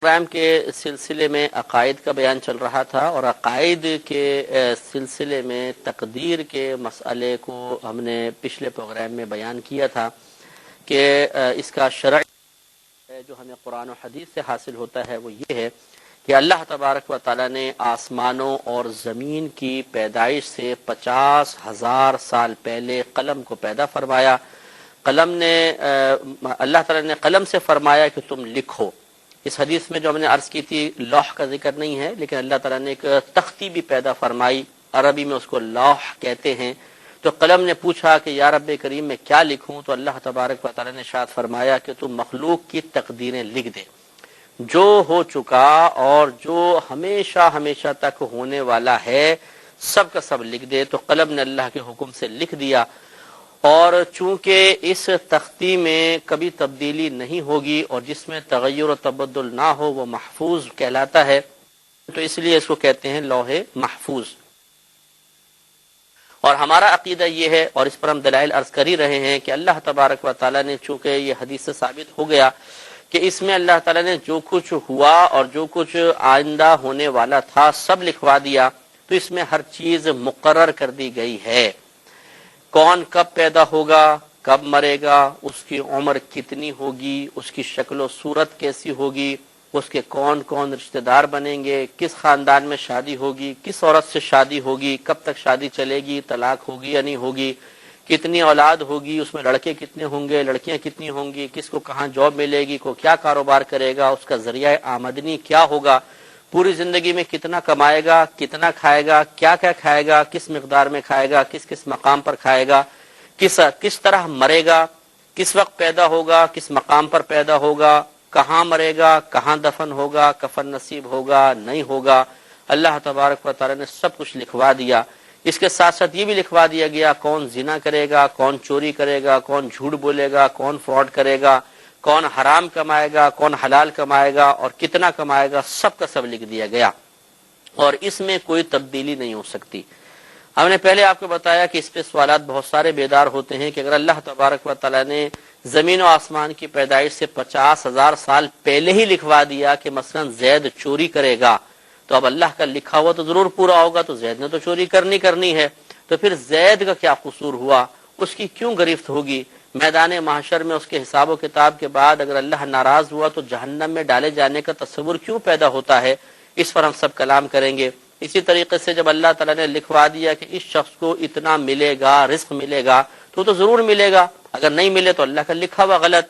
Programme کے سلسلے میں عقائد کا بیان چل رہا تھا اور عقائد کے سلسلے میں تقدیر کے مسئلے کو ہم نے پچھلے پروگرام میں بیان کیا تھا کہ اس کا شرعی جو ہمیں قرآن و حدیث سے حاصل ہوتا ہے وہ یہ ہے کہ اللہ تبارک و تعالی نے آسمانوں اور زمین کی پیدائش سے 50,000 سال پہلے قلم کو پیدا فرمایا۔ قلم نے اللہ تعالی نے قلم سے فرمایا کہ تم لکھو۔ اس حدیث میں جو ہم نے عرض کی تھی لوح کا ذکر نہیں ہے، لیکن اللہ تعالیٰ نے ایک تختی بھی پیدا فرمائی، عربی میں اس کو لوح کہتے ہیں۔ تو قلم نے پوچھا کہ یا رب کریم میں کیا لکھوں، تو اللہ تبارک و تعالیٰ نے ارشاد فرمایا کہ تم مخلوق کی تقدیریں لکھ دے، جو ہو چکا اور جو ہمیشہ ہمیشہ تک ہونے والا ہے سب کا سب لکھ دے۔ تو قلم نے اللہ کے حکم سے لکھ دیا، اور چونکہ اس تختی میں کبھی تبدیلی نہیں ہوگی اور جس میں تغیر و تبدل نہ ہو وہ محفوظ کہلاتا ہے، تو اس لیے اس کو کہتے ہیں لوح محفوظ۔ اور ہمارا عقیدہ یہ ہے، اور اس پر ہم دلائل عرض کر ہی رہے ہیں، کہ اللہ تبارک و تعالیٰ نے چونکہ یہ حدیث سے ثابت ہو گیا کہ اس میں اللہ تعالیٰ نے جو کچھ ہوا اور جو کچھ آئندہ ہونے والا تھا سب لکھوا دیا، تو اس میں ہر چیز مقرر کر دی گئی ہے۔ کون کب پیدا ہوگا، کب مرے گا، اس کی عمر کتنی ہوگی، اس کی شکل و صورت کیسی ہوگی، اس کے کون کون رشتہ دار بنیں گے، کس خاندان میں شادی ہوگی، کس عورت سے شادی ہوگی، کب تک شادی چلے گی، طلاق ہوگی یا نہیں ہوگی، کتنی اولاد ہوگی، اس میں لڑکے کتنے ہوں گے، لڑکیاں کتنی ہوں گی، کس کو کہاں جاب ملے گی، کو کیا کاروبار کرے گا، اس کا ذریعہ آمدنی کیا ہوگا، پوری زندگی میں کتنا کمائے گا، کتنا کھائے گا، کیا کیا کھائے گا، کس مقدار میں کھائے گا، کس کس مقام پر کھائے گا، کس طرح مرے گا، کس وقت پیدا ہوگا، کس مقام پر پیدا ہوگا، کہاں مرے گا، کہاں دفن ہوگا، کفن نصیب ہوگا نہیں ہوگا، اللہ تبارک و تعالی نے سب کچھ لکھوا دیا۔ اس کے ساتھ ساتھ یہ بھی لکھوا دیا گیا کون زنا کرے گا، کون چوری کرے گا، کون جھوٹ بولے گا، کون فراڈ کرے گا، کون حرام کمائے گا، کون حلال کمائے گا اور کتنا کمائے گا، سب کا سب لکھ دیا گیا، اور اس میں کوئی تبدیلی نہیں ہو سکتی۔ ہم نے پہلے آپ کو بتایا کہ اس پہ سوالات بہت سارے بیدار ہوتے ہیں کہ اگر اللہ تبارک و تعالیٰ نے زمین و آسمان کی پیدائش سے 50,000 سال پہلے ہی لکھوا دیا کہ مثلا زید چوری کرے گا، تو اب اللہ کا لکھا ہوا تو ضرور پورا ہوگا، تو زید نے تو چوری کرنی ہے، تو پھر زید کا کیا قصور ہوا، اس کی کیوں گرفت ہوگی، میدان محشر میں اس کے حساب و کتاب کے بعد اگر اللہ ناراض ہوا تو جہنم میں ڈالے جانے کا تصور کیوں پیدا ہوتا ہے، اس پر ہم سب کلام کریں گے۔ اسی طریقے سے جب اللہ تعالیٰ نے لکھوا دیا کہ اس شخص کو اتنا ملے گا، رزق ملے گا، تو ضرور ملے گا، اگر نہیں ملے تو اللہ کا لکھا ہوا غلط،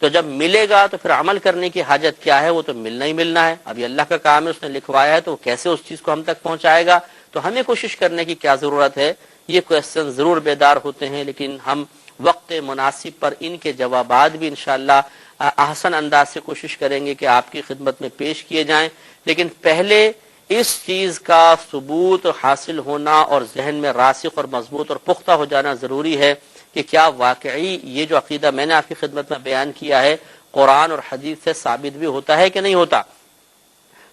تو جب ملے گا تو پھر عمل کرنے کی حاجت کیا ہے، وہ تو ملنا ہی ملنا ہے۔ ابھی اللہ کا کام ہے، اس نے لکھوایا ہے تو کیسے اس چیز کو ہم تک پہنچائے گا، تو ہمیں کوشش کرنے کی کیا ضرورت ہے۔ یہ کویسچن ضرور بیدار ہوتے ہیں، لیکن ہم وقت مناسب پر ان کے جوابات بھی انشاءاللہ احسن انداز سے کوشش کریں گے کہ آپ کی خدمت میں پیش کیے جائیں، لیکن پہلے اس چیز کا ثبوت حاصل ہونا اور ذہن میں راسخ اور مضبوط اور پختہ ہو جانا ضروری ہے کہ کیا واقعی یہ جو عقیدہ میں نے آپ کی خدمت میں بیان کیا ہے قرآن اور حدیث سے ثابت بھی ہوتا ہے کہ نہیں ہوتا۔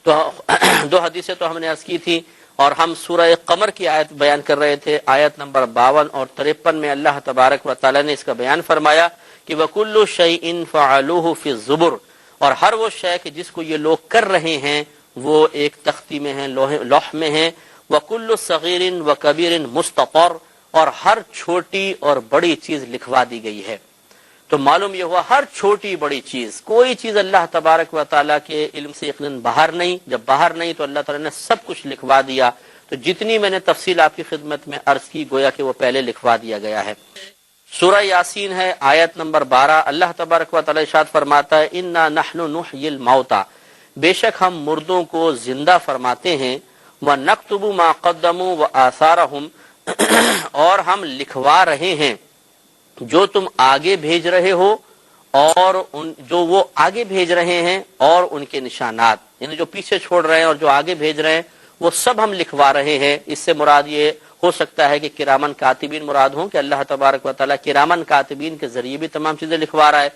تو دو حدیثیں تو ہم نے عرض کی تھی، اور ہم سورہ قمر کی آیت بیان کر رہے تھے، آیت نمبر 52 اور 53 میں اللہ تبارک و تعالی نے اس کا بیان فرمایا کہ وَكُلُّ شَيْءٍ فَعَلُوهُ فِي الزُّبُرِ، اور ہر وہ شے کہ جس کو یہ لوگ کر رہے ہیں وہ ایک تختی میں ہیں، لوح میں ہیں، وَكُلُّ صَغِيرٍ وَكَبِيرٍ مُسْتَطَرٍ، اور ہر چھوٹی اور بڑی چیز لکھوا دی گئی ہے۔ تو معلوم یہ ہوا ہر چھوٹی بڑی چیز، کوئی چیز اللہ تبارک و تعالیٰ کے علم سے یقیناً باہر نہیں، جب باہر نہیں تو اللہ تعالیٰ نے سب کچھ لکھوا دیا۔ تو جتنی میں نے تفصیل آپ کی خدمت میں عرض کی گویا کہ وہ پہلے لکھوا دیا گیا ہے۔ سورہ یاسین ہے، آیت نمبر 12، اللہ تبارک و تعالیٰ ارشاد فرماتا ہے اِنَّا نَحْنُ نُحْيِي الْمَوْتَى، بے شک ہم مردوں کو زندہ فرماتے ہیں، وَنَكْتُبُ مَا قَدَّمُوا وَآثَارَهُمْ، اور ہم لکھوا رہے ہیں جو تم آگے بھیج رہے ہو اور جو وہ آگے بھیج رہے ہیں اور ان کے نشانات، یعنی جو پیچھے چھوڑ رہے ہیں اور جو آگے بھیج رہے ہیں وہ سب ہم لکھوا رہے ہیں۔ اس سے مراد یہ ہو سکتا ہے کہ کرامن کاتبین مراد ہوں کہ اللہ تبارک و تعالیٰ کرامن کاتبین کے ذریعے بھی تمام چیزیں لکھوا رہا ہے،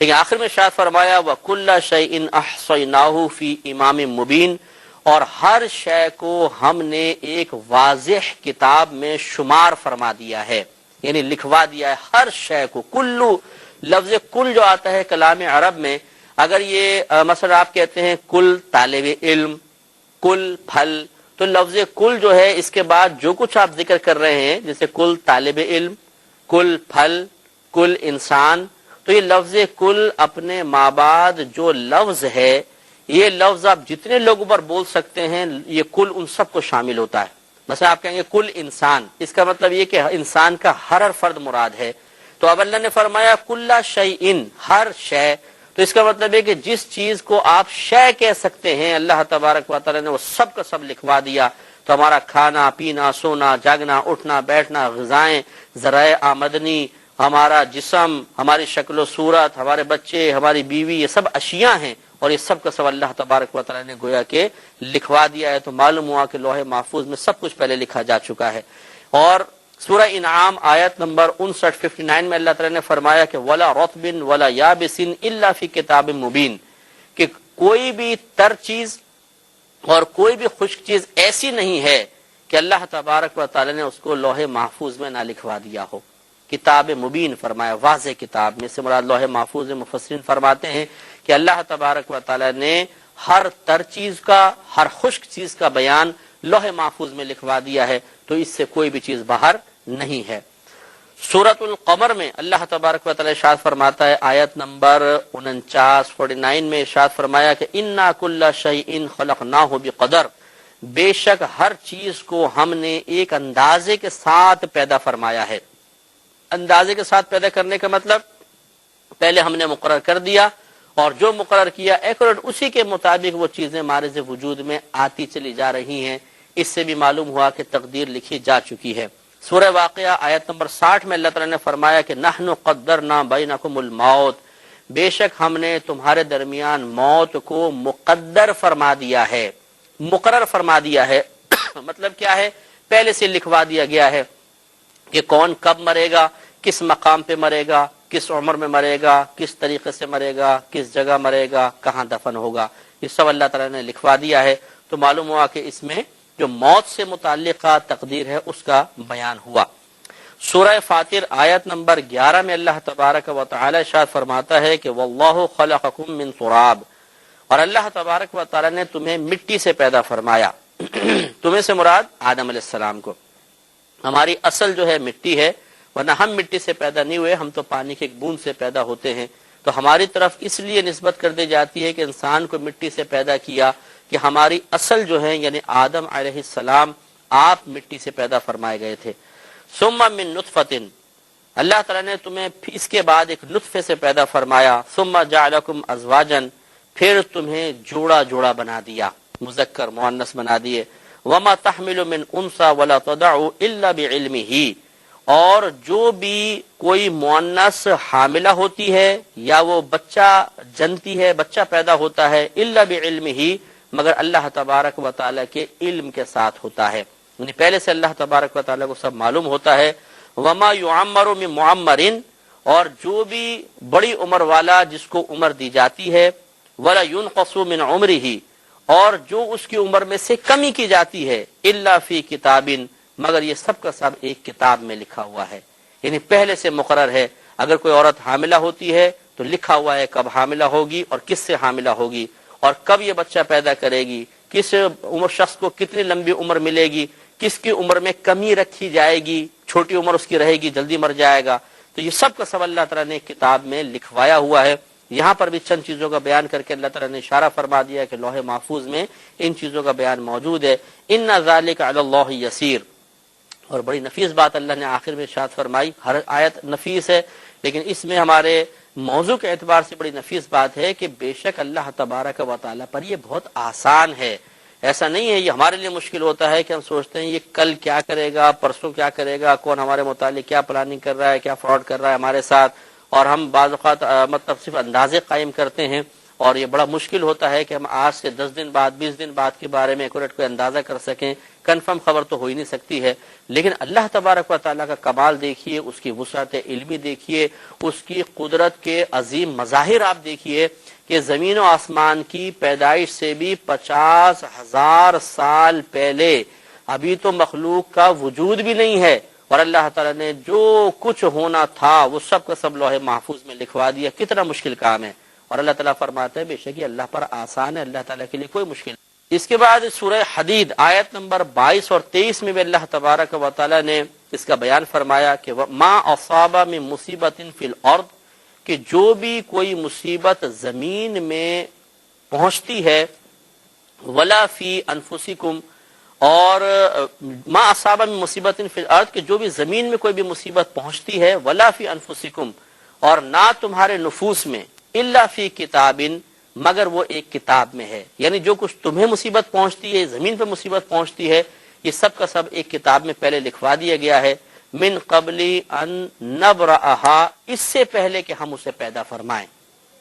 لیکن آخر میں ارشاد فرمایا وَكُلَّ شَيْءٍ أَحْصَيْنَاهُ فِي إِمَامٍ مُبِينٍ، اور ہر شے کو ہم نے ایک واضح کتاب میں شمار فرما دیا ہے، یعنی لکھوا دیا ہے ہر شے کو۔ کلو لفظ کل جو آتا ہے کلام عرب میں، اگر یہ مثلا آپ کہتے ہیں کل طالب علم، کل پھل، تو لفظ کل جو ہے اس کے بعد جو کچھ آپ ذکر کر رہے ہیں جیسے کل طالب علم، کل پھل، کل انسان، تو یہ لفظ کل اپنے مابعد جو لفظ ہے، یہ لفظ آپ جتنے لوگوں پر بول سکتے ہیں یہ کل ان سب کو شامل ہوتا ہے۔ مثلا آپ کہیں گے کل انسان، اس کا مطلب یہ کہ انسان کا ہر فرد مراد ہے۔ تو اب اللہ نے فرمایا کل شیء، ہر شے، تو اس کا مطلب ہے کہ جس چیز کو آپ شے کہہ سکتے ہیں اللہ تبارک و تعالی نے وہ سب کا سب لکھوا دیا۔ تو ہمارا کھانا پینا، سونا جاگنا، اٹھنا بیٹھنا، غذائیں، ذرائع آمدنی، ہمارا جسم، ہماری شکل و صورت، ہمارے بچے، ہماری بیوی، یہ سب اشیاء ہیں اور یہ سب کا سب اللہ تبارک و تعالی نے گویا کہ لکھوا دیا ہے۔ تو معلوم ہوا کہ لوح محفوظ میں سب کچھ پہلے لکھا جا چکا ہے۔ اور سورہ انعام آیت نمبر 59 میں اللہ تعالی نے فرمایا کہ ولا رطب ولا یابس الا فی کتاب مبین، کہ کوئی بھی تر چیز اور کوئی بھی خشک چیز ایسی نہیں ہے کہ اللہ تبارک و تعالی نے اس کو لوح محفوظ میں نہ لکھوا دیا ہو۔ کتاب مبین فرمایا، واضح کتاب میں سے مراد لوح محفوظ میں مفسرین فرماتے ہیں کہ اللہ تبارک و تعالی نے ہر تر چیز کا، ہر خشک چیز کا بیان لوح محفوظ میں لکھوا دیا ہے، تو اس سے کوئی بھی چیز باہر نہیں ہے۔ سورۃ القمر میں اللہ تبارک و تعالی ارشاد فرماتا ہے آیت نمبر 49 میں ارشاد فرمایا کہ انا کل شیء خلقناہ بقدر، بے شک ہر چیز کو ہم نے ایک اندازے کے ساتھ پیدا فرمایا ہے۔ اندازے کے ساتھ پیدا کرنے کا مطلب پہلے ہم نے مقرر کر دیا اور جو مقرر کیا ایکوریٹ اسی کے مطابق وہ چیزیں مارز وجود میں آتی چلی جا رہی ہیں۔ اس سے بھی معلوم ہوا کہ تقدیر لکھی جا چکی ہے۔ سورہ واقعہ آیت نمبر 60 میں اللہ تعالی نے فرمایا کہ نحن قدرنا بینکم الموت، بے شک ہم نے تمہارے درمیان موت کو مقدر فرما دیا ہے، مقرر فرما دیا ہے۔ مطلب کیا ہے؟ پہلے سے لکھوا دیا گیا ہے کہ کون کب مرے گا، کس مقام پہ مرے گا، کس عمر میں مرے گا، کس طریقے سے مرے گا، کس جگہ مرے گا، کہاں دفن ہوگا، یہ سب اللہ تعالی نے لکھوا دیا ہے۔ تو معلوم ہوا کہ اس میں جو موت سے متعلقہ تقدیر ہے اس کا بیان ہوا۔ سورہ فاطر آیت نمبر 11 میں اللہ تبارک و تعالی ارشاد فرماتا ہے کہ واللہ خلقکم من تراب، اور اللہ تبارک و تعالی نے تمہیں مٹی سے پیدا فرمایا۔ تمہیں سے مراد آدم علیہ السلام کو۔ ہماری اصل جو ہے مٹی ہے، ورنہ ہم مٹی سے پیدا نہیں ہوئے، ہم تو پانی کی ایک بوند سے پیدا ہوتے ہیں۔ تو ہماری طرف اس لیے نسبت کر دی جاتی ہے کہ انسان کو مٹی سے پیدا کیا، کہ ہماری اصل جو ہے یعنی آدم علیہ السلام آپ مٹی سے پیدا فرمائے گئے تھے۔ ثم من نطفۃ، اللہ تعالیٰ نے تمہیں اس کے بعد ایک نطفے سے پیدا فرمایا۔ ثم جعلکم ازواجا، پھر تمہیں جوڑا جوڑا بنا دیا، مذکر مؤنث بنا دیے۔ وما تحمل من انثى ولا تضع الا بعلمه، اور جو بھی کوئی مؤنث حاملہ ہوتی ہے یا وہ بچہ جنتی ہے، بچہ پیدا ہوتا ہے، الا بعلمه، مگر اللہ تبارک و تعالی کے علم کے ساتھ ہوتا ہے، یعنی پہلے سے اللہ تبارک و تعالی کو سب معلوم ہوتا ہے۔ وما يعمر من معمر، اور جو بھی بڑی عمر والا جس کو عمر دی جاتی ہے، ولا ينقص من عمره، اور جو اس کی عمر میں سے کمی کی جاتی ہے، الا فی کتاب، مگر یہ سب کا سب ایک کتاب میں لکھا ہوا ہے، یعنی پہلے سے مقرر ہے۔ اگر کوئی عورت حاملہ ہوتی ہے تو لکھا ہوا ہے کب حاملہ ہوگی اور کس سے حاملہ ہوگی، اور کب یہ بچہ پیدا کرے گی، کس عمر شخص کو کتنی لمبی عمر ملے گی، کس کی عمر میں کمی رکھی جائے گی، چھوٹی عمر اس کی رہے گی، جلدی مر جائے گا، تو یہ سب کا سب اللہ تعالیٰ نے کتاب میں لکھوایا ہوا ہے۔ یہاں پر بھی چند چیزوں کا بیان کر کے اللہ تعالیٰ نے اشارہ فرما دیا کہ لوح محفوظ میں ان چیزوں کا بیان موجود ہے۔ ان ذالک علی اللہ یسیر، اور بڑی نفیس بات اللہ نے آخر میں ارشاد فرمائی۔ ہر آیت نفیس ہے، لیکن اس میں ہمارے موضوع کے اعتبار سے بڑی نفیس بات ہے کہ بے شک اللہ تبارک و تعالیٰ پر یہ بہت آسان ہے۔ ایسا نہیں ہے یہ ہمارے لیے مشکل ہوتا ہے کہ ہم سوچتے ہیں یہ کل کیا کرے گا، پرسوں کیا کرے گا، کون ہمارے متعلق کیا پلاننگ کر رہا ہے، کیا فراڈ کر رہا ہے ہمارے ساتھ، اور ہم بعض اوقات مطلب صرف اندازے قائم کرتے ہیں، اور یہ بڑا مشکل ہوتا ہے کہ ہم آج سے 10 دن بعد 20 دن بعد کے بارے میں ایکوریٹ کوئی اندازہ کر سکیں۔ کنفرم خبر تو ہو ہی نہیں سکتی ہے، لیکن اللہ تبارک و تعالیٰ کا کمال دیکھیے، اس کی وسعت علمی دیکھیے، اس کی قدرت کے عظیم مظاہر آپ دیکھیے کہ زمین و آسمان کی پیدائش سے بھی 50,000 سال پہلے ابھی تو مخلوق کا وجود بھی نہیں ہے، اور اللہ تعالیٰ نے جو کچھ ہونا تھا وہ سب کا سب لوح محفوظ میں لکھوا دیا۔ کتنا مشکل کام ہے، اور اللہ تعالیٰ فرماتا ہے بے شک یہ اللہ پر آسان ہے، اللہ تعالیٰ کے لیے کوئی مشکل نہیں۔ اس کے بعد سورہ حدید آیت نمبر 22 اور 23 میں بھی اللہ تبارک و تعالیٰ نے اس کا بیان فرمایا کہ ما اصاب من مصیبت فی الارض، کہ جو بھی کوئی مصیبت زمین میں پہنچتی ہے، ولا فی انفسکم، اور ما اصاب من مصیبت فی الارض، کہ جو بھی زمین میں کوئی بھی مصیبت پہنچتی ہے، ولا فی انفسکم، اور نہ تمہارے نفوس میں، الا فی کتاب، مگر وہ ایک کتاب میں ہے، یعنی جو کچھ تمہیں مصیبت پہنچتی ہے، زمین پہ مصیبت پہنچتی ہے، یہ سب کا سب ایک کتاب میں پہلے لکھوا دیا گیا ہے، من قبل ان نبرأہا، اس سے پہلے کہ ہم اسے پیدا فرمائیں۔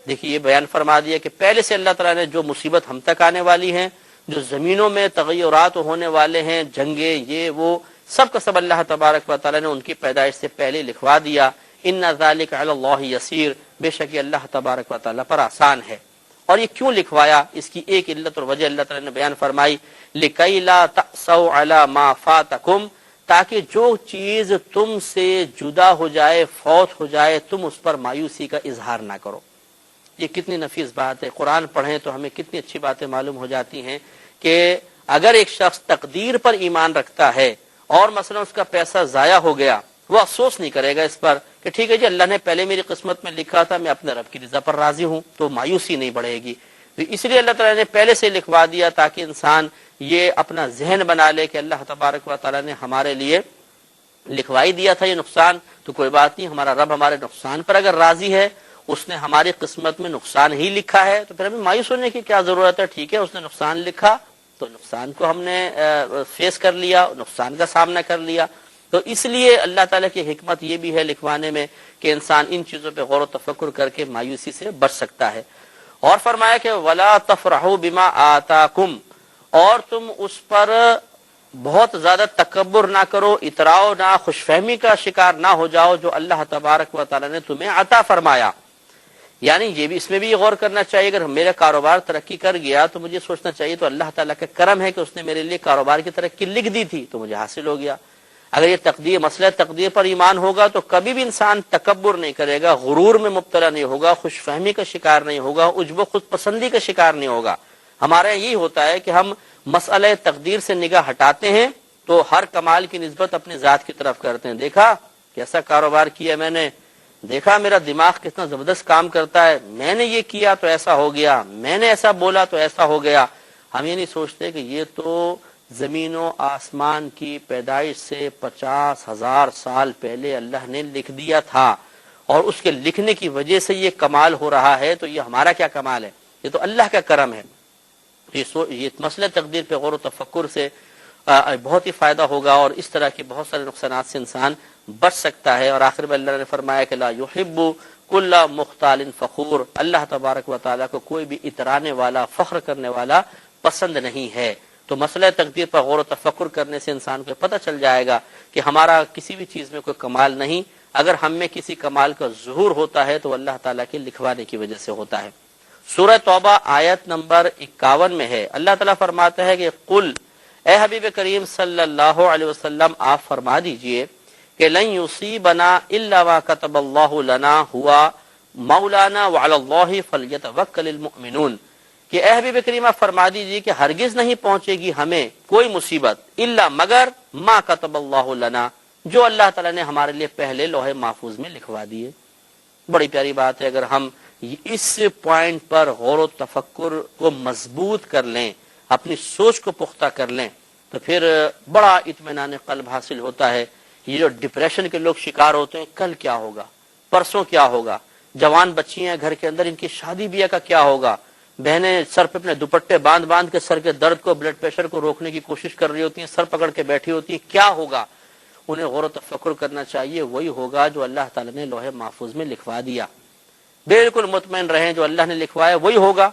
دیکھیے یہ بیان فرما دیا کہ پہلے سے اللہ تعالیٰ نے جو مصیبت ہم تک آنے والی ہیں، جو زمینوں میں تغیرات ہونے والے ہیں، جنگیں، یہ وہ سب کا سب اللہ تبارک و تعالیٰ نے ان کی پیدائش سے پہلے لکھوا دیا۔ ان ذالک علی اللہ یسیر، بے شک یہ اللہ تبارک و تعالیٰ پر آسان ہے۔ اور یہ کیوں لکھوایا، اس کی ایک علت اور وجہ اللہ تعالیٰ نے بیان فرمائی، لِكَيْ لَا تَأْسَوْا عَلَى مَا فَاتَكُمْ، تاکہ جو چیز تم سے جدا ہو جائے، فوت ہو جائے، تم اس پر مایوسی کا اظہار نہ کرو۔ یہ کتنی نفیس بات ہے، قرآن پڑھیں تو ہمیں کتنی اچھی باتیں معلوم ہو جاتی ہیں کہ اگر ایک شخص تقدیر پر ایمان رکھتا ہے اور مثلا اس کا پیسہ ضائع ہو گیا، وہ افسوس نہیں کرے گا اس پر کہ ٹھیک ہے جی اللہ نے پہلے میری قسمت میں لکھا تھا، میں اپنے رب کی رضا پر راضی ہوں، تو مایوسی نہیں بڑھے گی۔ تو اس لیے اللہ تعالیٰ نے پہلے سے لکھوا دیا تاکہ انسان یہ اپنا ذہن بنا لے کہ اللہ تبارک و تعالیٰ نے ہمارے لیے لکھوائی دیا تھا یہ نقصان، تو کوئی بات نہیں، ہمارا رب ہمارے نقصان پر اگر راضی ہے، اس نے ہماری قسمت میں نقصان ہی لکھا ہے، تو پھر ہمیں مایوس ہونے کی کیا ضرورت ہے؟ ٹھیک ہے اس نے نقصان لکھا تو نقصان کو ہم نے فیس کر لیا، نقصان کا سامنا کر لیا۔ تو اس لیے اللہ تعالیٰ کی حکمت یہ بھی ہے لکھوانے میں کہ انسان ان چیزوں پہ غور و تفکر کر کے مایوسی سے بچ سکتا ہے۔ اور فرمایا کہ وَلَا تَفْرَحُوا بِمَا آتَاكُمْ، اور تم اس پر بہت زیادہ تکبر نہ کرو، اتراؤ نہ، خوش فہمی کا شکار نہ ہو جاؤ جو اللہ تبارک و تعالیٰ نے تمہیں عطا فرمایا۔ یعنی یہ بھی، اس میں بھی غور کرنا چاہیے، اگر میرا کاروبار ترقی کر گیا تو مجھے سوچنا چاہیے تو اللہ تعالیٰ کا کرم ہے کہ اس نے میرے لیے کاروبار کی ترقی لکھ دی تھی تو مجھے حاصل ہو گیا۔ اگر یہ تقدیر، مسئلہ تقدیر پر ایمان ہوگا تو کبھی بھی انسان تکبر نہیں کرے گا، غرور میں مبتلا نہیں ہوگا، خوش فہمی کا شکار نہیں ہوگا، عجب و خود پسندی کا شکار نہیں ہوگا۔ ہمارے یہی ہوتا ہے کہ ہم مسئلہ تقدیر سے نگاہ ہٹاتے ہیں تو ہر کمال کی نسبت اپنی ذات کی طرف کرتے ہیں۔ دیکھا کیسا کاروبار کیا میں نے، دیکھا میرا دماغ کتنا زبردست کام کرتا ہے، میں نے یہ کیا تو ایسا ہو گیا، میں نے ایسا بولا تو ایسا ہو گیا۔ ہم یہ نہیں سوچتے کہ یہ تو زمین و آسمان کی پیدائش سے 50,000 سال پہلے اللہ نے لکھ دیا تھا، اور اس کے لکھنے کی وجہ سے یہ کمال ہو رہا ہے، تو یہ ہمارا کیا کمال ہے؟ یہ تو اللہ کا کرم ہے۔ یہ مسئلہ تقدیر پہ غور و تفکر سے بہت ہی فائدہ ہوگا، اور اس طرح کے بہت سارے نقصانات سے انسان بچ سکتا ہے۔ اور آخر میں اللہ نے فرمایا کہ لا یحب کل مختال فخور، اللہ تبارک و تعالیٰ کو کوئی بھی اترانے والا، فخر کرنے والا پسند نہیں ہے۔ تو مسئلہ تقدیر پر غور و تفکر کرنے سے انسان کو پتہ چل جائے گا کہ ہمارا کسی بھی چیز میں کوئی کمال نہیں، اگر ہم میں کسی کمال کا ظہور ہوتا ہے تو اللہ تعالیٰ کے لکھوانے کی وجہ سے ہوتا ہے۔ سورہ توبہ آیت نمبر 51 میں ہے، اللہ تعالیٰ فرماتا ہے کہ قل، اے حبیب کریم صلی اللہ علیہ وسلم آپ فرما دیجئے کہ لن یصیبنا الا ما کتب اللہ لنا ہوا مولانا وعلی اللہ فلیتوکل المؤمنون، کہ اے حبیب کریم آپ فرما دیجئے کہ ہرگز نہیں پہنچے گی ہمیں کوئی مصیبت الا مگر ما کتب اللہ لنا، جو اللہ تعالیٰ نے ہمارے لیے پہلے لوح محفوظ میں لکھوا دیے۔ بڑی پیاری بات ہے، اگر ہم اس پوائنٹ پر غور و تفکر کو مضبوط کر لیں، اپنی سوچ کو پختہ کر لیں، تو پھر بڑا اطمینان قلب حاصل ہوتا ہے۔ یہ جو ڈپریشن کے لوگ شکار ہوتے ہیں، کل کیا ہوگا، پرسوں کیا ہوگا، جوان بچیاں گھر کے اندر، ان کی شادی بیاہ کا کیا ہوگا، بہنیں سر پہ اپنے دوپٹے باندھ باندھ کے سر کے درد کو، بلڈ پریشر کو روکنے کی کوشش کر رہی ہوتی ہیں، سر پکڑ کے بیٹھی ہوتی ہیں، کیا ہوگا؟ انہیں غور و تفکر کرنا چاہیے، وہی ہوگا جو اللہ تعالیٰ نے لوح محفوظ میں لکھوا دیا۔ بالکل مطمئن رہیں، جو اللہ نے لکھوایا وہی ہوگا،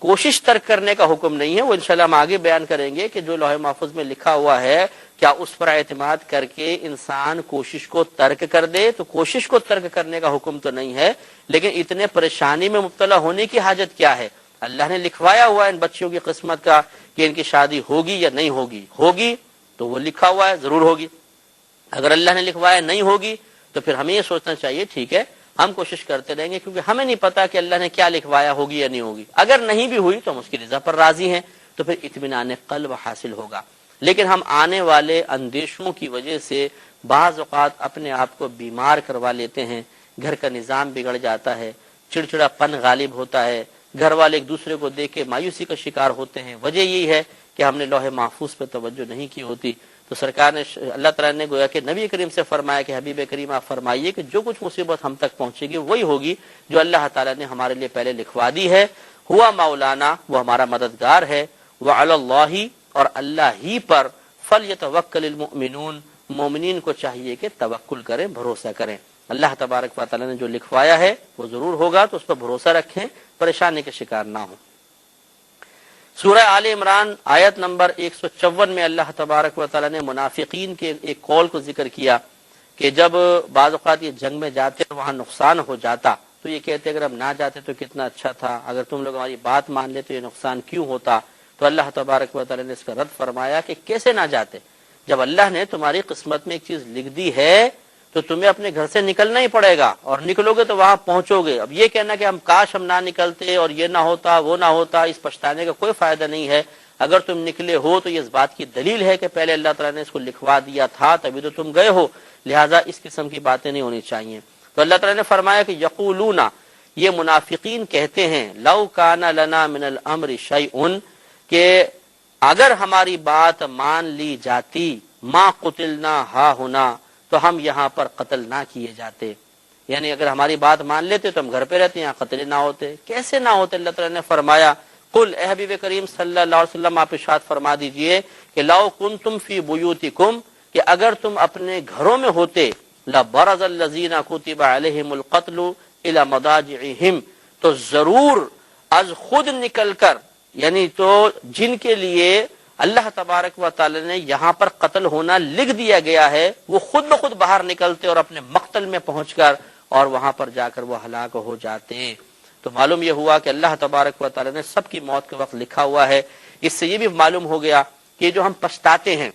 کوشش ترک کرنے کا حکم نہیں ہے۔ وہ انشاءاللہ ہم آگے بیان کریں گے کہ جو لوح محفوظ میں لکھا ہوا ہے، کیا اس پر اعتماد کر کے انسان کوشش کو ترک کر دے؟ تو کوشش کو ترک کرنے کا حکم تو نہیں ہے، لیکن اتنے پریشانی میں مبتلا ہونے کی حاجت کیا ہے؟ اللہ نے لکھوایا ہوا ہے ان بچیوں کی قسمت کا کہ ان کی شادی ہوگی یا نہیں ہوگی، ہوگی تو وہ لکھا ہوا ہے، ضرور ہوگی۔ اگر اللہ نے لکھوایا نہیں ہوگی تو پھر ہمیں یہ سوچنا چاہیے ٹھیک ہے ہم کوشش کرتے رہیں گے، کیونکہ ہمیں نہیں پتا کہ اللہ نے کیا لکھوایا ہوگی یا نہیں ہوگی. اگر نہیں بھی ہوئی تو ہم اس کی رضا پر راضی ہیں، تو پھر اطمینان قلب حاصل ہوگا. لیکن ہم آنے والے اندیشوں کی وجہ سے بعض اوقات اپنے آپ کو بیمار کروا لیتے ہیں، گھر کا نظام بگڑ جاتا ہے، چڑچڑا پن غالب ہوتا ہے، گھر والے ایک دوسرے کو دیکھ کے مایوسی کا شکار ہوتے ہیں. وجہ یہی ہے کہ ہم نے لوح محفوظ پہ توجہ نہیں کی ہوتی. تو سرکار نے اللہ تعالیٰ نے گویا کہ نبی کریم سے فرمایا کہ حبیب کریم آپ فرمائیے کہ جو کچھ مصیبت ہم تک پہنچے گی وہی ہوگی جو اللہ تعالیٰ نے ہمارے لیے پہلے لکھوا دی ہے. ہوا مولانا، وہ ہمارا مددگار ہے. وعلی اللہ، اور اللہ ہی پر فلیتوکل المؤمنون، مومنین کو چاہیے کہ توکل کریں، بھروسہ کریں. اللہ تبارک و تعالیٰ نے جو لکھوایا ہے وہ ضرور ہوگا، تو اس پر بھروسہ رکھیں، پریشانی کے شکار نہ ہوں. سورہ آل عمران آیت نمبر 154 میں اللہ تبارک و تعالیٰ نے منافقین کے ایک قول کو ذکر کیا کہ جب بعض اوقات یہ جنگ میں جاتے وہاں نقصان ہو جاتا تو یہ کہتے اگر ہم نہ جاتے تو کتنا اچھا تھا، اگر تم لوگ ہماری بات مان لے تو یہ نقصان کیوں ہوتا. تو اللہ تبارک و تعالیٰ نے اس کا رد فرمایا کہ کیسے نہ جاتے، جب اللہ نے تمہاری قسمت میں ایک چیز لکھ دی ہے تو تمہیں اپنے گھر سے نکلنا ہی پڑے گا، اور نکلو گے تو وہاں پہنچو گے. اب یہ کہنا کہ ہم کاش ہم نہ نکلتے اور یہ نہ ہوتا وہ نہ ہوتا، اس پچھتانے کا کوئی فائدہ نہیں ہے. اگر تم نکلے ہو تو یہ اس بات کی دلیل ہے کہ پہلے اللہ تعالیٰ نے اس کو لکھوا دیا تھا تبھی تو تم گئے ہو، لہٰذا اس قسم کی باتیں نہیں ہونی چاہیے. تو اللہ تعالیٰ نے فرمایا کہ یقولون، یہ منافقین کہتے ہیں، لو کان لنا من الامر شیء، کہ اگر ہماری بات مان لی جاتی، ما قتلنا ہا ہونا، تو ہم یہاں پر قتل نہ کیے جاتے. یعنی اگر ہماری بات مان لیتے تو ہم گھر پہ رہتے، یہاں قتل نہ ہوتے. کیسے نہ ہوتے؟ اللہ تعالیٰ نے فرمایا قل، اے حبیب کریم صلی اللہ علیہ وسلم آپ ارشاد فرما دیجئے کہ لو کنتم فی بیوتکم، کہ اگر تم اپنے گھروں میں ہوتے، لبرز الذین کتب علیہم القتل الی مضاجعہم، تو ضرور از خود نکل کر، یعنی تو جن کے لیے اللہ تبارک و تعالی نے یہاں پر قتل ہونا لکھ دیا گیا ہے، وہ خود بخود باہر نکلتے اور اپنے مقتل میں پہنچ کر اور وہاں پر جا کر وہ ہلاک ہو جاتے. تو معلوم یہ ہوا کہ اللہ تبارک و تعالی نے سب کی موت کے وقت لکھا ہوا ہے. اس سے یہ بھی معلوم ہو گیا کہ جو ہم پچھتاتے ہیں،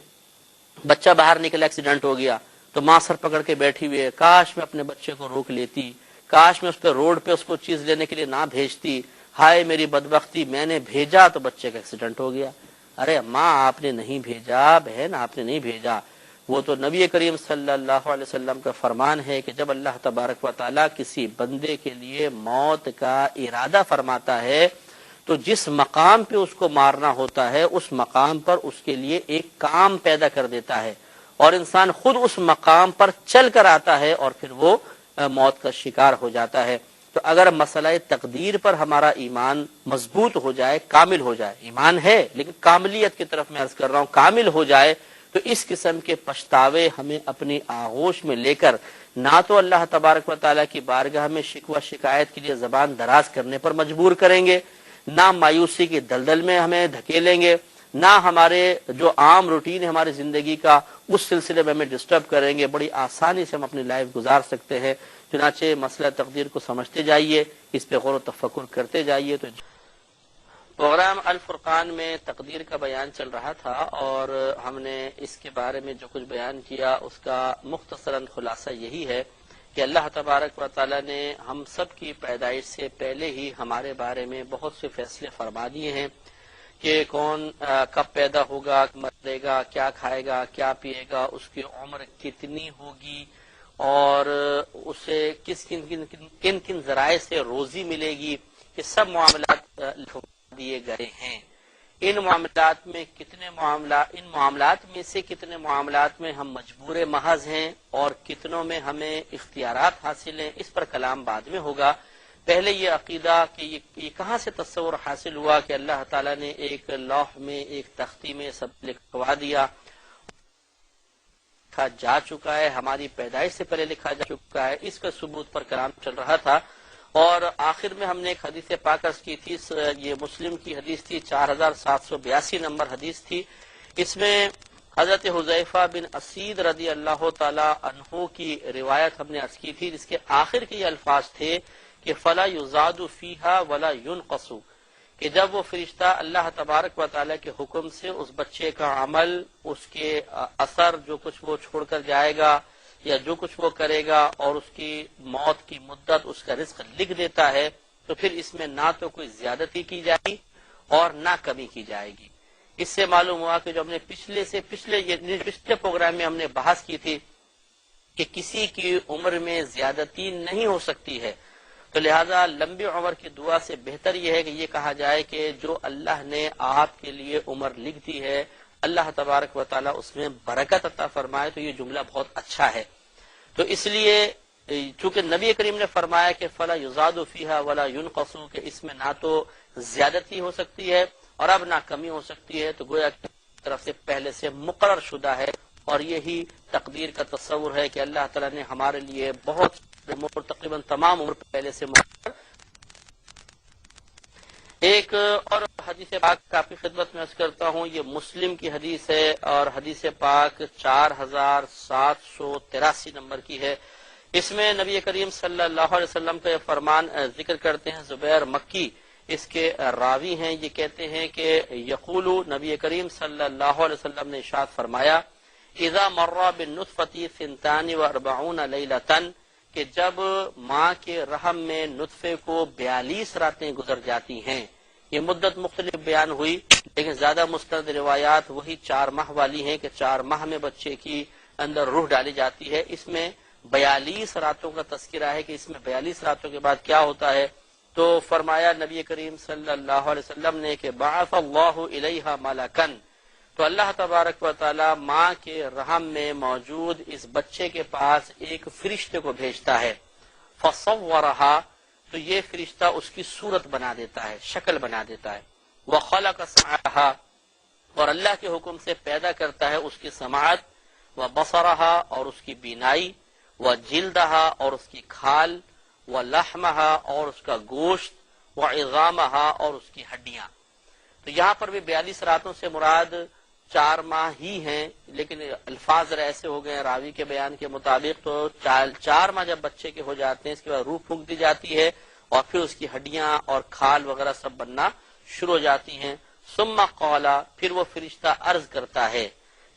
بچہ باہر نکلا ایکسیڈنٹ ہو گیا تو ماں سر پکڑ کے بیٹھی ہوئی ہے، کاش میں اپنے بچے کو روک لیتی، کاش میں اس پہ روڈ پہ اس کو چیز لینے کے لیے نہ بھیجتی، ہائے میری بدبختی، میں نے بھیجا تو بچے کا ایکسیڈنٹ ہو گیا. ارے ماں آپ نے نہیں بھیجا، بہن آپ نے نہیں بھیجا، وہ تو نبی کریم صلی اللہ علیہ وسلم کا فرمان ہے کہ جب اللہ تبارک و تعالیٰ کسی بندے کے لیے موت کا ارادہ فرماتا ہے تو جس مقام پہ اس کو مارنا ہوتا ہے اس مقام پر اس کے لیے ایک کام پیدا کر دیتا ہے، اور انسان خود اس مقام پر چل کر آتا ہے اور پھر وہ موت کا شکار ہو جاتا ہے. تو اگر مسئلہ تقدیر پر ہمارا ایمان مضبوط ہو جائے، کامل ہو جائے، ایمان ہے لیکن کاملیت کی طرف میں عرض کر رہا ہوں، کامل ہو جائے، تو اس قسم کے پچھتاوے ہمیں اپنی آغوش میں لے کر نہ تو اللہ تبارک و تعالیٰ کی بارگاہ میں شکوہ شکایت کے لیے زبان دراز کرنے پر مجبور کریں گے، نہ مایوسی کی دلدل میں ہمیں دھکیلیں گے، نہ ہمارے جو عام روٹین ہے ہماری زندگی کا اس سلسلے میں ہمیں ڈسٹرب کریں گے. بڑی آسانی سے ہم اپنی لائف گزار سکتے ہیں. چنانچہ مسئلہ تقدیر کو سمجھتے جائیے، اس پہ غور و تفکر کرتے جائیے. تو پروگرام الفرقان میں تقدیر کا بیان چل رہا تھا اور ہم نے اس کے بارے میں جو کچھ بیان کیا اس کا مختصراً خلاصہ یہی ہے کہ اللہ تبارک و تعالیٰ نے ہم سب کی پیدائش سے پہلے ہی ہمارے بارے میں بہت سے فیصلے فرما دیے ہیں کہ کون کب پیدا ہوگا، مرے گا، کیا کھائے گا، کیا پیے گا، اس کی عمر کتنی ہوگی، اور اسے کن کن ذرائع سے روزی ملے گی. یہ سب معاملات لکھوا دیے گئے ہیں. ان معاملات میں سے کتنے معاملات میں ہم مجبور محض ہیں اور کتنوں میں ہمیں اختیارات حاصل ہیں، اس پر کلام بعد میں ہوگا. پہلے یہ عقیدہ کہ یہ کہاں سے تصور حاصل ہوا کہ اللہ تعالیٰ نے ایک لوح میں، ایک تختی میں سب لکھوا دیا، لکھا جا چکا ہے، ہماری پیدائش سے پہلے لکھا جا چکا ہے، اس کا ثبوت پر کلام چل رہا تھا. اور آخر میں ہم نے ایک حدیث پاک عرض کی تھی، یہ مسلم کی حدیث تھی، 4782 نمبر حدیث تھی. اس میں حضرت حذیفہ بن اسید رضی اللہ تعالی عنہ کی روایت ہم نے عرض کی تھی، جس کے آخر کے یہ الفاظ تھے کہ فلا یزاد فیہا ولا ینقص، کہ جب وہ فرشتہ اللہ تبارک و تعالیٰ کے حکم سے اس بچے کا عمل، اس کے اثر جو کچھ وہ چھوڑ کر جائے گا، یا جو کچھ وہ کرے گا اور اس کی موت کی مدت اس کا رزق لکھ دیتا ہے تو پھر اس میں نہ تو کوئی زیادتی کی جائے گی اور نہ کمی کی جائے گی۔ اس سے معلوم ہوا کہ جو ہم نے پچھلے پروگرام میں ہم نے بحث کی تھی کہ کسی کی عمر میں زیادتی نہیں ہو سکتی ہے، تو لہذا لمبی عمر کی دعا سے بہتر یہ ہے کہ یہ کہا جائے کہ جو اللہ نے آپ کے لیے عمر لکھ دی ہے اللہ تبارک و تعالی اس میں برکت عطا فرمائے، تو یہ جملہ بہت اچھا ہے۔ تو اس لیے چونکہ نبی کریم نے فرمایا کہ فلا یزاد فیہا ولا ینقص، کہ اس میں نہ تو زیادتی ہو سکتی ہے اور اب نہ کمی ہو سکتی ہے، تو گویا کی طرف سے پہلے سے مقرر شدہ ہے، اور یہی تقدیر کا تصور ہے کہ اللہ تعالیٰ نے ہمارے لیے بہت تقریباً تمام عمر پہلے سے مقرر۔ ایک اور حدیث پاک آپ کی خدمت میں عرض کرتا ہوں، یہ مسلم کی حدیث ہے اور حدیث پاک 4783 نمبر کی ہے۔ اس میں نبی کریم صلی اللہ علیہ وسلم کا یہ فرمان ذکر کرتے ہیں، زبیر مکی اس کے راوی ہیں، یہ کہتے ہیں کہ یقول نبی کریم صلی اللہ علیہ وسلم نے ارشاد فرمایا اذا مر بالنطفة 42 لیلۃ، کہ جب ماں کے رحم میں نطفے کو 42 راتیں گزر جاتی ہیں، یہ مدت مختلف بیان ہوئی لیکن زیادہ مستند روایات وہی 4 ماہ والی ہیں کہ 4 ماہ میں بچے کی اندر روح ڈالی جاتی ہے۔ اس میں 42 راتوں کا تذکرہ ہے کہ اس میں 42 راتوں کے بعد کیا ہوتا ہے، تو فرمایا نبی کریم صلی اللہ علیہ وسلم نے کہ بعث اللہ الیہا ملکن، تو اللہ تبارک و تعالی ماں کے رحم میں موجود اس بچے کے پاس ایک فرشتے کو بھیجتا ہے، فصورہا، تو یہ فرشتہ اس کی صورت بنا دیتا ہے، شکل بنا دیتا ہے، وخلق سمعہا، اور اللہ کے حکم سے پیدا کرتا ہے اس کی سماعت، وبصرہا، اور اس کی بینائی، وجلدہا، اور اس کی کھال، ولحمہا، اور اس کا گوشت، وعظامہا، اور اس کی ہڈیاں۔ تو یہاں پر بھی 42 راتوں سے مراد 4 ماہ ہی ہیں، لیکن الفاظ ایسے ہو گئے ہیں راوی کے بیان کے مطابق، تو 4 ماہ جب بچے کے ہو جاتے ہیں اس کے بعد روح پھونک دی جاتی ہے اور پھر اس کی ہڈیاں اور کھال وغیرہ سب بننا شروع ہو جاتی ہیں۔ ثم قال، پھر وہ فرشتہ عرض کرتا ہے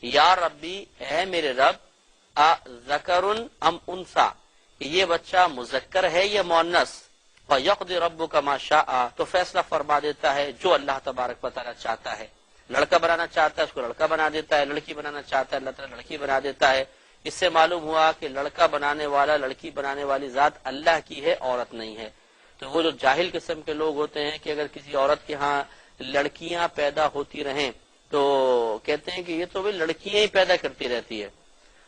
یا ربی، اے میرے رب، ذکر ام انثى، کہ یہ بچہ مذکر ہے یا مؤنث، فیقضی ربک ما شاء، تو فیصلہ فرما دیتا ہے جو اللہ تبارک و تعالی چاہتا ہے۔ لڑکا بنانا چاہتا ہے اس کو لڑکا بنا دیتا ہے، لڑکی بنانا چاہتا ہے اللہ تعالیٰ لڑکی بنا دیتا ہے۔ اس سے معلوم ہوا کہ لڑکا بنانے والا، لڑکی بنانے والی ذات اللہ کی ہے، عورت نہیں ہے۔ تو وہ جو جاہل قسم کے لوگ ہوتے ہیں کہ اگر کسی عورت کے ہاں لڑکیاں پیدا ہوتی رہیں تو کہتے ہیں کہ یہ تو لڑکیاں ہی پیدا کرتی رہتی ہے۔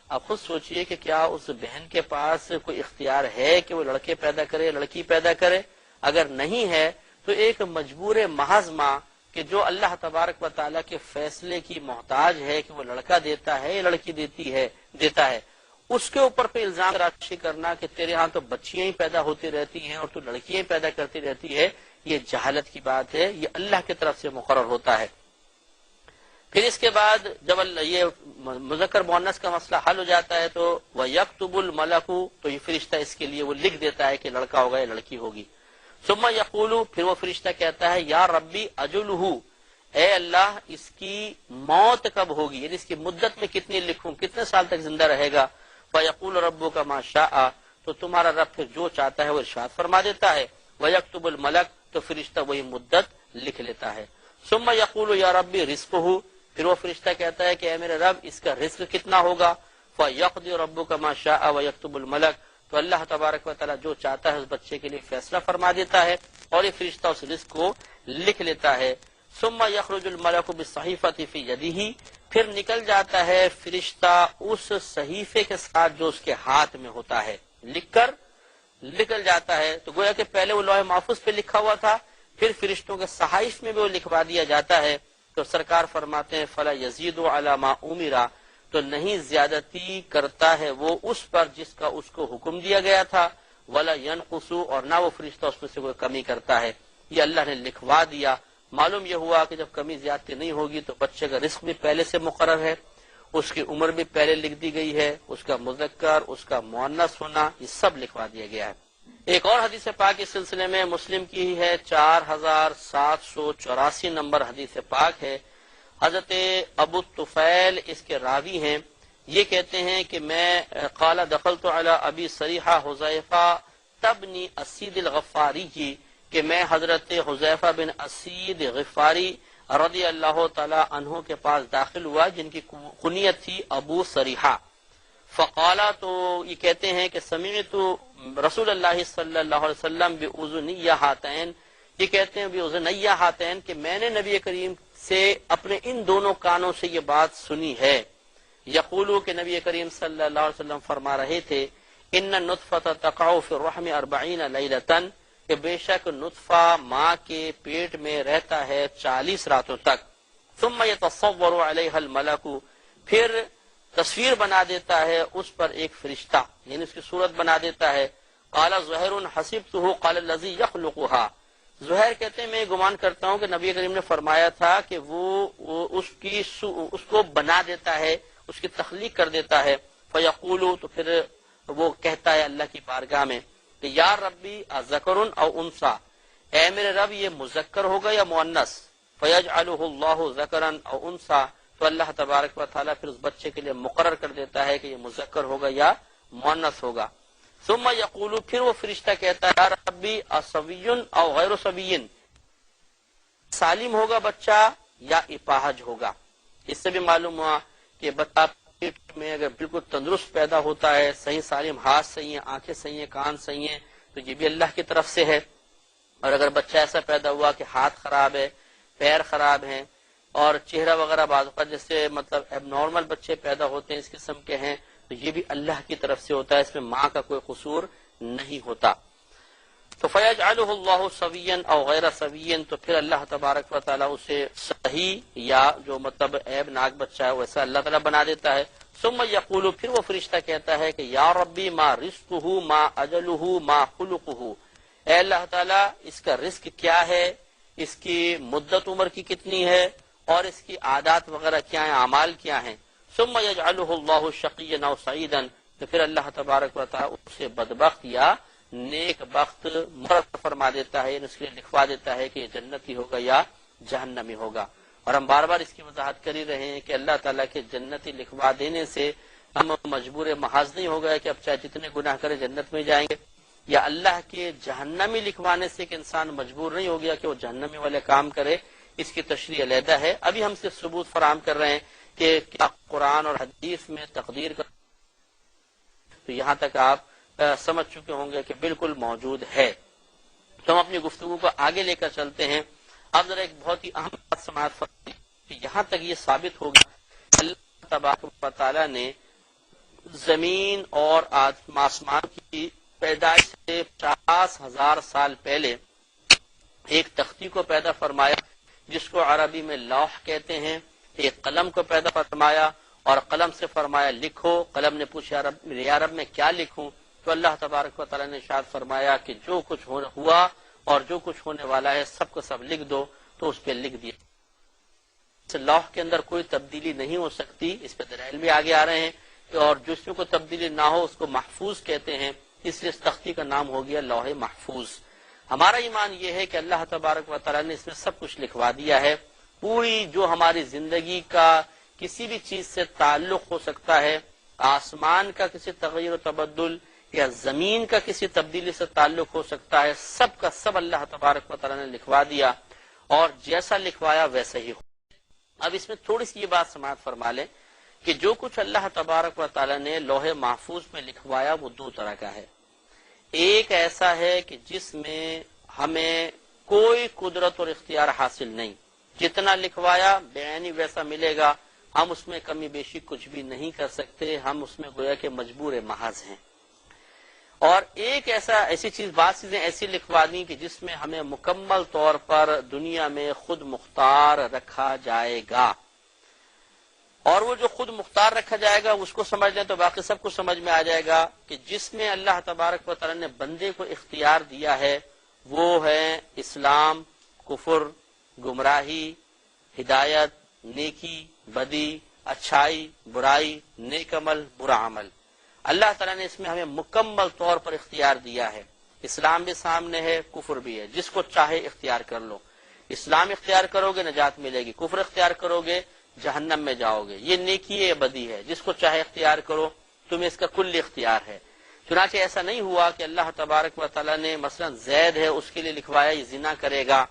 اب خود سوچئے کہ کیا اس بہن کے پاس کوئی اختیار ہے کہ وہ لڑکے پیدا کرے، لڑکی پیدا کرے؟ اگر نہیں ہے تو ایک مجبور محض ماں کہ جو اللہ تبارک و تعالیٰ کے فیصلے کی محتاج ہے کہ وہ لڑکا دیتا ہے یا لڑکی دیتا ہے، اس کے اوپر پہ الزام تراشی کرنا کہ تیرے ہاں تو بچیاں ہی پیدا ہوتی رہتی ہیں اور تو لڑکیاں ہی پیدا کرتی رہتی ہے، یہ جہالت کی بات ہے، یہ اللہ کی طرف سے مقرر ہوتا ہے۔ پھر اس کے بعد جب یہ مذکر مؤنث کا مسئلہ حل ہو جاتا ہے تو وَيَكْتُبُ الْمَلَكُ، تو یہ فرشتہ اس کے لیے وہ لکھ دیتا ہے کہ لڑکا ہوگا یا لڑکی ہوگی۔ ثم یقول، پھر وہ فرشتہ کہتا ہے یا ربی اجلہ، اے اللہ اس کی موت کب ہوگی، یعنی اس کی مدت میں کتنی لکھوں، کتنے سال تک زندہ رہے گا۔ فیقول ربک ما شاء، تو تمہارا رب پھر جو چاہتا ہے وہ ارشاد فرما دیتا ہے۔ ویکتب الملک، تو فرشتہ وہی مدت لکھ لیتا ہے۔ ثم یقول یا ربی رزقہ، پھر وہ فرشتہ کہتا ہے کہ اے میرے رب اس کا رزق کتنا ہوگا۔ فیقضی ربک ما شاء ویکتب الملک، تو اللہ تبارک و تعالیٰ جو چاہتا ہے اس بچے کے لیے فیصلہ فرما دیتا ہے اور یہ فرشتہ اس رزق کو لکھ لیتا ہے۔ ثم یخرج الملک بالصحیفۃ فی یدہ، پھر نکل جاتا ہے فرشتہ اس صحیفے کے ساتھ جو اس کے ہاتھ میں ہوتا ہے، لکھ کر نکل جاتا ہے۔ تو گویا کہ پہلے وہ لوح محفوظ پہ لکھا ہوا تھا، پھر فرشتوں کے صحائف میں بھی وہ لکھوا دیا جاتا ہے۔ تو سرکار فرماتے ہیں فلا یزید علی ما امر، تو نہیں زیادتی کرتا ہے وہ اس پر جس کا اس کو حکم دیا گیا تھا، ولا ینقص، اور نہ وہ فرشتہ اس میں سے کوئی کمی کرتا ہے۔ یہ اللہ نے لکھوا دیا۔ معلوم یہ ہوا کہ جب کمی زیادتی نہیں ہوگی تو بچے کا رزق بھی پہلے سے مقرر ہے، اس کی عمر بھی پہلے لکھ دی گئی ہے، اس کا مذکر، اس کا مؤنث ہونا، یہ سب لکھوا دیا گیا ہے۔ ایک اور حدیث پاک اس سلسلے میں مسلم کی ہی ہے، 4784 نمبر حدیث پاک ہے۔ حضرت ابو طفیل اس کے راوی ہیں، یہ کہتے ہیں کہ میں قال دخلت علی ابی صریحہ حذیفہ تبنی اسید الغفاری کی، کہ میں حضرت حذیفہ بن اسید غفاری رضی اللہ تعالی عنہ کے پاس داخل ہوا، جن کی کنیت تھی ابو صریحہ۔ فقالا، تو یہ کہتے ہیں کہ سمعت رسول اللہ صلی اللہ علیہ وسلم بأذنیہ ہاتین، یہ کہتے ہیں بأذنیہ ہاتین کہ میں نے نبی کریم سے اپنے ان دونوں کانوں سے یہ بات سنی ہے، یقولو کہ نبی کریم صلی اللہ علیہ وسلم فرما رہے تھے ان النطفۃ تقع فی الرحم 40 لیلۃ، کہ بے شک نطفہ ماں کے پیٹ میں رہتا ہے 40 راتوں تک، ثم یتصور علیہا الملک، پھر تصویر بنا دیتا ہے اس پر ایک فرشتہ، یعنی اس کی صورت بنا دیتا ہے۔ قال زہیر حسبته قال الذی یخلقها، زہیر کہتے ہیں میں گمان کرتا ہوں کہ نبی کریم نے فرمایا تھا کہ وہ اس کو بنا دیتا ہے، اس کی تخلیق کر دیتا ہے۔ فیقول، تو پھر وہ کہتا ہے اللہ کی بارگاہ میں کہ یا ربی اذکر او انثی، اے میرے رب یہ مذکر ہوگا یا مؤنث؟ فیجعلہ اللہ ذکرا او انثی، تو اللہ تبارک و تعالیٰ پھر اس بچے کے لیے مقرر کر دیتا ہے کہ یہ مذکر ہوگا یا مؤنث ہوگا۔ ثم یقول، پھر وہ فرشتہ کہتا ہے یا ربی اصبی او غیر صبی، سالم ہوگا بچہ یا اپاہج ہوگا۔ اس سے بھی معلوم ہوا کہ بچہ پیٹ میں اگر بالکل تندرست پیدا ہوتا ہے، صحیح سالم، ہاتھ صحیح ہیں، آنکھیں صحیح ہیں، کان صحیح ہیں، تو یہ بھی اللہ کی طرف سے ہے۔ اور اگر بچہ ایسا پیدا ہوا کہ ہاتھ خراب ہے، پیر خراب ہیں، اور چہرہ وغیرہ بعض اوقات جیسے مطلب اب نارمل بچے پیدا ہوتے ہیں اس قسم کے ہیں، تو یہ بھی اللہ کی طرف سے ہوتا ہے، اس میں ماں کا کوئی قصور نہیں ہوتا۔ تو فیجعلہ اللہ سویا او غیر سویا، تو پھر اللہ تبارک و تعالیٰ اسے صحیح یا جو مطلب عیب ناک بچہ ہے ویسا اللہ تعالیٰ بنا دیتا ہے۔ ثم یقول، پھر وہ فرشتہ کہتا ہے کہ یا ربی ما رزقہ ما اجلہ ما خلقہ، اے اللہ تعالیٰ اس کا رزق کیا ہے، اس کی مدت عمر کی کتنی ہے، اور اس کی عادات وغیرہ کیا ہیں، اعمال کیا ہیں۔ ثم یجعلہ اللہ شقیا او سعیدا، تو پھر اللہ تبارک و تعالیٰ اسے بدبخت یا نیک بخت مقرر فرما دیتا ہے، یعنی اس کے لیے لکھوا دیتا ہے کہ یہ جنتی ہوگا یا جہنمی ہوگا۔ اور ہم بار بار اس کی وضاحت کر ہی رہے ہیں کہ اللہ تعالیٰ کے جنتی لکھوا دینے سے ہم مجبور محاذ نہیں ہو گئے کہ اب چاہے جتنے گناہ کرے جنت میں جائیں گے، یا اللہ کے جہنمی لکھوانے سے کہ انسان مجبور نہیں ہو گیا کہ وہ جہنمی والے کام کرے، اس کی تشریح علیحدہ ہے۔ ابھی ہم صرف ثبوت فراہم کر رہے ہیں کہ کیا قرآن اور حدیث میں تقدیر کا، تو یہاں تک آپ سمجھ چکے ہوں گے کہ بالکل موجود ہے۔ تو ہم اپنی گفتگو کو آگے لے کر چلتے ہیں۔ اب ذرا ایک بہت ہی اہم بات سماعت فرمائیے کہ یہاں تک یہ ثابت ہوگا اللہ تبارک و تعالیٰ نے زمین اور آسمان کی پیدائش سے 50,000 سال پہلے ایک تختی کو پیدا فرمایا جس کو عربی میں لوح کہتے ہیں، ایک قلم کو پیدا فرمایا اور قلم سے فرمایا لکھو۔ قلم نے پوچھا یا رب میں کیا لکھوں؟ تو اللہ تبارک و تعالیٰ نے ارشاد فرمایا کہ جو کچھ ہوا اور جو کچھ ہونے والا ہے سب کو سب لکھ دو، تو اس پہ لکھ دیا۔ اس لوح کے اندر کوئی تبدیلی نہیں ہو سکتی، اس پہ دلائل بھی آگے آ رہے ہیں، اور جس میں کوئی تبدیلی نہ ہو اس کو محفوظ کہتے ہیں، اس لیے اس تختی کا نام ہو گیا لوح محفوظ۔ ہمارا ایمان یہ ہے کہ اللہ تبارک و تعالیٰ نے اس میں سب کچھ لکھوا دیا ہے، پوری جو ہماری زندگی کا کسی بھی چیز سے تعلق ہو سکتا ہے، آسمان کا کسی تغیر و تبدل یا زمین کا کسی تبدیلی سے تعلق ہو سکتا ہے، سب کا سب اللہ تبارک و تعالیٰ نے لکھوا دیا، اور جیسا لکھوایا ویسا ہی ہو۔ اب اس میں تھوڑی سی یہ بات سماعت فرما لیں کہ جو کچھ اللہ تبارک و تعالیٰ نے لوح محفوظ میں لکھوایا وہ دو طرح کا ہے۔ ایک ایسا ہے کہ جس میں ہمیں کوئی قدرت اور اختیار حاصل نہیں، جتنا لکھوایا بعینی ویسا ملے گا، ہم اس میں کمی بیشی کچھ بھی نہیں کر سکتے، ہم اس میں گویا کہ مجبور محض ہیں۔ اور ایک ایسی چیز، بعض چیزیں ایسی لکھوا دیں کہ جس میں ہمیں مکمل طور پر دنیا میں خود مختار رکھا جائے گا، اور وہ جو خود مختار رکھا جائے گا اس کو سمجھ لیں تو باقی سب کو سمجھ میں آ جائے گا کہ جس میں اللہ تبارک و تعالیٰ نے بندے کو اختیار دیا ہے وہ ہے اسلام، کفر، گمراہی، ہدایت، نیکی، بدی، اچھائی، برائی، نیک عمل، برا عمل۔ اللہ تعالیٰ نے اس میں ہمیں مکمل طور پر اختیار دیا ہے۔ اسلام بھی سامنے ہے، کفر بھی ہے، جس کو چاہے اختیار کر لو۔ اسلام اختیار کرو گے نجات ملے گی، کفر اختیار کرو گے جہنم میں جاؤ گے، یہ نیکی ہے، بدی ہے، جس کو چاہے اختیار کرو، تمہیں اس کا کل اختیار ہے۔ چنانچہ ایسا نہیں ہوا کہ اللہ تبارک و تعالیٰ نے مثلا زید ہے اس کے لیے لکھوایا یہ زنا کرے گا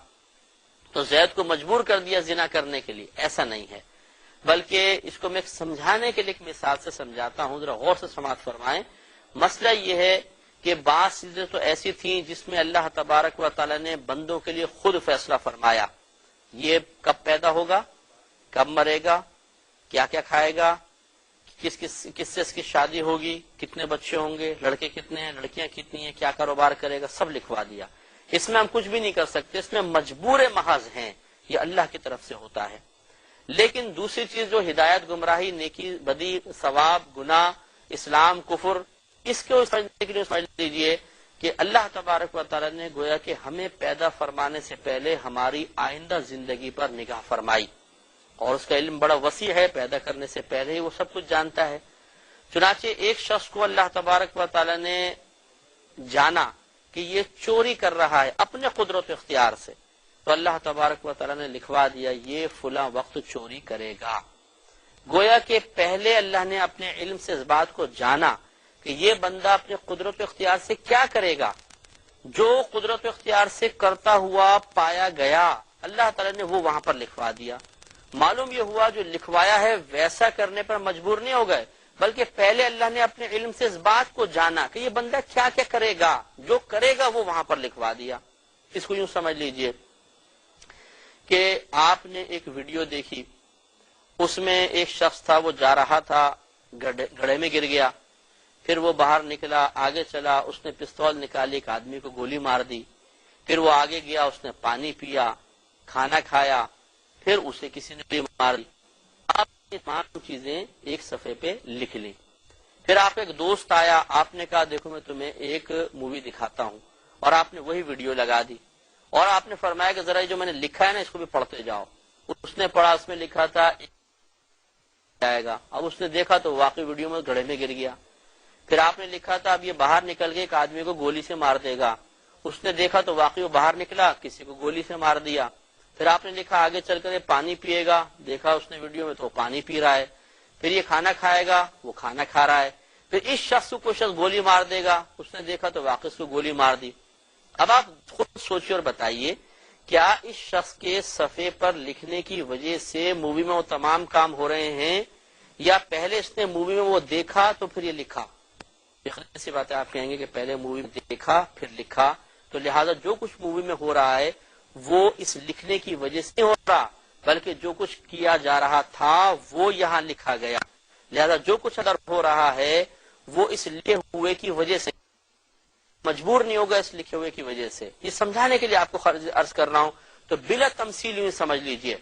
تو زید کو مجبور کر دیا زنا کرنے کے لیے، ایسا نہیں ہے، بلکہ اس کو میں سمجھانے کے لیے ایک مثال سے سمجھاتا ہوں، ذرا غور سے سماعت فرمائیں۔ مسئلہ یہ ہے کہ بعض چیزیں تو ایسی تھیں جس میں اللہ تبارک و تعالیٰ نے بندوں کے لیے خود فیصلہ فرمایا، یہ کب پیدا ہوگا، کب مرے گا، کیا کیا کھائے گا، کس سے اس کی شادی ہوگی، کتنے بچے ہوں گے، لڑکے کتنے ہیں، لڑکیاں کتنی ہیں، کیا کاروبار کرے گا، سب لکھوا دیا۔ اس میں ہم کچھ بھی نہیں کر سکتے، اس میں مجبور محض ہیں، یہ اللہ کی طرف سے ہوتا ہے۔ لیکن دوسری چیز جو ہدایت، گمراہی، نیکی، بدی، ثواب، گناہ، اسلام، کفر، اس کو سمجھنے کے لیے سمجھ لیجئے کہ اللہ تبارک و تعالیٰ نے گویا کہ ہمیں پیدا فرمانے سے پہلے ہماری آئندہ زندگی پر نگاہ فرمائی، اور اس کا علم بڑا وسیع ہے، پیدا کرنے سے پہلے ہی وہ سب کچھ جانتا ہے۔ چنانچہ ایک شخص کو اللہ تبارک و تعالیٰ نے جانا کہ یہ چوری کر رہا ہے اپنے قدرت و اختیار سے، تو اللہ تبارک و تعالیٰ نے لکھوا دیا یہ فلاں وقت چوری کرے گا۔ گویا کہ پہلے اللہ نے اپنے علم سے اس بات کو جانا کہ یہ بندہ اپنے قدرت و اختیار سے کیا کرے گا، جو قدرت و اختیار سے کرتا ہوا پایا گیا اللہ تعالیٰ نے وہ وہاں پر لکھوا دیا۔ معلوم یہ ہوا جو لکھوایا ہے ویسا کرنے پر مجبور نہیں ہو گئے، بلکہ پہلے اللہ نے اپنے علم سے اس بات کو جانا کہ یہ بندہ کیا کیا کرے گا، جو کرے گا وہ وہاں پر لکھوا دیا۔ اس کو یوں سمجھ لیجئے کہ آپ نے ایک ویڈیو دیکھی، اس میں ایک شخص تھا، وہ جا رہا تھا، گڑھے میں گر گیا، پھر وہ باہر نکلا، آگے چلا، اس نے پستول نکالی، ایک آدمی کو گولی مار دی، پھر وہ آگے گیا، اس نے پانی پیا، کھانا کھایا، پھر اسے کسی نے گولی مار دی۔ آپ نے تمام چیزیں ایک صفحے پہ لکھ لی۔ پھر آپ ایک دوست آیا، آپ نے کہا دیکھو میں تمہیں ایک مووی دکھاتا ہوں، اور آپ نے وہی ویڈیو لگا دی، اور آپ نے فرمایا کہ ذرا جو میں نے لکھا ہے نا اس کو بھی پڑھتے جاؤ۔ اس نے پڑھا، اس میں لکھا تھا جائے گا، اب اس نے دیکھا تو واقعی ویڈیو میں گڑھے میں گر گیا۔ پھر آپ نے لکھا تھا اب یہ باہر نکل کے ایک آدمی کو گولی سے مار دے گا، اس نے دیکھا تو واقعی وہ باہر نکلا، کسی کو گولی سے مار دیا۔ پھر آپ نے لکھا آگے چل کر یہ پانی پیے گا، دیکھا اس نے ویڈیو میں تو پانی پی رہا ہے۔ پھر یہ کھانا کھائے گا، وہ کھانا کھا رہا ہے۔ پھر اس شخص کو کوئی شخص گولی مار دے گا، اس نے دیکھا تو واقعی اس کو گولی مار دی۔ اب آپ خود سوچیے اور بتائیے کیا اس شخص کے صفحے پر لکھنے کی وجہ سے مووی میں وہ تمام کام ہو رہے ہیں، یا پہلے اس نے مووی میں وہ دیکھا تو پھر یہ لکھا؟ ایسی بات ہے، آپ کہیں گے کہ پہلے مووی میں دیکھا پھر لکھا، تو لہذا جو کچھ مووی میں ہو رہا ہے وہ اس لکھنے کی وجہ سے نہیں ہو رہا، بلکہ جو کچھ کیا جا رہا تھا وہ یہاں لکھا گیا، لہذا جو کچھ اگر ہو رہا ہے وہ اس لکھے ہوئے کی وجہ سے، مجبور نہیں ہوگا اس لکھے ہوئے کی وجہ سے۔ یہ سمجھانے کے لیے آپ کو عرض کر رہا ہوں، تو بلا تمثیل یوں سمجھ لیجئے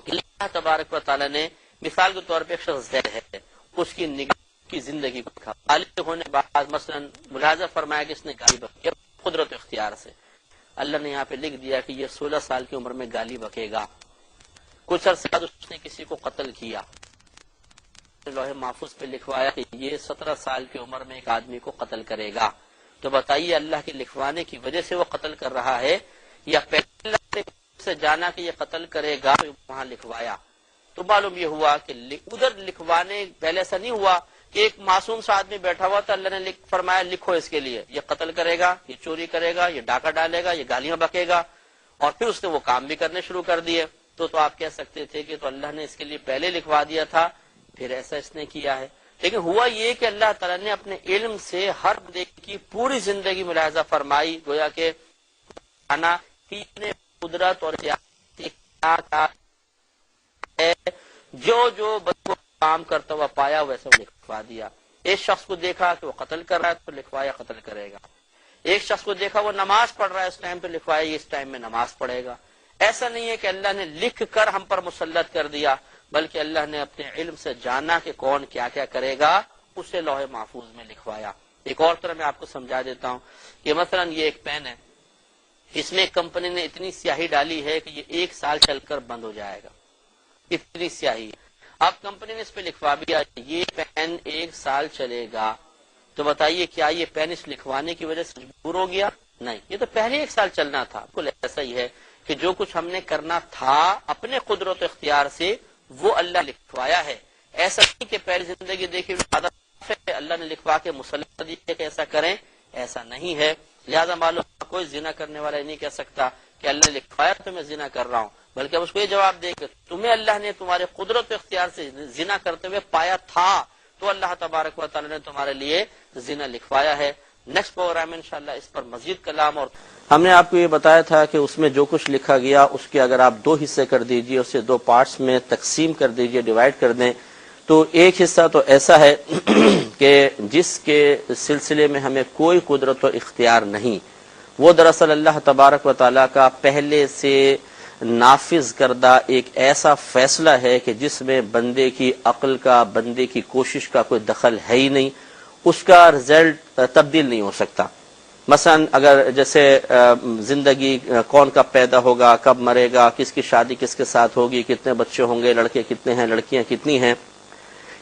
کہ اللہ تبارک و تعالیٰ نے مثال کے طور پہ ایک شخص زید ہے، اس کی نگاہ کی زندگی کو دیکھا، بالغ ہونے بعد مثلا ملاحظہ فرمایا کہ اس نے گالی بکی قدرت اختیار سے، اللہ نے یہاں پہ لکھ دیا کہ یہ 16 سال کی عمر میں گالی بکے گا۔ کچھ عرصے بعد اس نے کسی کو قتل کیا، لوح محفوظ پہ لکھوایا کہ یہ 17 سال کی عمر میں ایک آدمی کو قتل کرے گا۔ تو بتائیے اللہ کے لکھوانے کی وجہ سے وہ قتل کر رہا ہے، یا پہلے اللہ سے جانا کہ یہ قتل کرے گا وہاں لکھوایا؟ تو معلوم یہ ہوا کہ ادھر لکھوانے پہلے ایسا نہیں ہوا کہ ایک معصوم سا آدمی بیٹھا ہوا تھا، اللہ نے فرمایا لکھو اس کے لیے یہ قتل کرے گا، یہ چوری کرے گا، یہ ڈاکہ ڈالے گا، یہ گالیاں بکے گا، اور پھر اس نے وہ کام بھی کرنے شروع کر دیے۔ تو آپ کہہ سکتے تھے کہ تو اللہ نے اس کے لیے پہلے لکھوا دیا تھا پھر ایسا اس نے کیا ہے۔ لیکن ہوا یہ کہ اللہ تعالیٰ نے اپنے علم سے ہر بندے کی پوری زندگی ملاحظہ فرمائی، گویا کہ قدرت اور جو بندوں کام کرتا ہوا پایا ویسا لکھوا دیا۔ ایک شخص کو دیکھا کہ وہ قتل کر رہا ہے تو لکھوایا قتل کرے گا، ایک شخص کو دیکھا وہ نماز پڑھ رہا ہے اس ٹائم پہ لکھوایا یہ اس ٹائم میں نماز پڑھے گا۔ ایسا نہیں ہے کہ اللہ نے لکھ کر ہم پر مسلط کر دیا، بلکہ اللہ نے اپنے علم سے جانا کہ کون کیا کیا کرے گا، اسے لوح محفوظ میں لکھوایا۔ ایک اور طرح میں آپ کو سمجھا دیتا ہوں کہ مثلا یہ ایک پین ہے، اس میں کمپنی نے اتنی سیاہی ڈالی ہے کہ یہ 1 سال چل کر بند ہو جائے گا، اتنی سیاہی۔ اب کمپنی نے اس پہ لکھوا دیا یہ پین 1 سال چلے گا، تو بتائیے کیا یہ پین اس لکھوانے کی وجہ سے مجبور ہو گیا؟ نہیں، یہ تو پہلے 1 سال چلنا تھا۔ بالکل ایسا ہی ہے کہ جو کچھ ہم نے کرنا تھا اپنے قدرت و اختیار سے وہ اللہ لکھوایا ہے. ایسا نہیں کہ پہلی زندگی دیکھی اللہ نے لکھوا کے مسلط دیا کہ ایسا کریں، ایسا نہیں ہے. لہذا معلوم کوئی زنا کرنے والا نہیں کہہ سکتا کہ اللہ نے لکھوایا تو میں زنا کر رہا ہوں، بلکہ اس کو یہ جواب دے کہ تمہیں اللہ نے تمہارے قدرت و اختیار سے زنا کرتے ہوئے پایا تھا تو اللہ تبارک و تعالی نے تمہارے لیے زنا لکھوایا ہے. نیکسٹ پروگرام میں انشاءاللہ اس پر مزید کلام. اور ہم نے آپ کو یہ بتایا تھا کہ اس میں جو کچھ لکھا گیا اس کے اگر آپ 2 حصے کر دیجئے، اسے 2 پارٹس میں تقسیم کر دیجئے، ڈیوائیڈ کر دیں، تو ایک حصہ تو ایسا ہے کہ جس کے سلسلے میں ہمیں کوئی قدرت و اختیار نہیں، وہ دراصل اللہ تبارک و تعالیٰ کا پہلے سے نافذ کردہ ایک ایسا فیصلہ ہے کہ جس میں بندے کی عقل کا، بندے کی کوشش کا کوئی دخل ہے ہی نہیں، اس کا رزلٹ تبدیل نہیں ہو سکتا. مثلا اگر جیسے زندگی کون کب پیدا ہوگا، کب مرے گا، کس کی شادی کس کے ساتھ ہوگی، کتنے بچے ہوں گے، لڑکے کتنے ہیں، لڑکیاں کتنی ہیں،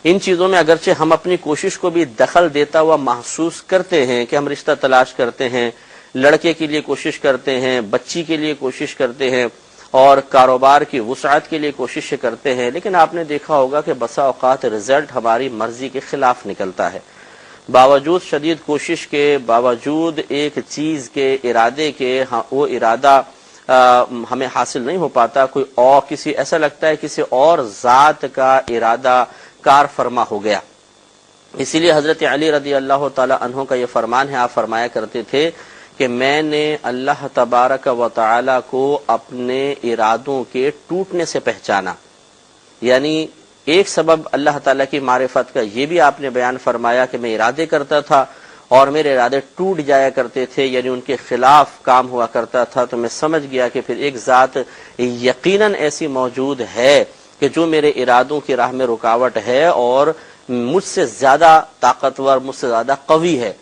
ان چیزوں میں اگرچہ ہم اپنی کوشش کو بھی دخل دیتا ہوا محسوس کرتے ہیں کہ ہم رشتہ تلاش کرتے ہیں، لڑکے کے لیے کوشش کرتے ہیں، بچی کے لیے کوشش کرتے ہیں اور کاروبار کی وسعت کے لیے کوشش کرتے ہیں، لیکن آپ نے دیکھا ہوگا کہ بسا اوقات رزلٹ ہماری مرضی کے خلاف نکلتا ہے. باوجود شدید کوشش کے، باوجود ایک چیز کے ارادے کے، وہ ارادہ ہمیں حاصل نہیں ہو پاتا. کوئی اور کسی ایسا لگتا ہے کسی اور ذات کا ارادہ کار فرما ہو گیا. اسی لیے حضرت علی رضی اللہ تعالی عنہ کا یہ فرمان ہے، آپ فرمایا کرتے تھے کہ میں نے اللہ تبارک و تعالی کو اپنے ارادوں کے ٹوٹنے سے پہچانا. یعنی ایک سبب اللہ تعالیٰ کی معرفت کا یہ بھی آپ نے بیان فرمایا کہ میں ارادے کرتا تھا اور میرے ارادے ٹوٹ جایا کرتے تھے، یعنی ان کے خلاف کام ہوا کرتا تھا، تو میں سمجھ گیا کہ پھر ایک ذات یقیناً ایسی موجود ہے کہ جو میرے ارادوں کی راہ میں رکاوٹ ہے اور مجھ سے زیادہ طاقتور، مجھ سے زیادہ قوی ہے.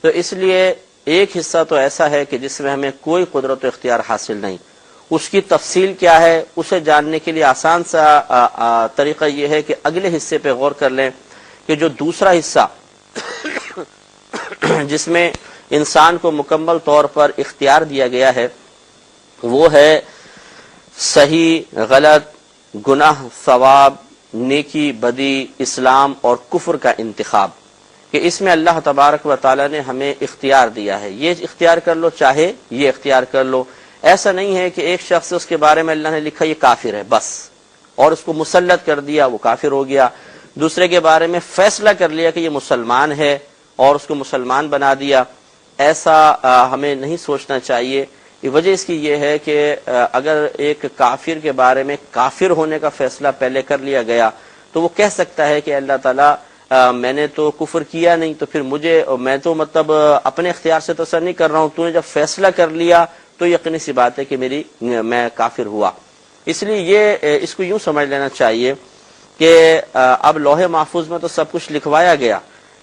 تو اس لیے ایک حصہ تو ایسا ہے کہ جس میں ہمیں کوئی قدرت و اختیار حاصل نہیں. اس کی تفصیل کیا ہے اسے جاننے کے لیے آسان سا طریقہ یہ ہے کہ اگلے حصے پہ غور کر لیں کہ جو دوسرا حصہ جس میں انسان کو مکمل طور پر اختیار دیا گیا ہے وہ ہے صحیح غلط، گناہ ثواب، نیکی بدی، اسلام اور کفر کا انتخاب، کہ اس میں اللہ تبارک و تعالی نے ہمیں اختیار دیا ہے. یہ اختیار کر لو، چاہے یہ اختیار کر لو. ایسا نہیں ہے کہ ایک شخص اس کے بارے میں اللہ نے لکھا یہ کافر ہے بس، اور اس کو مسلط کر دیا وہ کافر ہو گیا. دوسرے کے بارے میں فیصلہ کر لیا کہ یہ مسلمان ہے اور اس کو مسلمان بنا دیا. ایسا ہمیں نہیں سوچنا چاہیے. وجہ اس کی یہ ہے کہ اگر ایک کافر کے بارے میں کافر ہونے کا فیصلہ پہلے کر لیا گیا تو وہ کہہ سکتا ہے کہ اللہ تعالیٰ میں نے تو کفر کیا نہیں، تو پھر میں تو مطلب اپنے اختیار سے تو سر نہیں کر رہا ہوں، تو نے جب فیصلہ کر لیا تو یقینی سی بات ہے کہ میں کافر ہوا. اس لیے اس کو یوں سمجھ لینا چاہیے کہ اب لوح محفوظ میں تو سب کچھ لکھوایا گیا.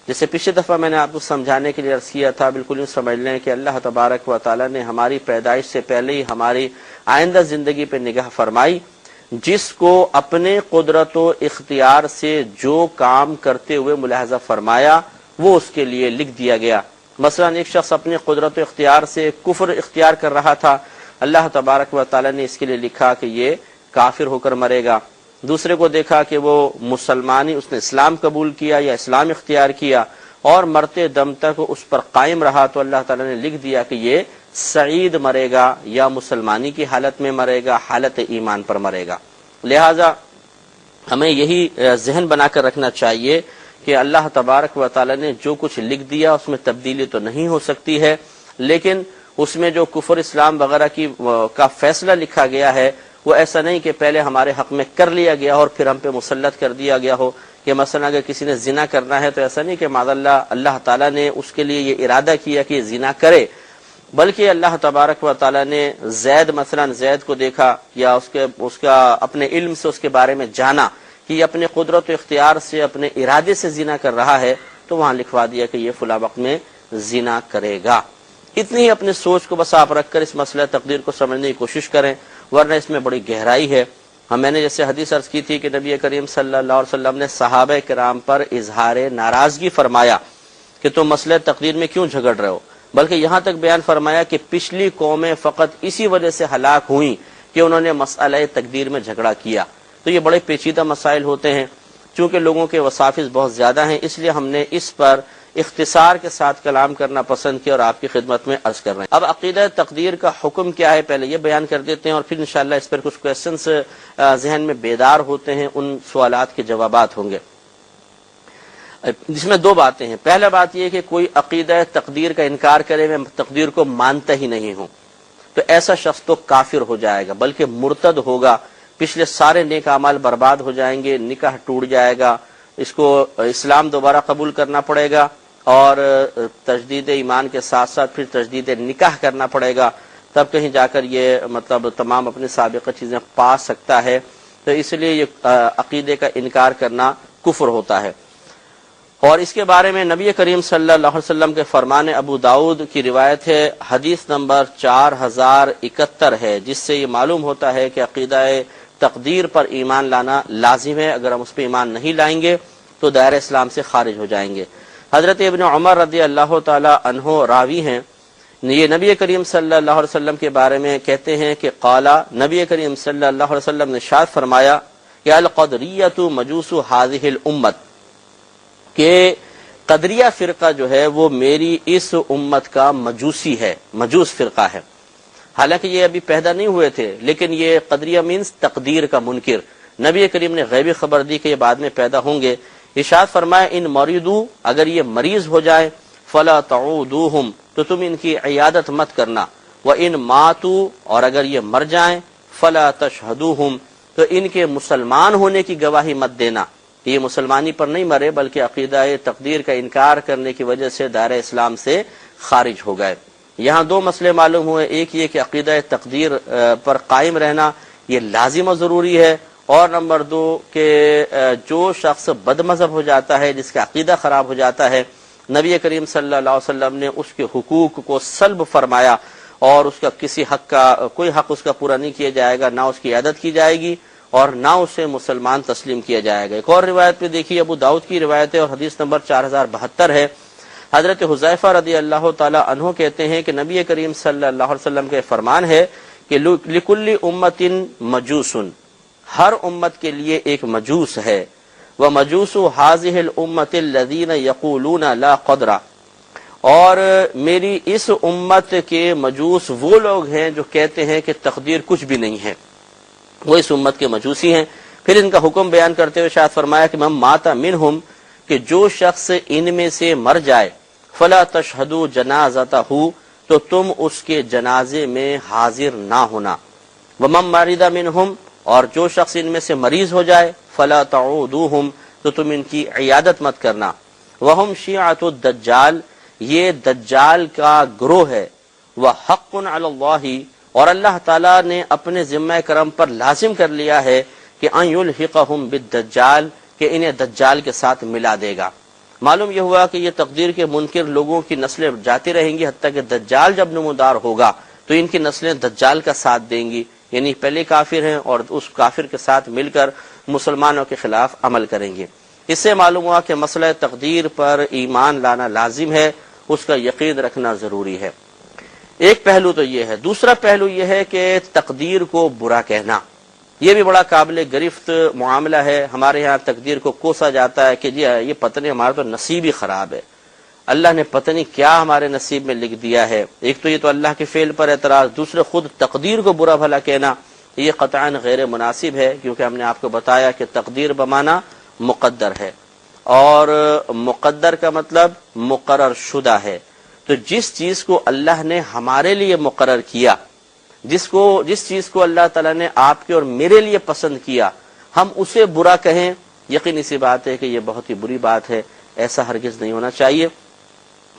جیسے پچھلی دفعہ میں نے آپ کو سمجھانے کے لیے عرض کیا تھا، بالکل یوں سمجھ لیں کہ اللہ تبارک و تعالی نے ہماری پیدائش سے پہلے ہی ہماری آئندہ زندگی پہ نگاہ فرمائی. جس کو اپنے قدرت و اختیار سے جو کام کرتے ہوئے ملاحظہ فرمایا وہ اس کے لیے لکھ دیا گیا. مثلا ایک شخص اپنے قدرت و اختیار سے کفر اختیار کر رہا تھا، اللہ تبارک و تعالی نے اس کے لیے لکھا کہ یہ کافر ہو کر مرے گا. دوسرے کو دیکھا کہ وہ مسلمانی، اس نے اسلام قبول کیا یا اسلام اختیار کیا اور مرتے دم تک اس پر قائم رہا، تو اللہ تعالی نے لکھ دیا کہ یہ سعید مرے گا یا مسلمانی کی حالت میں مرے گا، حالت ایمان پر مرے گا. لہذا ہمیں یہی ذہن بنا کر رکھنا چاہیے کہ اللہ تبارک و تعالی نے جو کچھ لکھ دیا اس میں تبدیلی تو نہیں ہو سکتی ہے، لیکن اس میں جو کفر اسلام وغیرہ کا فیصلہ لکھا گیا ہے وہ ایسا نہیں کہ پہلے ہمارے حق میں کر لیا گیا اور پھر ہم پہ مسلط کر دیا گیا ہو. کہ مثلا اگر کسی نے زنا کرنا ہے تو ایسا نہیں کہ معاذ اللہ تعالیٰ نے اس کے لیے یہ ارادہ کیا کہ یہ زنا کرے، بلکہ اللہ تبارک و تعالیٰ نے زید کو دیکھا یا اس کا اپنے علم سے اس کے بارے میں جانا کہ یہ اپنے قدرت و اختیار سے اپنے ارادے سے زنا کر رہا ہے، تو وہاں لکھوا دیا کہ یہ فلاں وقت میں زنا کرے گا. اتنی ہی اپنے سوچ کو بس آپ رکھ کر اس مسئلہ تقدیر کو سمجھنے کی کوشش کریں، ورنہ اس میں بڑی گہرائی ہے. میں نے جیسے حدیث عرض کی تھی کہ نبی کریم صلی اللہ علیہ وسلم نے صحابہ کرام پر اظہار ناراضگی فرمایا کہ تم مسئلہ تقدیر میں کیوں جھگڑ رہے ہو، بلکہ یہاں تک بیان فرمایا کہ پچھلی قومیں فقط اسی وجہ سے ہلاک ہوئیں کہ انہوں نے مسئلہ تقدیر میں جھگڑا کیا. تو یہ بڑے پیچیدہ مسائل ہوتے ہیں. چونکہ لوگوں کے وسافظ بہت زیادہ ہیں اس لیے ہم نے اس پر اختصار کے ساتھ کلام کرنا پسند کیا اور آپ کی خدمت میں عرض کر رہے ہیں. اب عقیدہ تقدیر کا حکم کیا ہے پہلے یہ بیان کر دیتے ہیں اور پھر انشاءاللہ اس پر کچھ کویسچنز ذہن میں بیدار ہوتے ہیں، ان سوالات کے جوابات ہوں گے. جس میں دو باتیں ہیں. پہلا بات یہ کہ کوئی عقیدہ تقدیر کا انکار کرے میں تقدیر کو مانتا ہی نہیں ہوں تو ایسا شخص تو کافر ہو جائے گا بلکہ مرتد ہوگا، پچھلے سارے نیک اعمال برباد ہو جائیں گے، نکاح ٹوٹ جائے گا، اس کو اسلام دوبارہ قبول کرنا پڑے گا اور تجدید ایمان کے ساتھ ساتھ پھر تجدید نکاح کرنا پڑے گا، تب کہیں جا کر یہ مطلب تمام اپنے سابقہ چیزیں پا سکتا ہے. تو اس لیے یہ عقیدے کا انکار کرنا کفر ہوتا ہے. اور اس کے بارے میں نبی کریم صلی اللہ علیہ وسلم کے فرمان ابو داؤد کی روایت ہے، حدیث نمبر 4071 ہے، جس سے یہ معلوم ہوتا ہے کہ عقیدہ تقدیر پر ایمان لانا لازم ہے. اگر ہم اس پہ ایمان نہیں لائیں گے تو دائرہ اسلام سے خارج ہو جائیں گے. حضرت ابن عمر رضی اللہ تعالی عنہ راوی ہیں، یہ نبی کریم صلی اللہ علیہ وسلم کے بارے میں کہتے ہیں کہ قالا، نبی کریم صلی اللہ علیہ وسلم نے ارشاد فرمایا کہ القدریۃ مجوس هذه الامت، کہ قدریہ فرقہ جو ہے وہ میری اس امت کا مجوسی ہے، مجوس فرقہ ہے. حالانکہ یہ ابھی پیدا نہیں ہوئے تھے لیکن یہ قدریہ مینس تقدیر کا منکر. نبی کریم نے غیبی خبر دی کہ یہ بعد میں پیدا ہوں گے. ارشاد فرمایا ان مریضو، اگر یہ مریض ہو جائے فلا تعودوہم، تو تم ان کی عیادت مت کرنا، وان ماتوا، اور اگر یہ مر جائیں فلا تشہدوہم، تو ان کے مسلمان ہونے کی گواہی مت دینا. یہ مسلمانی پر نہیں مرے بلکہ عقیدہ تقدیر کا انکار کرنے کی وجہ سے دائرہ اسلام سے خارج ہو گئے. یہاں دو مسئلے معلوم ہوئے، ایک یہ کہ عقیدہ تقدیر پر قائم رہنا یہ لازم و ضروری ہے، اور نمبر دو کہ جو شخص بد مذہب ہو جاتا ہے، جس کا عقیدہ خراب ہو جاتا ہے، نبی کریم صلی اللہ علیہ وسلم نے اس کے حقوق کو سلب فرمایا اور اس کا کسی حق کا کوئی حق اس کا پورا نہیں کیا جائے گا، نہ اس کی عیادت کی جائے گی اور نہ اسے مسلمان تسلیم کیا جائے گا. ایک اور روایت پہ دیکھیے، ابو داؤد کی روایت ہے اور حدیث نمبر 4072 ہے. حضرت حذیفہ رضی اللہ تعالی عنہ کہتے ہیں کہ نبی کریم صلی اللہ علیہ وسلم کے فرمان ہے کہ لکل امت مجوس، ہر امت کے لیے ایک مجوس ہے. ومجوس هذه الامت الذين يقولون لا قدر، اور میری اس امت کے مجوس وہ لوگ ہیں جو کہتے ہیں کہ تقدیر کچھ بھی نہیں ہے، وہ اس امت کے مجوسی ہیں. پھر ان کا حکم بیان کرتے ہوئے شاید فرمایا کہ من مات منہم، کہ جو شخص ان میں سے مر جائے فلا تشہدوا جنازتہ، تو تم اس کے جنازے میں حاضر نہ ہونا. ومن مرض منہم، اور جو شخص ان میں سے مریض ہو جائے فلا تعودوہم، تو تم ان کی عیادت مت کرنا. وہم شیعۃ الدجال، یہ دجال کا گروہ ہے. وحق علی اللہ، اور اللہ تعالیٰ نے اپنے ذمہ کرم پر لازم کر لیا ہے کہ ان یلحقہم بالدجال، کہ انہیں دجال کے ساتھ ملا دے گا. معلوم یہ ہوا کہ یہ تقدیر کے منکر لوگوں کی نسلیں جاتی رہیں گی حتیٰ کہ دجال جب نمودار ہوگا تو ان کی نسلیں دجال کا ساتھ دیں گی، یعنی پہلے کافر ہیں اور اس کافر کے ساتھ مل کر مسلمانوں کے خلاف عمل کریں گے. اس سے معلوم ہوا کہ مسئلہ تقدیر پر ایمان لانا لازم ہے، اس کا یقین رکھنا ضروری ہے. ایک پہلو تو یہ ہے. دوسرا پہلو یہ ہے کہ تقدیر کو برا کہنا یہ بھی بڑا قابل گرفت معاملہ ہے. ہمارے ہاں تقدیر کو کوسا جاتا ہے کہ جی یہ پتہ نہیں ہمارا تو نصیب ہی خراب ہے، اللہ نے پتہ نہیں کیا ہمارے نصیب میں لکھ دیا ہے. ایک تو یہ تو اللہ کے فعل پر اعتراض، دوسرے خود تقدیر کو برا بھلا کہنا یہ قطعاً غیر مناسب ہے، کیونکہ ہم نے آپ کو بتایا کہ تقدیر بمانا مقدر ہے، اور مقدر کا مطلب مقرر شدہ ہے. تو جس چیز کو اللہ نے ہمارے لیے مقرر کیا، جس چیز کو اللہ تعالیٰ نے آپ کے اور میرے لیے پسند کیا، ہم اسے برا کہیں، یقینی سی بات ہے کہ یہ بہت ہی بری بات ہے، ایسا ہرگز نہیں ہونا چاہیے.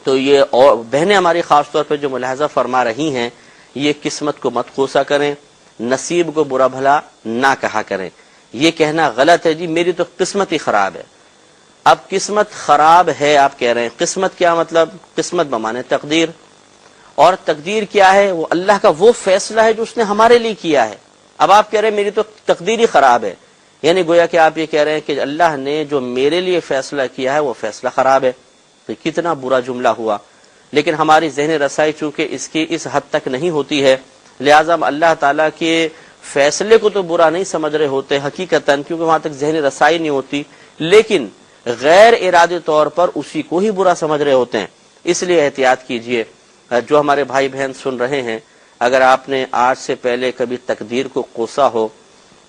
تو یہ اور بہنیں ہماری خاص طور پہ جو ملاحظہ فرما رہی ہیں، یہ قسمت کو مت کوسا کریں، نصیب کو برا بھلا نہ کہا کریں. یہ کہنا غلط ہے جی میری تو قسمت ہی خراب ہے. اب قسمت خراب ہے آپ کہہ رہے ہیں، قسمت کیا مطلب؟ قسمت بمانے تقدیر، اور تقدیر کیا ہے؟ وہ اللہ کا وہ فیصلہ ہے جو اس نے ہمارے لیے کیا ہے. اب آپ کہہ رہے ہیں میری تو تقدیر ہی خراب ہے، یعنی گویا کہ آپ یہ کہہ رہے ہیں کہ اللہ نے جو میرے لیے فیصلہ کیا ہے وہ فیصلہ خراب ہے. تو کتنا برا جملہ ہوا. لیکن ہماری ذہن رسائی چونکہ اس کی اس حد تک نہیں ہوتی ہے، لہٰذا ہم اللہ تعالیٰ کے فیصلے کو تو برا نہیں سمجھ رہے ہوتے حقیقتاً، کیونکہ وہاں تک ذہنی رسائی نہیں ہوتی، لیکن غیر ارادی طور پر اسی کو ہی برا سمجھ رہے ہوتے ہیں۔ اس لیے احتیاط کیجئے۔ جو ہمارے بھائی بہن سن رہے ہیں، اگر آپ نے آج سے پہلے کبھی تقدیر کو کوسا ہو،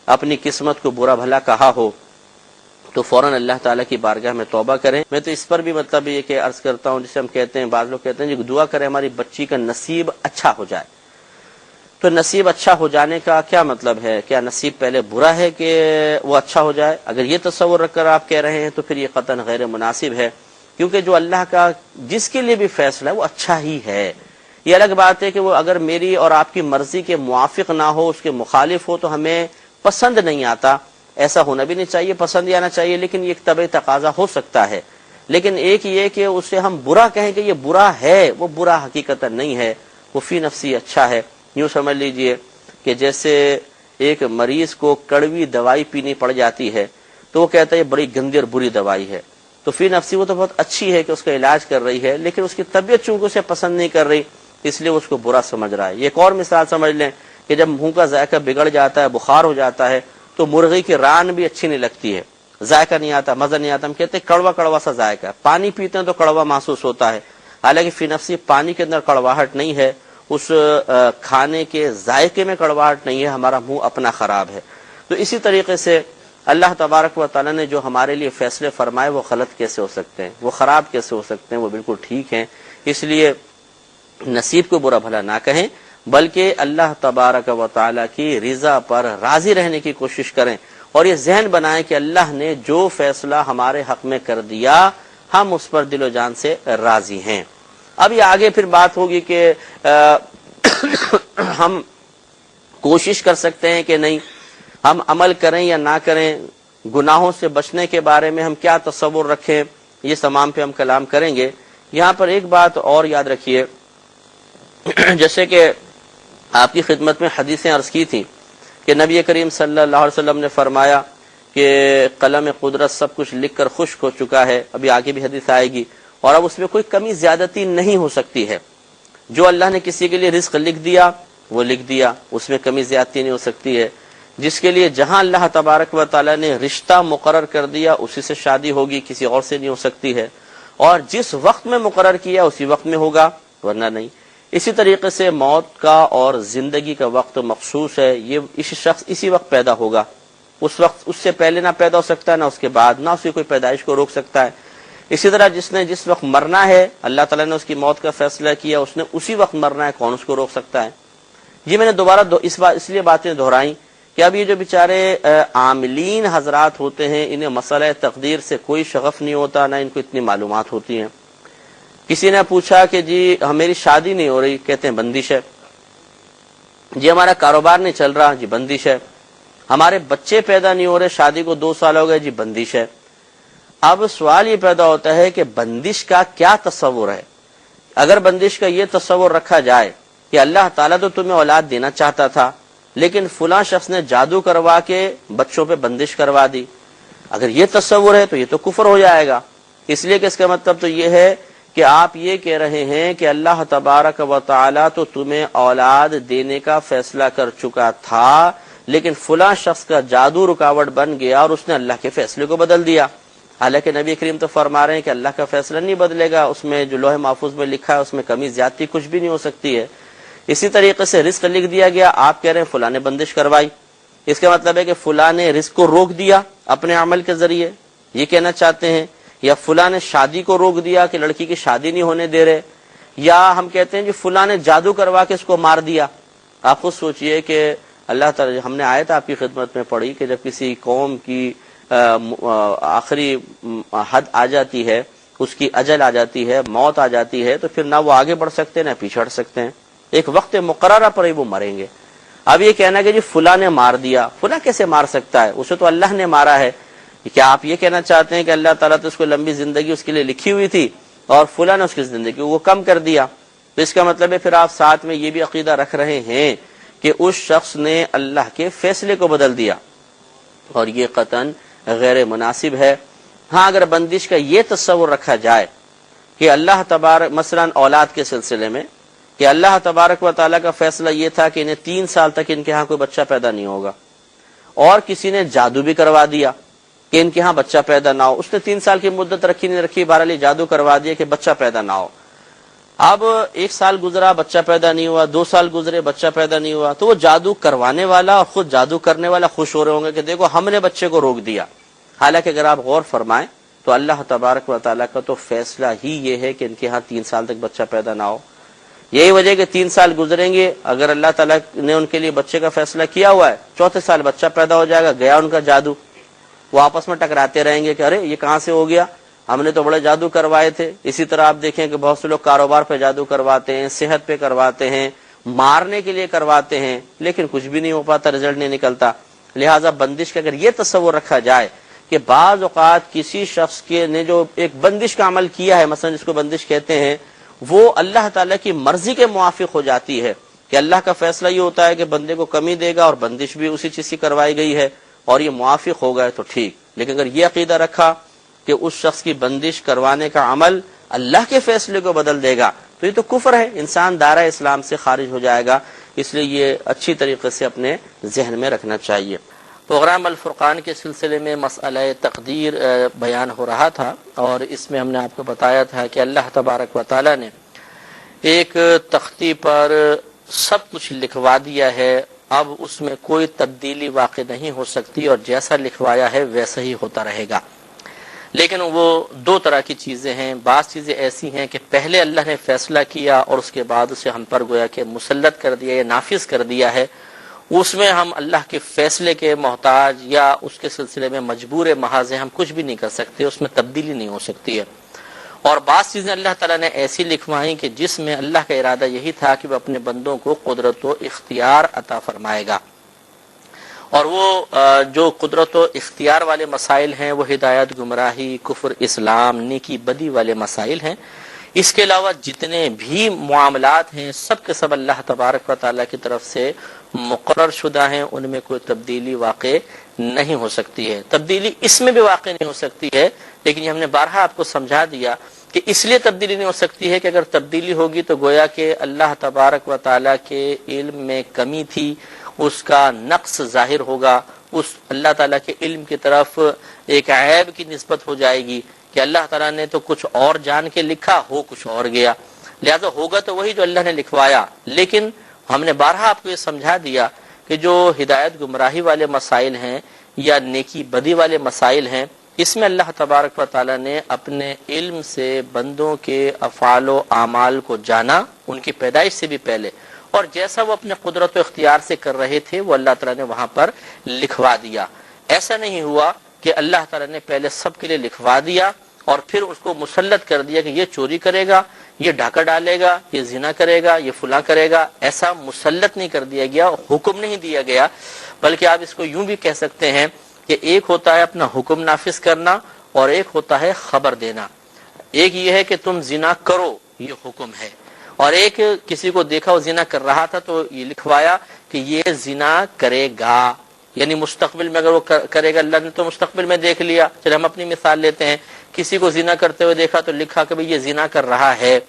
اپنی قسمت کو برا بھلا کہا ہو، تو فوراً اللہ تعالیٰ کی بارگاہ میں توبہ کریں۔ میں تو اس پر بھی مطلب یہ کہ عرض کرتا ہوں، جسے ہم کہتے ہیں، بعض لوگ کہتے ہیں جی دعا کریں ہماری بچی کا نصیب اچھا ہو جائے۔ تو نصیب اچھا ہو جانے کا کیا مطلب ہے؟ کیا نصیب پہلے برا ہے کہ وہ اچھا ہو جائے؟ اگر یہ تصور رکھ کر آپ کہہ رہے ہیں تو پھر یہ قطعاً غیر مناسب ہے، کیونکہ جو اللہ کا جس کے لیے بھی فیصلہ ہے وہ اچھا ہی ہے۔ یہ الگ بات ہے کہ وہ اگر میری اور آپ کی مرضی کے موافق نہ ہو، اس کے مخالف ہو، تو ہمیں پسند نہیں آتا۔ ایسا ہونا بھی نہیں چاہیے، پسند ہی آنا چاہیے، لیکن یہ ایک طبعی تقاضا ہو سکتا ہے۔ لیکن ایک یہ کہ اسے ہم برا کہیں کہ یہ برا ہے، وہ برا حقیقت نہیں ہے، وہ فی نفسی اچھا ہے۔ یوں سمجھ لیجئے کہ جیسے ایک مریض کو کڑوی دوائی پینی پڑ جاتی ہے تو وہ کہتا ہے یہ بڑی گندی اور بری دوائی ہے، تو فی نفسی وہ تو بہت اچھی ہے کہ اس کا علاج کر رہی ہے، لیکن اس کی طبیعت چونکہ اسے پسند نہیں کر رہی، اس لیے وہ اس کو برا سمجھ رہا ہے۔ یہ ایک اور مثال سمجھ لیں کہ جب منہ کا ذائقہ بگڑ جاتا ہے، بخار ہو جاتا ہے، تو مرغی کی ران بھی اچھی نہیں لگتی ہے، ذائقہ نہیں آتا، مزہ نہیں آتا، ہم کہتے ہیں کڑوا کڑوا سا ذائقہ ہے۔ پانی پیتے ہیں تو کڑوا محسوس ہوتا ہے، حالانکہ فی نفسی پانی کے اندر کڑواہٹ نہیں ہے، اس کھانے کے ذائقے میں کڑواہٹ نہیں ہے، ہمارا منہ اپنا خراب ہے۔ تو اسی طریقے سے اللہ تبارک و تعالیٰ نے جو ہمارے لیے فیصلے فرمائے وہ غلط کیسے ہو سکتے ہیں، وہ خراب کیسے ہو سکتے ہیں، وہ بالکل ٹھیک ہیں۔ اس لیے نصیب کو برا بھلا نہ کہیں، بلکہ اللہ تبارک و تعالیٰ کی رضا پر راضی رہنے کی کوشش کریں، اور یہ ذہن بنائیں کہ اللہ نے جو فیصلہ ہمارے حق میں کر دیا ہم اس پر دل و جان سے راضی ہیں۔ اب یہ آگے پھر بات ہوگی کہ ہم کوشش کر سکتے ہیں کہ نہیں، ہم عمل کریں یا نہ کریں، گناہوں سے بچنے کے بارے میں ہم کیا تصور رکھیں، یہ تمام پہ ہم کلام کریں گے۔ یہاں پر ایک بات اور یاد رکھیے، جیسے کہ آپ کی خدمت میں حدیثیں عرض کی تھی کہ نبی کریم صلی اللہ علیہ وسلم نے فرمایا کہ قلم قدرت سب کچھ لکھ کر خشک ہو چکا ہے، ابھی آگے بھی حدیث آئے گی، اور اب اس میں کوئی کمی زیادتی نہیں ہو سکتی ہے۔ جو اللہ نے کسی کے لیے رزق لکھ دیا وہ لکھ دیا، اس میں کمی زیادتی نہیں ہو سکتی ہے۔ جس کے لیے جہاں اللہ تبارک و تعالیٰ نے رشتہ مقرر کر دیا اسی سے شادی ہوگی، کسی اور سے نہیں ہو سکتی ہے، اور جس وقت میں مقرر کیا اسی وقت میں ہوگا، ورنہ نہیں۔ اسی طریقے سے موت کا اور زندگی کا وقت مخصوص ہے، یہ اسی شخص اسی وقت پیدا ہوگا، اس وقت اس سے پہلے نہ پیدا ہو سکتا ہے، نہ اس کے بعد، نہ اس کی کوئی پیدائش کو روک سکتا ہے۔ اسی طرح جس نے جس وقت مرنا ہے، اللہ تعالیٰ نے اس کی موت کا فیصلہ کیا، اس نے اسی وقت مرنا ہے، کون اس کو روک سکتا ہے؟ جی میں نے دوبارہ اس لیے باتیں دہرائیں کہ اب یہ جو بیچارے عاملین حضرات ہوتے ہیں، انہیں مسئلہ تقدیر سے کوئی شغف نہیں ہوتا، نہ ان کو اتنی معلومات ہوتی ہیں۔ کسی نے پوچھا کہ جی میری شادی نہیں ہو رہی، کہتے ہیں بندش ہے۔ جی ہمارا کاروبار نہیں چل رہا، جی بندش ہے۔ ہمارے بچے پیدا نہیں ہو رہے، شادی کو 2 سال ہو گئے، جی بندش ہے۔ اب سوال یہ پیدا ہوتا ہے کہ بندش کا کیا تصور ہے؟ اگر بندش کا یہ تصور رکھا جائے کہ اللہ تعالیٰ تو تمہیں اولاد دینا چاہتا تھا، لیکن فلاں شخص نے جادو کروا کے بچوں پہ بندش کروا دی، اگر یہ تصور ہے تو یہ تو کفر ہو جائے گا۔ اس لیے کہ اس کا مطلب تو یہ ہے کہ آپ یہ کہہ رہے ہیں کہ اللہ تبارک و تعالیٰ تو تمہیں اولاد دینے کا فیصلہ کر چکا تھا، لیکن فلاں شخص کا جادو رکاوٹ بن گیا اور اس نے اللہ کے فیصلے کو بدل دیا۔ حالانکہ نبی کریم تو فرما رہے ہیں کہ اللہ کا فیصلہ نہیں بدلے گا، اس میں جو لوح محفوظ میں لکھا ہے اس میں کمی زیادتی کچھ بھی نہیں ہو سکتی ہے۔ اسی طریقے سے رزق لکھ دیا گیا، آپ کہہ رہے ہیں فلاں نے بندش کروائی، اس کا مطلب ہے کہ فلاں نے رزق کو روک دیا اپنے عمل کے ذریعے، یہ کہنا چاہتے ہیں، یا فلاں نے شادی کو روک دیا کہ لڑکی کی شادی نہیں ہونے دے رہے، یا ہم کہتے ہیں جی فلاں نے جادو کروا کے اس کو مار دیا۔ آپ خود سوچئے کہ اللہ تعالی، ہم نے آیت آپ کی خدمت میں پڑھی کہ جب کسی قوم کی آخری حد آ جاتی ہے، اس کی اجل آ جاتی ہے، موت آ جاتی ہے، تو پھر نہ وہ آگے بڑھ سکتے ہیں نہ پیچھے ہٹ سکتے ہیں، ایک وقت مقررہ پر ہی وہ مریں گے۔ اب یہ کہنا کہ جی فلاں نے مار دیا، فلاں کیسے مار سکتا ہے، اسے تو اللہ نے مارا ہے۔ کیا آپ یہ کہنا چاہتے ہیں کہ اللہ تعالیٰ تو اس کو لمبی زندگی اس کے لیے لکھی ہوئی تھی اور فلاں نے اس کی زندگی کو کم کر دیا؟ تو اس کا مطلب ہے پھر آپ ساتھ میں یہ بھی عقیدہ رکھ رہے ہیں کہ اس شخص نے اللہ کے فیصلے کو بدل دیا، اور یہ قطعاً غیر مناسب ہے۔ ہاں اگر بندش کا یہ تصور رکھا جائے کہ اللہ تبارک مثلا اولاد کے سلسلے میں کہ اللہ تبارک و تعالیٰ کا فیصلہ یہ تھا کہ انہیں 3 سال تک ان کے ہاں کوئی بچہ پیدا نہیں ہوگا، اور کسی نے جادو بھی کروا دیا کہ ان کے ہاں بچہ پیدا نہ ہو، اس نے 3 سال کی مدت رکھی نہیں رکھی، بہرحال یہ جادو کروا دیا کہ بچہ پیدا نہ ہو۔ اب 1 سال گزرا، بچہ پیدا نہیں ہوا، 2 سال گزرے، بچہ پیدا نہیں ہوا، تو وہ جادو کروانے والا اور خود جادو کرنے والا خوش ہو رہے ہوں گے کہ دیکھو ہم نے بچے کو روک دیا۔ حالانکہ اگر آپ غور فرمائیں تو اللہ تبارک و تعالیٰ کا تو فیصلہ ہی یہ ہے کہ ان کے ہاں 3 سال تک بچہ پیدا نہ ہو۔ یہی وجہ کہ 3 سال گزریں گے، اگر اللہ تعالیٰ نے ان کے لیے بچے کا فیصلہ کیا ہوا ہے، 4تھے سال بچہ پیدا ہو جائے گا، گیا ان کا جادو۔ وہ آپس میں ٹکراتے رہیں گے کہ ارے یہ کہاں سے ہو گیا، ہم نے تو بڑے جادو کروائے تھے۔ اسی طرح آپ دیکھیں کہ بہت سے لوگ کاروبار پہ جادو کرواتے ہیں، صحت پہ کرواتے ہیں، مارنے کے لیے کرواتے ہیں، لیکن کچھ بھی نہیں ہو پاتا، رزلٹ نہیں نکلتا۔ لہٰذا بندش کا اگر یہ تصور رکھا جائے کہ بعض اوقات کسی شخص کے نے جو ایک بندش کا عمل کیا ہے، مثلا جس کو بندش کہتے ہیں، وہ اللہ تعالیٰ کی مرضی کے موافق ہو جاتی ہے، کہ اللہ کا فیصلہ یہ ہوتا ہے کہ بندے کو کمی دے گا اور بندش بھی اسی چیز کی کروائی گئی ہے اور یہ موافق ہو گئے تو ٹھیک۔ لیکن اگر یہ عقیدہ رکھا کہ اس شخص کی بندش کروانے کا عمل اللہ کے فیصلے کو بدل دے گا تو یہ تو کفر ہے، انسان دائرہ اسلام سے خارج ہو جائے گا۔ اس لیے یہ اچھی طریقے سے اپنے ذہن میں رکھنا چاہیے۔ پروگرام الفرقان کے سلسلے میں مسئلہ تقدیر بیان ہو رہا تھا، اور اس میں ہم نے آپ کو بتایا تھا کہ اللہ تبارک و تعالیٰ نے ایک تختی پر سب کچھ لکھوا دیا ہے، اب اس میں کوئی تبدیلی واقع نہیں ہو سکتی، اور جیسا لکھوایا ہے ویسا ہی ہوتا رہے گا۔ لیکن وہ 2 طرح کی چیزیں ہیں۔ بعض چیزیں ایسی ہیں کہ پہلے اللہ نے فیصلہ کیا اور اس کے بعد اسے ہم پر گویا کہ مسلط کر دیا یا نافذ کر دیا ہے، اس میں ہم اللہ کے فیصلے کے محتاج یا اس کے سلسلے میں مجبور محض ہیں، ہم کچھ بھی نہیں کر سکتے، اس میں تبدیلی نہیں ہو سکتی ہے۔ اور بعض چیزیں اللہ تعالیٰ نے ایسی لکھوائیں کہ جس میں اللہ کا ارادہ یہی تھا کہ وہ اپنے بندوں کو قدرت و اختیار عطا فرمائے گا، اور وہ جو قدرت و اختیار والے مسائل ہیں وہ ہدایت، گمراہی، کفر، اسلام، نیکی، بدی والے مسائل ہیں۔ اس کے علاوہ جتنے بھی معاملات ہیں سب کے سب اللہ تبارک و تعالیٰ کی طرف سے مقرر شدہ ہیں، ان میں کوئی تبدیلی واقع نہیں ہو سکتی ہے۔ تبدیلی اس میں بھی واقع نہیں ہو سکتی ہے، لیکن یہ ہم نے بارہا آپ کو سمجھا دیا کہ اس لیے تبدیلی نہیں ہو سکتی ہے کہ اگر تبدیلی ہوگی تو گویا کہ اللہ تبارک و تعالیٰ کے علم میں کمی تھی، اس کا نقص ظاہر ہوگا، اس اللہ تعالیٰ کے علم کی طرف ایک عیب کی نسبت ہو جائے گی کہ اللہ تعالیٰ نے تو کچھ اور جان کے لکھا، ہو کچھ اور گیا، لہذا ہوگا تو وہی جو اللہ نے لکھوایا۔ لیکن ہم نے بارہا آپ کو یہ سمجھا دیا کہ جو ہدایت گمراہی والے مسائل ہیں یا نیکی بدی والے مسائل ہیں، اس میں اللہ تبارک و تعالیٰ نے اپنے علم سے بندوں کے افعال و اعمال کو جانا، ان کی پیدائش سے بھی پہلے، اور جیسا وہ اپنے قدرت و اختیار سے کر رہے تھے وہ اللہ تعالیٰ نے وہاں پر لکھوا دیا۔ ایسا نہیں ہوا کہ اللہ تعالیٰ نے پہلے سب کے لیے لکھوا دیا اور پھر اس کو مسلط کر دیا کہ یہ چوری کرے گا، یہ ڈاکہ ڈالے گا، یہ زنا کرے گا، یہ فلاں کرے گا۔ ایسا مسلط نہیں کر دیا گیا، حکم نہیں دیا گیا، بلکہ آپ اس کو یوں بھی کہہ سکتے ہیں کہ ایک ہوتا ہے اپنا حکم نافذ کرنا اور ایک ہوتا ہے خبر دینا۔ ایک یہ ہے کہ تم زنا کرو، یہ حکم ہے، اور ایک کسی کو دیکھا وہ زنا کر رہا تھا تو یہ لکھوایا کہ یہ زنا کرے گا، یعنی مستقبل میں اگر وہ کرے گا، اللہ نے تو مستقبل میں دیکھ لیا۔ چلے ہم اپنی مثال لیتے ہیں، کسی کو زنا کرتے ہوئے دیکھا تو لکھا کہ بھئی یہ زنا کر رہا ہے،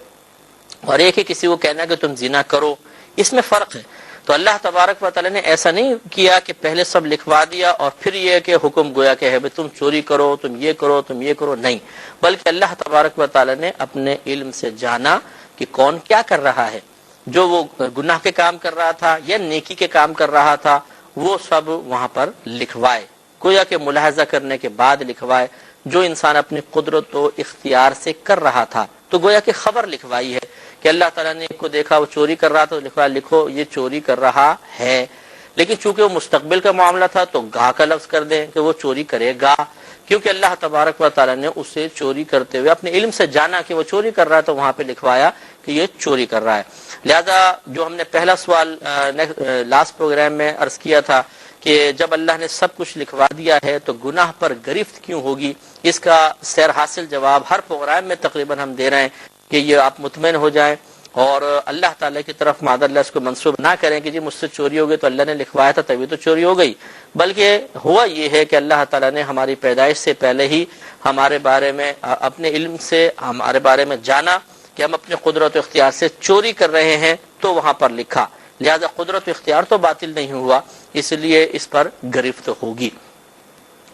اور ایک ہے کسی کو کہنا کہ تم زنا کرو، اس میں فرق ہے۔ تو اللہ تبارک و تعالیٰ نے ایسا نہیں کیا کہ پہلے سب لکھوا دیا اور پھر یہ کہ حکم گویا کہ ہے تم چوری کرو، تم یہ کرو، تم یہ کرو، نہیں، بلکہ اللہ تبارک و تعالیٰ نے اپنے علم سے جانا کہ کون کیا کر رہا ہے، جو وہ گناہ کے کام کر رہا تھا یا نیکی کے کام کر رہا تھا وہ سب وہاں پر لکھوائے، گویا کہ ملاحظہ کرنے کے بعد لکھوائے۔ جو انسان اپنی قدرت و اختیار سے کر رہا تھا تو گویا کہ خبر لکھوائی ہے کہ اللہ تعالیٰ نے ایک کو دیکھا وہ چوری کر رہا تھا تو لکھوایا لکھو یہ چوری کر رہا ہے، لیکن چونکہ وہ مستقبل کا معاملہ تھا تو گاہ کا لفظ کر دیں کہ وہ چوری کرے گا، کیونکہ اللہ تبارک و تعالیٰ نے اسے چوری کرتے ہوئے اپنے علم سے جانا کہ وہ چوری کر رہا ہے تو وہاں پہ لکھوایا کہ یہ چوری کر رہا ہے۔ لہذا جو ہم نے پہلا سوال لاسٹ پروگرام میں عرض کیا تھا کہ جب اللہ نے سب کچھ لکھوا دیا ہے تو گناہ پر گرفت کیوں ہوگی، اس کا سیر حاصل جواب ہر پروگرام میں تقریباً ہم دے رہے ہیں کہ یہ آپ مطمئن ہو جائیں اور اللہ تعالیٰ کی طرف معاذ اللہ اس کو منسوب نہ کریں کہ جی مجھ سے چوری ہو گئی تو اللہ نے لکھوایا تھا تبھی تو چوری ہو گئی، بلکہ ہوا یہ ہے کہ اللہ تعالیٰ نے ہماری پیدائش سے پہلے ہی ہمارے بارے میں اپنے علم سے ہمارے بارے میں جانا کہ ہم اپنے قدرت و اختیار سے چوری کر رہے ہیں تو وہاں پر لکھا، لہذا قدرت و اختیار تو باطل نہیں ہوا، اس لیے اس پر گرفت ہوگی۔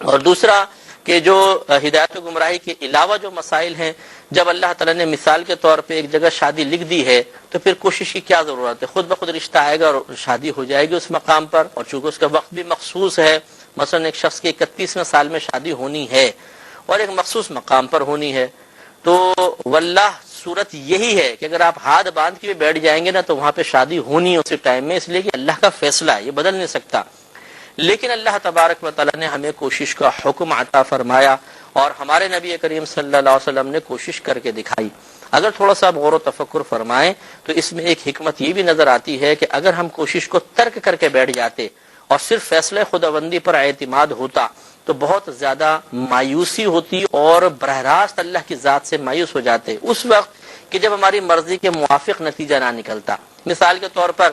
اور دوسرا کہ جو ہدایت و گمراہی کے علاوہ جو مسائل ہیں، جب اللہ تعالیٰ نے مثال کے طور پہ ایک جگہ شادی لکھ دی ہے تو پھر کوشش کی کیا ضرورت ہے، خود بخود رشتہ آئے گا اور شادی ہو جائے گی اس مقام پر، اور چونکہ اس کا وقت بھی مخصوص ہے، مثلا ایک شخص کی 31ویں سال میں شادی ہونی ہے اور ایک مخصوص مقام پر ہونی ہے، تو واللہ صورت یہی ہے کہ اگر آپ ہاتھ باندھ کے بیٹھ جائیں گے نا تو وہاں پہ شادی ہونی ہے اسی ٹائم میں، اس لیے کہ اللہ کا فیصلہ ہے، یہ بدل نہیں سکتا۔ لیکن اللہ تبارک و تعالیٰ نے ہمیں کوشش کا حکم عطا فرمایا اور ہمارے نبی کریم صلی اللہ علیہ وسلم نے کوشش کر کے دکھائی۔ اگر تھوڑا سا غور و تفکر فرمائیں تو اس میں ایک حکمت یہ بھی نظر آتی ہے کہ اگر ہم کوشش کو ترک کر کے بیٹھ جاتے اور صرف فیصلہ خداوندی پر اعتماد ہوتا تو بہت زیادہ مایوسی ہوتی اور براہ راست اللہ کی ذات سے مایوس ہو جاتے اس وقت کہ جب ہماری مرضی کے موافق نتیجہ نہ نکلتا۔ مثال کے طور پر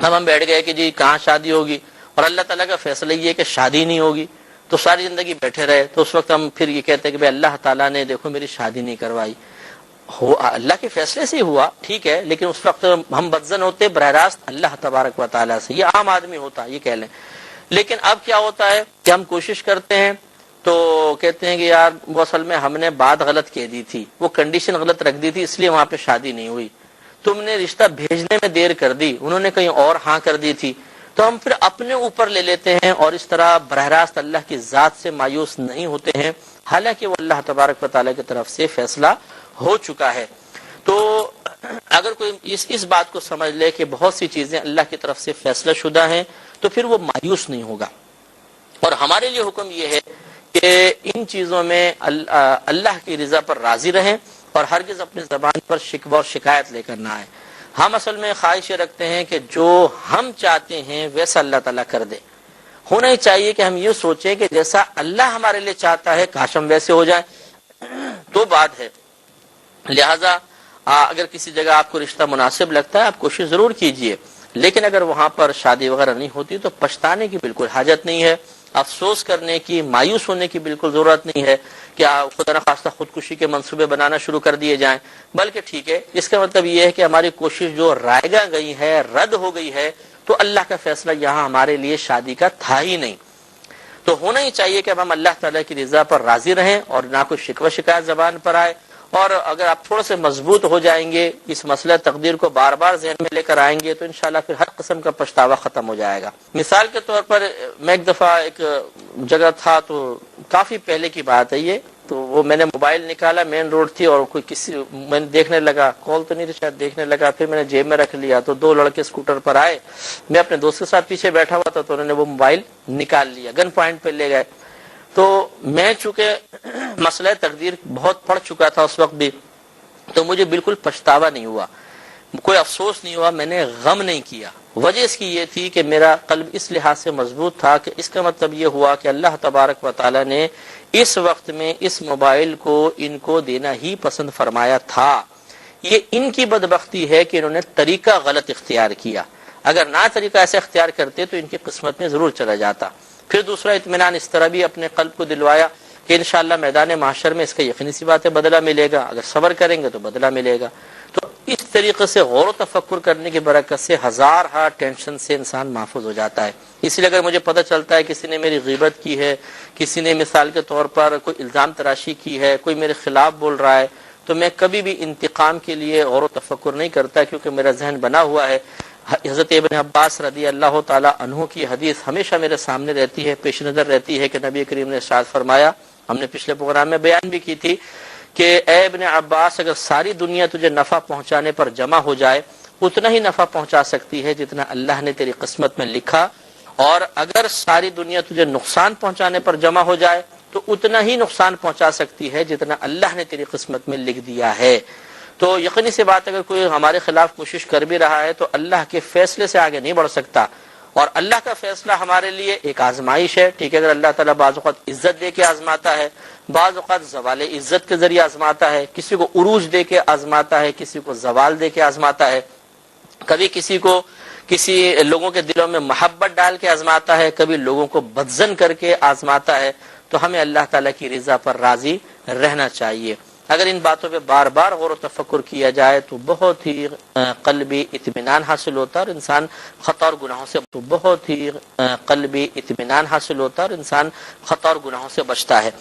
ہم بیٹھ گئے کہ جی کہاں شادی ہوگی اور اللہ تعالیٰ کا فیصلہ یہ ہے کہ شادی نہیں ہوگی، تو ساری زندگی بیٹھے رہے، تو اس وقت ہم پھر یہ کہتے ہیں کہ بھائی اللہ تعالیٰ نے دیکھو میری شادی نہیں کروائی، اللہ کے فیصلے سے ہی ہوا ٹھیک ہے، لیکن اس وقت ہم بدظن ہوتے براہ راست اللہ تبارک و تعالیٰ سے، یہ عام آدمی ہوتا یہ کہہ لیں۔ لیکن اب کیا ہوتا ہے کہ ہم کوشش کرتے ہیں تو کہتے ہیں کہ یار وہ اصل میں ہم نے بات غلط کہہ دی تھی، وہ کنڈیشن غلط رکھ دی تھی اس لیے وہاں پہ شادی نہیں ہوئی، تم نے رشتہ بھیجنے میں دیر کر دی، انہوں نے کہیں اور ہاں کر دی تھی، تو ہم پھر اپنے اوپر لے لیتے ہیں اور اس طرح براہ راست اللہ کی ذات سے مایوس نہیں ہوتے ہیں، حالانکہ وہ اللہ تبارک و تعالیٰ کی طرف سے فیصلہ ہو چکا ہے۔ تو اگر کوئی اس بات کو سمجھ لے کہ بہت سی چیزیں اللہ کی طرف سے فیصلہ شدہ ہیں تو پھر وہ مایوس نہیں ہوگا۔ اور ہمارے لیے حکم یہ ہے کہ ان چیزوں میں اللہ کی رضا پر راضی رہیں اور ہرگز اپنی زبان پر شکوہ اور شکایت لے کر نہ آئے۔ ہم اصل میں خواہش یہ رکھتے ہیں کہ جو ہم چاہتے ہیں ویسا اللہ تعالیٰ کر دے، ہونا ہی چاہیے کہ ہم یہ سوچیں کہ جیسا اللہ ہمارے لیے چاہتا ہے کاش ہم ویسے ہو جائیں تو بات ہے۔ لہذا اگر کسی جگہ آپ کو رشتہ مناسب لگتا ہے آپ کوشش ضرور کیجئے، لیکن اگر وہاں پر شادی وغیرہ نہیں ہوتی تو پچھتانے کی بالکل حاجت نہیں ہے، افسوس کرنے کی، مایوس ہونے کی بالکل ضرورت نہیں ہے کہ خدا نخواستہ خودکشی کے منصوبے بنانا شروع کر دیے جائیں، بلکہ ٹھیک ہے اس کا مطلب یہ ہے کہ ہماری کوشش جو رائگاں گئی ہے، رد ہو گئی ہے، تو اللہ کا فیصلہ یہاں ہمارے لیے شادی کا تھا ہی نہیں۔ تو ہونا ہی چاہیے کہ اب ہم اللہ تعالیٰ کی رضا پر راضی رہیں اور نہ کوئی شکوہ شکایت زبان پر آئے، اور اگر آپ تھوڑا سے مضبوط ہو جائیں گے، اس مسئلہ تقدیر کو بار بار ذہن میں لے کر آئیں گے تو انشاءاللہ پھر ہر قسم کا پچھتاوا ختم ہو جائے گا۔ مثال کے طور پر میں ایک دفعہ ایک جگہ تھا، تو کافی پہلے کی بات ہے یہ، تو وہ میں نے موبائل نکالا، مین روڈ تھی اور میں نے دیکھنے لگا، کال تو نہیں تھی شاید، دیکھنے لگا، پھر میں نے جیب میں رکھ لیا تو دو لڑکے اسکوٹر پر آئے، میں اپنے دوست کے ساتھ پیچھے بیٹھا ہوا تھا تو انہوں نے وہ موبائل نکال لیا، گن پوائنٹ پہ لے گئے۔ تو میں چونکہ مسئلہ تقدیر بہت پڑھ چکا تھا اس وقت بھی، تو مجھے بالکل پچھتاوا نہیں ہوا، کوئی افسوس نہیں ہوا، میں نے غم نہیں کیا۔ وجہ اس کی یہ تھی کہ میرا قلب اس لحاظ سے مضبوط تھا کہ اس کا مطلب یہ ہوا کہ اللہ تبارک و تعالیٰ نے اس وقت میں اس موبائل کو ان کو دینا ہی پسند فرمایا تھا۔ یہ ان کی بدبختی ہے کہ انہوں نے طریقہ غلط اختیار کیا، اگر نہ طریقہ ایسے اختیار کرتے تو ان کی قسمت میں ضرور چلا جاتا۔ پھر دوسرا اطمینان اس طرح بھی اپنے قلب کو دلوایا کہ انشاءاللہ میدان محشر میں اس کا یقینی سی بات ہے بدلہ ملے گا، اگر صبر کریں گے تو بدلہ ملے گا۔ تو اس طریقے سے غور و تفکر کرنے کی برکت سے ہزار ہا ٹینشن سے انسان محفوظ ہو جاتا ہے۔ اس لیے اگر مجھے پتہ چلتا ہے کسی نے میری غیبت کی ہے، کسی نے مثال کے طور پر کوئی الزام تراشی کی ہے، کوئی میرے خلاف بول رہا ہے، تو میں کبھی بھی انتقام کے لیے غور و تفکر نہیں کرتا، کیونکہ میرا ذہن بنا ہوا ہے۔ حضرت ابن عباس رضی اللہ تعالی عنہ کی حدیث ہمیشہ میرے سامنے رہتی ہے، پیش نظر رہتی ہے کہ نبی کریم نے ارشاد فرمایا، ہم نے پچھلے پروگرام میں بیان بھی کی تھی کہ اے ابن عباس اگر ساری دنیا تجھے نفع پہنچانے پر جمع ہو جائے اتنا ہی نفع پہنچا سکتی ہے جتنا اللہ نے تیری قسمت میں لکھا، اور اگر ساری دنیا تجھے نقصان پہنچانے پر جمع ہو جائے تو اتنا ہی نقصان پہنچا سکتی ہے جتنا اللہ نے تیری قسمت میں لکھ دیا ہے۔ تو یقینی سی بات اگر کوئی ہمارے خلاف کوشش کر بھی رہا ہے تو اللہ کے فیصلے سے آگے نہیں بڑھ سکتا، اور اللہ کا فیصلہ ہمارے لیے ایک آزمائش ہے۔ ٹھیک ہے، اگر اللہ تعالیٰ بعض اوقات عزت دے کے آزماتا ہے، بعض اوقات زوال عزت کے ذریعے آزماتا ہے، کسی کو عروج دے کے آزماتا ہے، کسی کو زوال دے کے آزماتا ہے، کبھی کسی کو کسی لوگوں کے دلوں میں محبت ڈال کے آزماتا ہے، کبھی لوگوں کو بدظن کر کے آزماتا ہے۔ تو ہمیں اللہ تعالیٰ کی رضا پر راضی رہنا چاہیے۔ اگر ان باتوں پہ بار بار غور و تفکر کیا جائے تو بہت ہی قلبی اطمینان حاصل ہوتا ہے اور انسان خطا اور گناہوں سے گناہوں سے بچتا ہے۔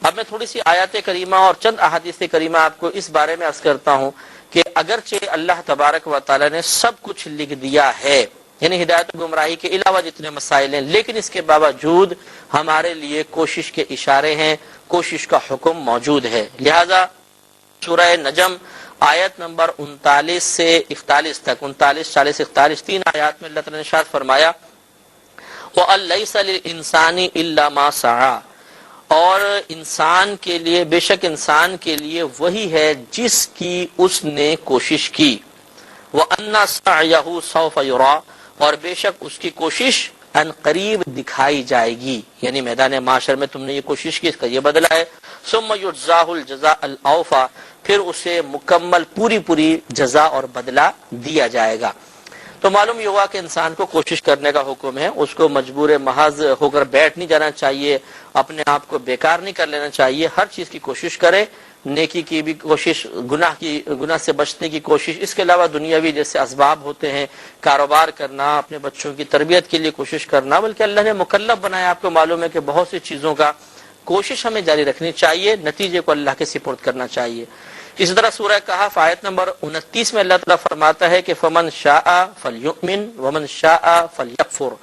اب میں تھوڑی سی آیات کریمہ اور چند احادیث کریمہ آپ کو اس بارے میں عرض کرتا ہوں کہ اگرچہ اللہ تبارک و تعالی نے سب کچھ لکھ دیا ہے، یعنی ہدایت و گمراہی کے علاوہ جتنے مسائل ہیں، لیکن اس کے باوجود ہمارے لیے کوشش کے اشارے ہیں، کوشش کا حکم موجود ہے۔ لہذا سورہ نجم آیت نمبر 39 سے 41 تک، 39، 40، 41 تین آیات میں اللہ تعالی نے ارشاد فرمایا وَأَن لَّيْسَ لِلْإِنسَانِ إِلَّا مَا سَعَىٰ، اور انسان کے لیے، بے شک انسان کے لیے وہی ہے جس کی اس نے کوشش کی، وَأَنَّ سَعْيَهُ سَوْفَ يُرَىٰ، اور بے شک اس کی کوشش ان قریب دکھائی جائے گی، یعنی میدان معاشر میں تم نے یہ کوشش کی، اس کا یہ بدلہ ہے۔ ثم يجزاه الجزاء الاوفى، پھر اسے مکمل پوری جزا اور بدلہ دیا جائے گا۔ تو معلوم یہ ہوا کہ انسان کو کوشش کرنے کا حکم ہے، اس کو مجبور محض ہو کر بیٹھ نہیں جانا چاہیے، اپنے آپ کو بیکار نہیں کر لینا چاہیے، ہر چیز کی کوشش کرے، نیکی کی بھی کوشش، گناہ سے بچنے کی کوشش، اس کے علاوہ دنیاوی جیسے اسباب ہوتے ہیں، کاروبار کرنا، اپنے بچوں کی تربیت کے لیے کوشش کرنا، بلکہ اللہ نے مکلف بنایا، آپ کو معلوم ہے کہ بہت سی چیزوں کا کوشش ہمیں جاری رکھنی چاہیے، نتیجے کو اللہ کے سپرد کرنا چاہیے۔ اسی طرح سورہ کہف آیت نمبر 29 میں اللہ تعالیٰ فرماتا ہے کہ فمن شاء فلیؤمن ومن شاء فلیکفر،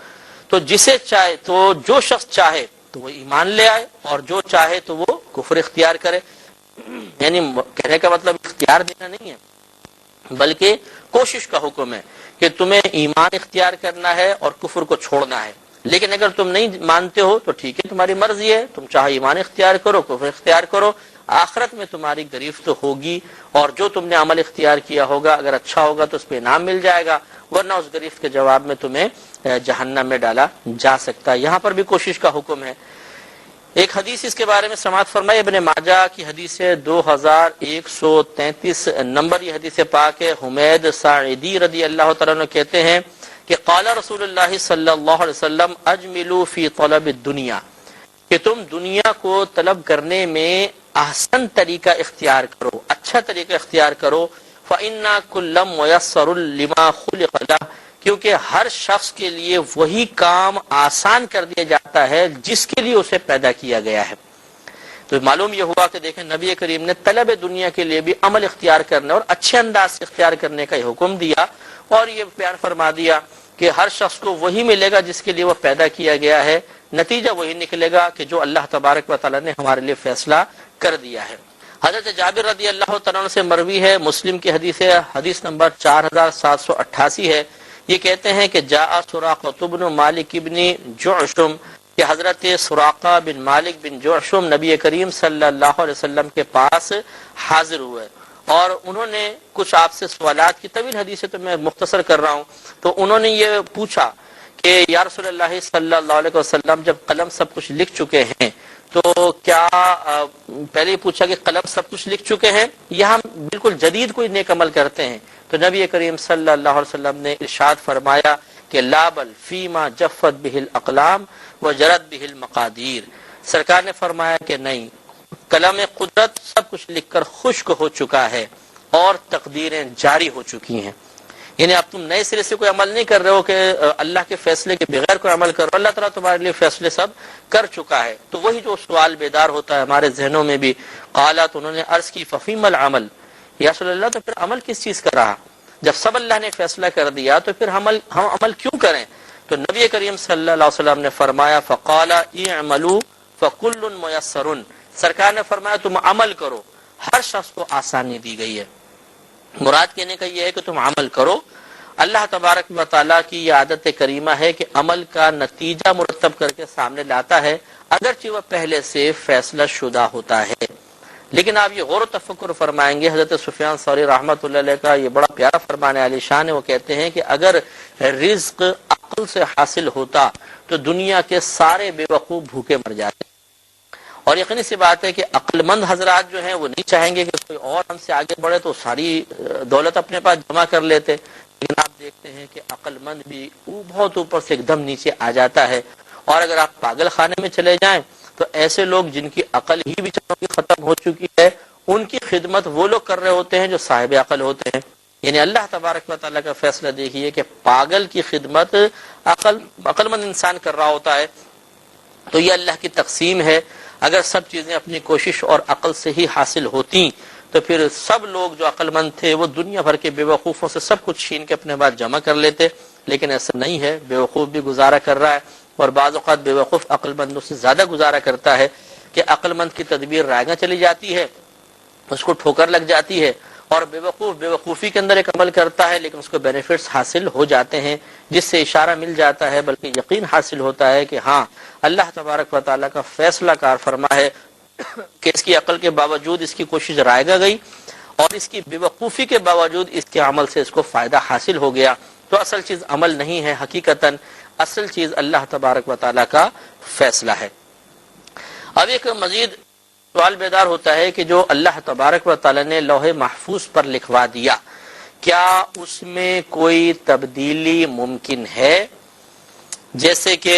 تو جسے چاہے، تو جو شخص چاہے تو وہ ایمان لے آئے، اور جو چاہے تو وہ کفر اختیار کرے۔ یعنی کہنے کا مطلب اختیار دینا نہیں ہے، بلکہ کوشش کا حکم ہے کہ تمہیں ایمان اختیار کرنا ہے اور کفر کو چھوڑنا ہے۔ لیکن اگر تم نہیں مانتے ہو تو ٹھیک ہے، تمہاری مرضی ہے، تم چاہے ایمان اختیار کرو، کفر اختیار کرو، آخرت میں تمہاری گرفت ہوگی، اور جو تم نے عمل اختیار کیا ہوگا اگر اچھا ہوگا تو اس پہ انعام مل جائے گا، ورنہ اس گرفت کے جواب میں تمہیں جہنم میں ڈالا جا سکتا ہے۔ یہاں پر بھی کوشش کا حکم ہے۔ ایک حدیث اس کے بارے میں سماعت فرمائے، ابن ماجہ کی حدیث ہے 2133 نمبر، یہ حدیث پاک ہے۔ حمید ساعدی رضی اللہ تعالیٰ عنہ کہتے ہیں کہ قال رسول اللہ صلی اللہ علیہ وسلم اجملوا فی طلب الدنیا، کہ تم دنیا کو طلب کرنے میں احسن طریقہ اختیار کرو، اچھا طریقہ اختیار کرو۔ فإن كل ميسر لما خلق له، کیونکہ ہر شخص کے لیے وہی کام آسان کر دیا جاتا ہے جس کے لیے اسے پیدا کیا گیا ہے۔ تو معلوم یہ ہوا کہ دیکھیں نبی کریم نے طلب دنیا کے لیے بھی عمل اختیار کرنے اور اچھے انداز سے اختیار کرنے کا حکم دیا، اور یہ بیان فرما دیا کہ ہر شخص کو وہی ملے گا جس کے لیے وہ پیدا کیا گیا ہے، نتیجہ وہی نکلے گا کہ جو اللہ تبارک و تعالی نے ہمارے لیے فیصلہ کر دیا ہے۔ حضرت جابر رضی اللہ تعالیٰ عنہ سے مروی ہے، مسلم کی حدیث ہے، حدیث نمبر 4788 ہے۔ یہ کہتے ہیں کہ جاء سراقہ بن مالک بن جعشم، کہ حضرت سراقہ بن مالک بن جعشم نبی کریم صلی اللہ علیہ وسلم کے پاس حاضر ہوئے، اور انہوں نے کچھ آپ سے سوالات کی، طویل حدیث ہے تو میں مختصر کر رہا ہوں۔ تو انہوں نے یہ پوچھا کہ یا رسول اللہ صلی اللہ علیہ وسلم، جب قلم سب کچھ لکھ چکے ہیں تو کیا، پہلے پوچھا کہ قلم سب کچھ لکھ چکے ہیں یا ہم بالکل جدید کوئی نیک عمل کرتے ہیں؟ تو نبی کریم صلی اللہ علیہ وسلم نے ارشاد فرمایا کہ لا بل فیما جفت بہ الاقلام وجرت بہ المقادیر، سرکار نے فرمایا کہ نہیں، قلم قدرت سب کچھ لکھ کر خشک ہو چکا ہے اور تقدیریں جاری ہو چکی ہیں۔ یعنی اب تم نئے سرے سے کوئی عمل نہیں کر رہے ہو کہ اللہ کے فیصلے کے بغیر کوئی عمل کرو، اللہ تعالیٰ تمہارے لیے فیصلے سب کر چکا ہے۔ تو وہی جو سوال بیدار ہوتا ہے ہمارے ذہنوں میں بھی، قالت، انہوں نے عرض کی ففیم العمل، یا رسول اللہ تو پھر عمل کس چیز کا رہا؟ جب سب اللہ نے فیصلہ کر دیا تو پھر ہم عمل کیوں کریں؟ تو نبی کریم صلی اللہ علیہ وسلم نے فرمایا فقال اعملوا فکل میسر، سرکار نے فرمایا تم عمل کرو، ہر شخص کو آسانی دی گئی ہے۔ مراد کہنے کا یہ ہے کہ تم عمل کرو۔ اللہ تبارک و تعالیٰ کی یہ عادت کریمہ ہے کہ عمل کا نتیجہ مرتب کر کے سامنے لاتا ہے، اگرچہ وہ پہلے سے فیصلہ شدہ ہوتا ہے۔ لیکن آپ یہ غور و تفکر فرمائیں گے، حضرت سفیان ثوری رحمۃ اللہ علیہ کا یہ بڑا پیارا فرمان عالی شان ہے، وہ کہتے ہیں کہ اگر رزق عقل سے حاصل ہوتا تو دنیا کے سارے بے وقوف بھوکے مر جاتے، اور یقینی سی بات ہے کہ عقل مند حضرات جو ہیں وہ نہیں چاہیں گے کہ کوئی اور ہم سے آگے بڑھے تو ساری دولت اپنے پاس جمع کر لیتے، لیکن آپ دیکھتے ہیں کہ عقل مند بھی بہت اوپر سے ایک دم نیچے آ جاتا ہے۔ اور اگر آپ پاگل خانے میں چلے جائیں تو ایسے لوگ جن کی عقل ہی بیچاروں کی ختم ہو چکی ہے، ان کی خدمت وہ لوگ کر رہے ہوتے ہیں جو صاحب عقل ہوتے ہیں. یعنی اللہ تبارک و تعالیٰ کا فیصلہ دیکھیے کہ پاگل کی خدمت عقل مند انسان کر رہا ہوتا ہے. تو یہ اللہ کی تقسیم ہے. اگر سب چیزیں اپنی کوشش اور عقل سے ہی حاصل ہوتی تو پھر سب لوگ جو عقل مند تھے وہ دنیا بھر کے بے وقوفوں سے سب کچھ چھین کے اپنے بعد جمع کر لیتے. لیکن ایسا نہیں ہے. بے وقوف بھی گزارا کر رہا ہے اور بعض اوقات بے وقوف عقل مندوں سے زیادہ گزارا کرتا ہے کہ عقل مند کی تدبیر رائگاں چلی جاتی ہے, اس کو ٹھوکر لگ جاتی ہے, اور بے وقوفی کے اندر ایک عمل کرتا ہے لیکن اس کو بینیفٹس حاصل ہو جاتے ہیں, جس سے اشارہ مل جاتا ہے بلکہ یقین حاصل ہوتا ہے کہ ہاں اللہ تبارک و تعالیٰ کا فیصلہ کار فرما ہے کہ اس کی عقل کے باوجود اس کی کوشش رائگاں گئی اور اس کی بے وقوفی کے باوجود اس کے عمل سے اس کو فائدہ حاصل ہو گیا. تو اصل چیز عمل نہیں ہے, حقیقتاً اصل چیز اللہ تبارک و تعالیٰ کا فیصلہ ہے. اب ایک مزید سوال بیدار ہوتا ہے کہ جو اللہ تبارک و تعالیٰ نے لوح محفوظ پر لکھوا دیا, کیا اس میں کوئی تبدیلی ممکن ہے؟ جیسے کہ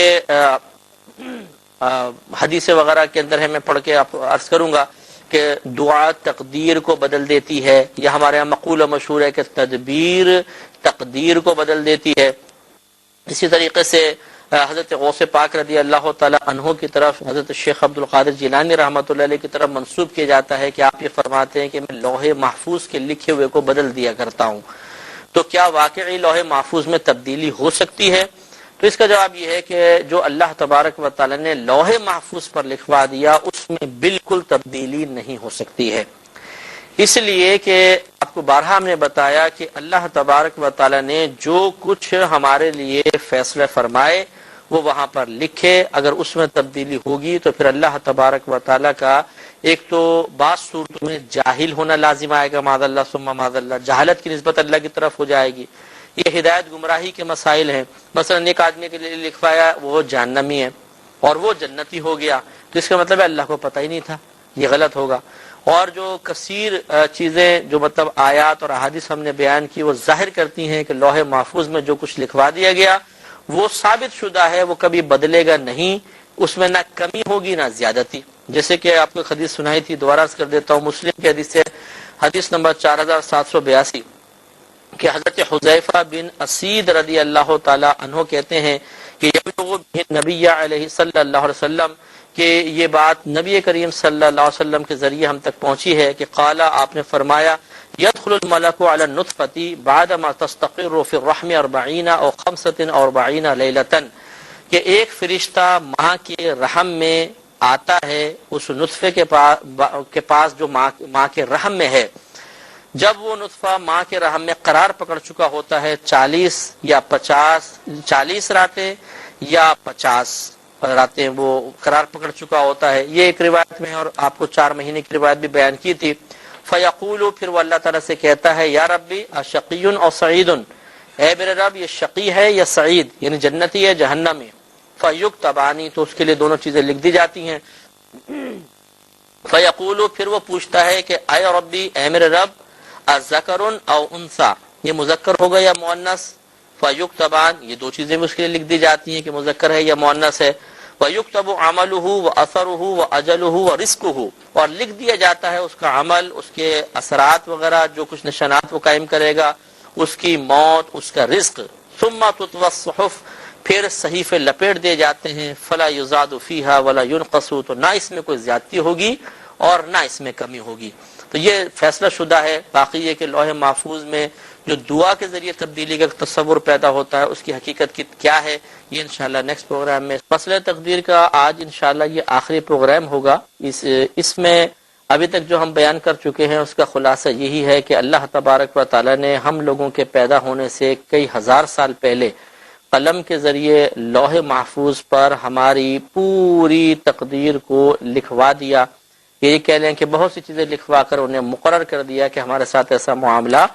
حدیث وغیرہ کے اندر ہے, میں پڑھ کے آپ عرض کروں گا کہ دعا تقدیر کو بدل دیتی ہے, یا ہمارے یہاں مقول و مشہور ہے کہ تدبیر تقدیر کو بدل دیتی ہے. اسی طریقے سے حضرت غوث پاک رضی اللہ تعالی عنہ کی طرف حضرت شیخ عبد القادر جیلانی رحمۃ اللہ علیہ کی طرف منسوب کیا جاتا ہے کہ آپ یہ فرماتے ہیں کہ میں لوح محفوظ کے لکھے ہوئے کو بدل دیا کرتا ہوں. تو کیا واقعی لوح محفوظ میں تبدیلی ہو سکتی ہے؟ تو اس کا جواب یہ ہے کہ جو اللہ تبارک و تعالی نے لوح محفوظ پر لکھوا دیا اس میں بالکل تبدیلی نہیں ہو سکتی ہے. اس لیے کہ آپ کو بارہا ہم نے بتایا کہ اللہ تبارک و تعالی نے جو کچھ ہمارے لیے فیصلے فرمائے وہ وہاں پر لکھے. اگر اس میں تبدیلی ہوگی تو پھر اللہ تبارک و تعالی کا ایک تو بعض صورتوں میں جاہل ہونا لازم آئے گا, معاذ اللہ ثم معاذ اللہ, جہالت کی نسبت اللہ کی طرف ہو جائے گی. یہ ہدایت گمراہی کے مسائل ہیں. مثلا ایک آدمی کے لیے لکھوایا وہ جہنمی ہے اور وہ جنتی ہو گیا, تو اس کا مطلب ہے اللہ کو پتہ ہی نہیں تھا, یہ غلط ہوگا. اور جو کثیر چیزیں جو مطلب آیات اور احادیث ہم نے بیان کی وہ ظاہر کرتی ہیں کہ لوح محفوظ میں جو کچھ لکھوا دیا گیا وہ ثابت شدہ ہے, وہ کبھی بدلے گا نہیں, اس میں نہ کمی ہوگی نہ زیادتی. جیسے کہ آپ کو ایک حدیث سنائی تھی, دوبارہ عرض کر دیتا ہوں. مسلم کی حدیث ہے, حدیث نمبر 4782 کہ حضرت حذیفہ بن اسید رضی اللہ تعالی عنہ کہتے ہیں کہ نبی علیہ صلی اللہ علیہ وسلم کہ یہ بات نبی کریم صلی اللہ علیہ وسلم کے ذریعے ہم تک پہنچی ہے کہ قال, آپ نے فرمایا, يدخل الملك على النطفة بعدما تستقر في الرحم 40 او 45 ليلة, کہ ایک فرشتہ ماں کے رحم میں آتا ہے اس نطفے کے پاس جو ماں کے رحم میں ہے. جب وہ نطفہ ماں کے رحم میں قرار پکڑ چکا ہوتا ہے 40 یا 40 راتیں یا 50 راتیں وہ قرار پکڑ چکا ہوتا ہے. یہ ایک روایت میں, اور آپ کو 4 مہینے کی روایت بھی بیان کی تھی. فیقول, پھر وہ اللہ تعالیٰ سے کہتا ہے, یا ربی اشقی او سعید, اے میرے رب یہ شقی ہے یا سعید, یعنی جنتی ہے جہنمی. فیکتبانی, تو اس کے لیے دونوں چیزیں لکھ دی جاتی ہیں. فیقول, پھر وہ پوچھتا ہے کہ اے ربی, اے میرے رب, الذکر او انثی, یہ مذکر ہوگا یا مؤنث. فیکتبان, یہ دو چیزیں بھی اس کے لیے لکھ دی جاتی ہیں کہ مذکر ہے یا مؤنث ہے. وَيُكْتَبُ عَمَلُهُ وَأَثَرُهُ وَأَجَلُهُ وَرِزْقُهُ, اور لکھ دیا جاتا ہے اس کا عمل, اس کے اثرات وغیرہ, جو کچھ نشانات وہ قائم کرے گا, اس کی موت, اس کا رزق. ثُمَّ تُطْوَى الصُّحُفُ, پھر صحیفے لپیٹ دیے جاتے ہیں. فَلَا يُزَادُ فِيهَا وَلَا يُنْقَصُ, تو نہ اس میں کوئی زیادتی ہوگی اور نہ اس میں کمی ہوگی. تو یہ فیصلہ شدہ ہے. باقی یہ کہ لوح محفوظ میں جو دعا کے ذریعے تبدیلی کا تصور پیدا ہوتا ہے اس کی حقیقت کیا ہے, یہ انشاءاللہ نیکسٹ پروگرام میں. مسئلہ تقدیر کا آج انشاءاللہ یہ آخری پروگرام ہوگا. اس میں ابھی تک جو ہم بیان کر چکے ہیں اس کا خلاصہ یہی ہے کہ اللہ تبارک و تعالی نے ہم لوگوں کے پیدا ہونے سے کئی ہزار سال پہلے قلم کے ذریعے لوح محفوظ پر ہماری پوری تقدیر کو لکھوا دیا. یہ کہہ لیں کہ بہت سی چیزیں لکھوا کر انہیں مقرر کر دیا کہ ہمارے ساتھ ایسا معاملہ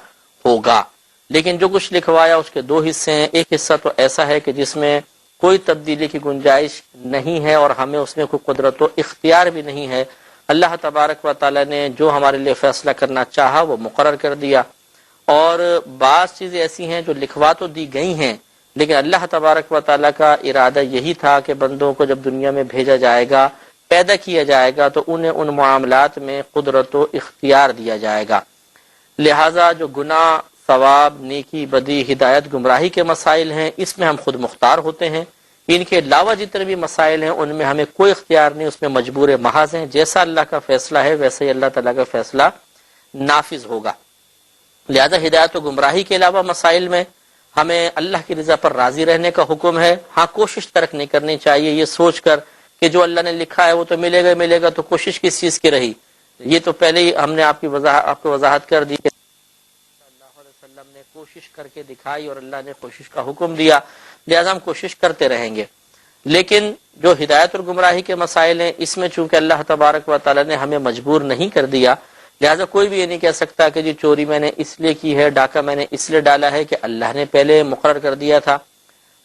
ہوگا. لیکن جو کچھ لکھوایا اس کے 2 حصے ہیں. ایک حصہ تو ایسا ہے کہ جس میں کوئی تبدیلی کی گنجائش نہیں ہے اور ہمیں اس میں کوئی قدرت و اختیار بھی نہیں ہے. اللہ تبارک و تعالی نے جو ہمارے لیے فیصلہ کرنا چاہا وہ مقرر کر دیا. اور بعض چیزیں ایسی ہیں جو لکھوا تو دی گئی ہیں لیکن اللہ تبارک و تعالی کا ارادہ یہی تھا کہ بندوں کو جب دنیا میں بھیجا جائے گا پیدا کیا جائے گا تو انہیں ان معاملات میں قدرت و اختیار دیا جائے گا۔ لہٰذا جو گناہ، ثواب، نیکی، بدی، ہدایت، گمراہی کے مسائل ہیں، اس میں ہم خود مختار ہوتے ہیں۔ ان کے علاوہ جتنے بھی مسائل ہیں ان میں ہمیں کوئی اختیار نہیں، اس میں مجبور محض ہیں۔ جیسا اللہ کا فیصلہ ہے ویسے ہی اللہ تعالیٰ کا فیصلہ نافذ ہوگا۔ لہذا ہدایت و گمراہی کے علاوہ مسائل میں ہمیں اللہ کی رضا پر راضی رہنے کا حکم ہے۔ ہاں کوشش ترک نہیں کرنی چاہیے یہ سوچ کر کہ جو اللہ نے لکھا ہے وہ تو ملے گا تو کوشش کس چیز کی رہی۔ یہ تو پہلے ہی ہم نے آپ کو وضاحت کر دی کہ صلی اللہ علیہ وسلم نے کوشش کر کے دکھائی اور اللہ نے کوشش کا حکم دیا، لہذا ہم کوشش کرتے رہیں گے۔ لیکن جو ہدایت اور گمراہی کے مسائل ہیں اس میں چونکہ اللہ تبارک و تعالیٰ نے ہمیں مجبور نہیں کر دیا، لہذا کوئی بھی یہ نہیں کہہ سکتا کہ جی چوری میں نے اس لیے کی ہے، ڈاکہ میں نے اس لیے ڈالا ہے کہ اللہ نے پہلے مقرر کر دیا تھا۔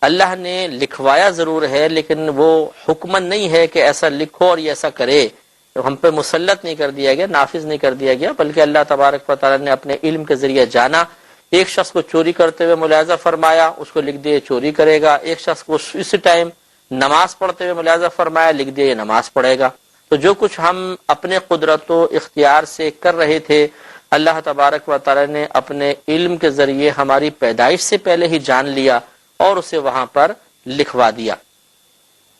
اللہ نے لکھوایا ضرور ہے لیکن وہ حکمن نہیں ہے کہ ایسا لکھو اور یہ ایسا کرے، ہم پہ مسلط نہیں کر دیا گیا، نافذ نہیں کر دیا گیا، بلکہ اللہ تبارک و تعالیٰ نے اپنے علم کے ذریعے جانا۔ ایک شخص کو چوری کرتے ہوئے ملاحظہ فرمایا، اس کو لکھ دیا چوری کرے گا۔ ایک شخص کو اس ٹائم نماز پڑھتے ہوئے ملاحظہ فرمایا، لکھ دیا یہ نماز پڑھے گا۔ تو جو کچھ ہم اپنے قدرت و اختیار سے کر رہے تھے اللہ تبارک و تعالیٰ نے اپنے علم کے ذریعے ہماری پیدائش سے پہلے ہی جان لیا اور اسے وہاں پر لکھوا دیا۔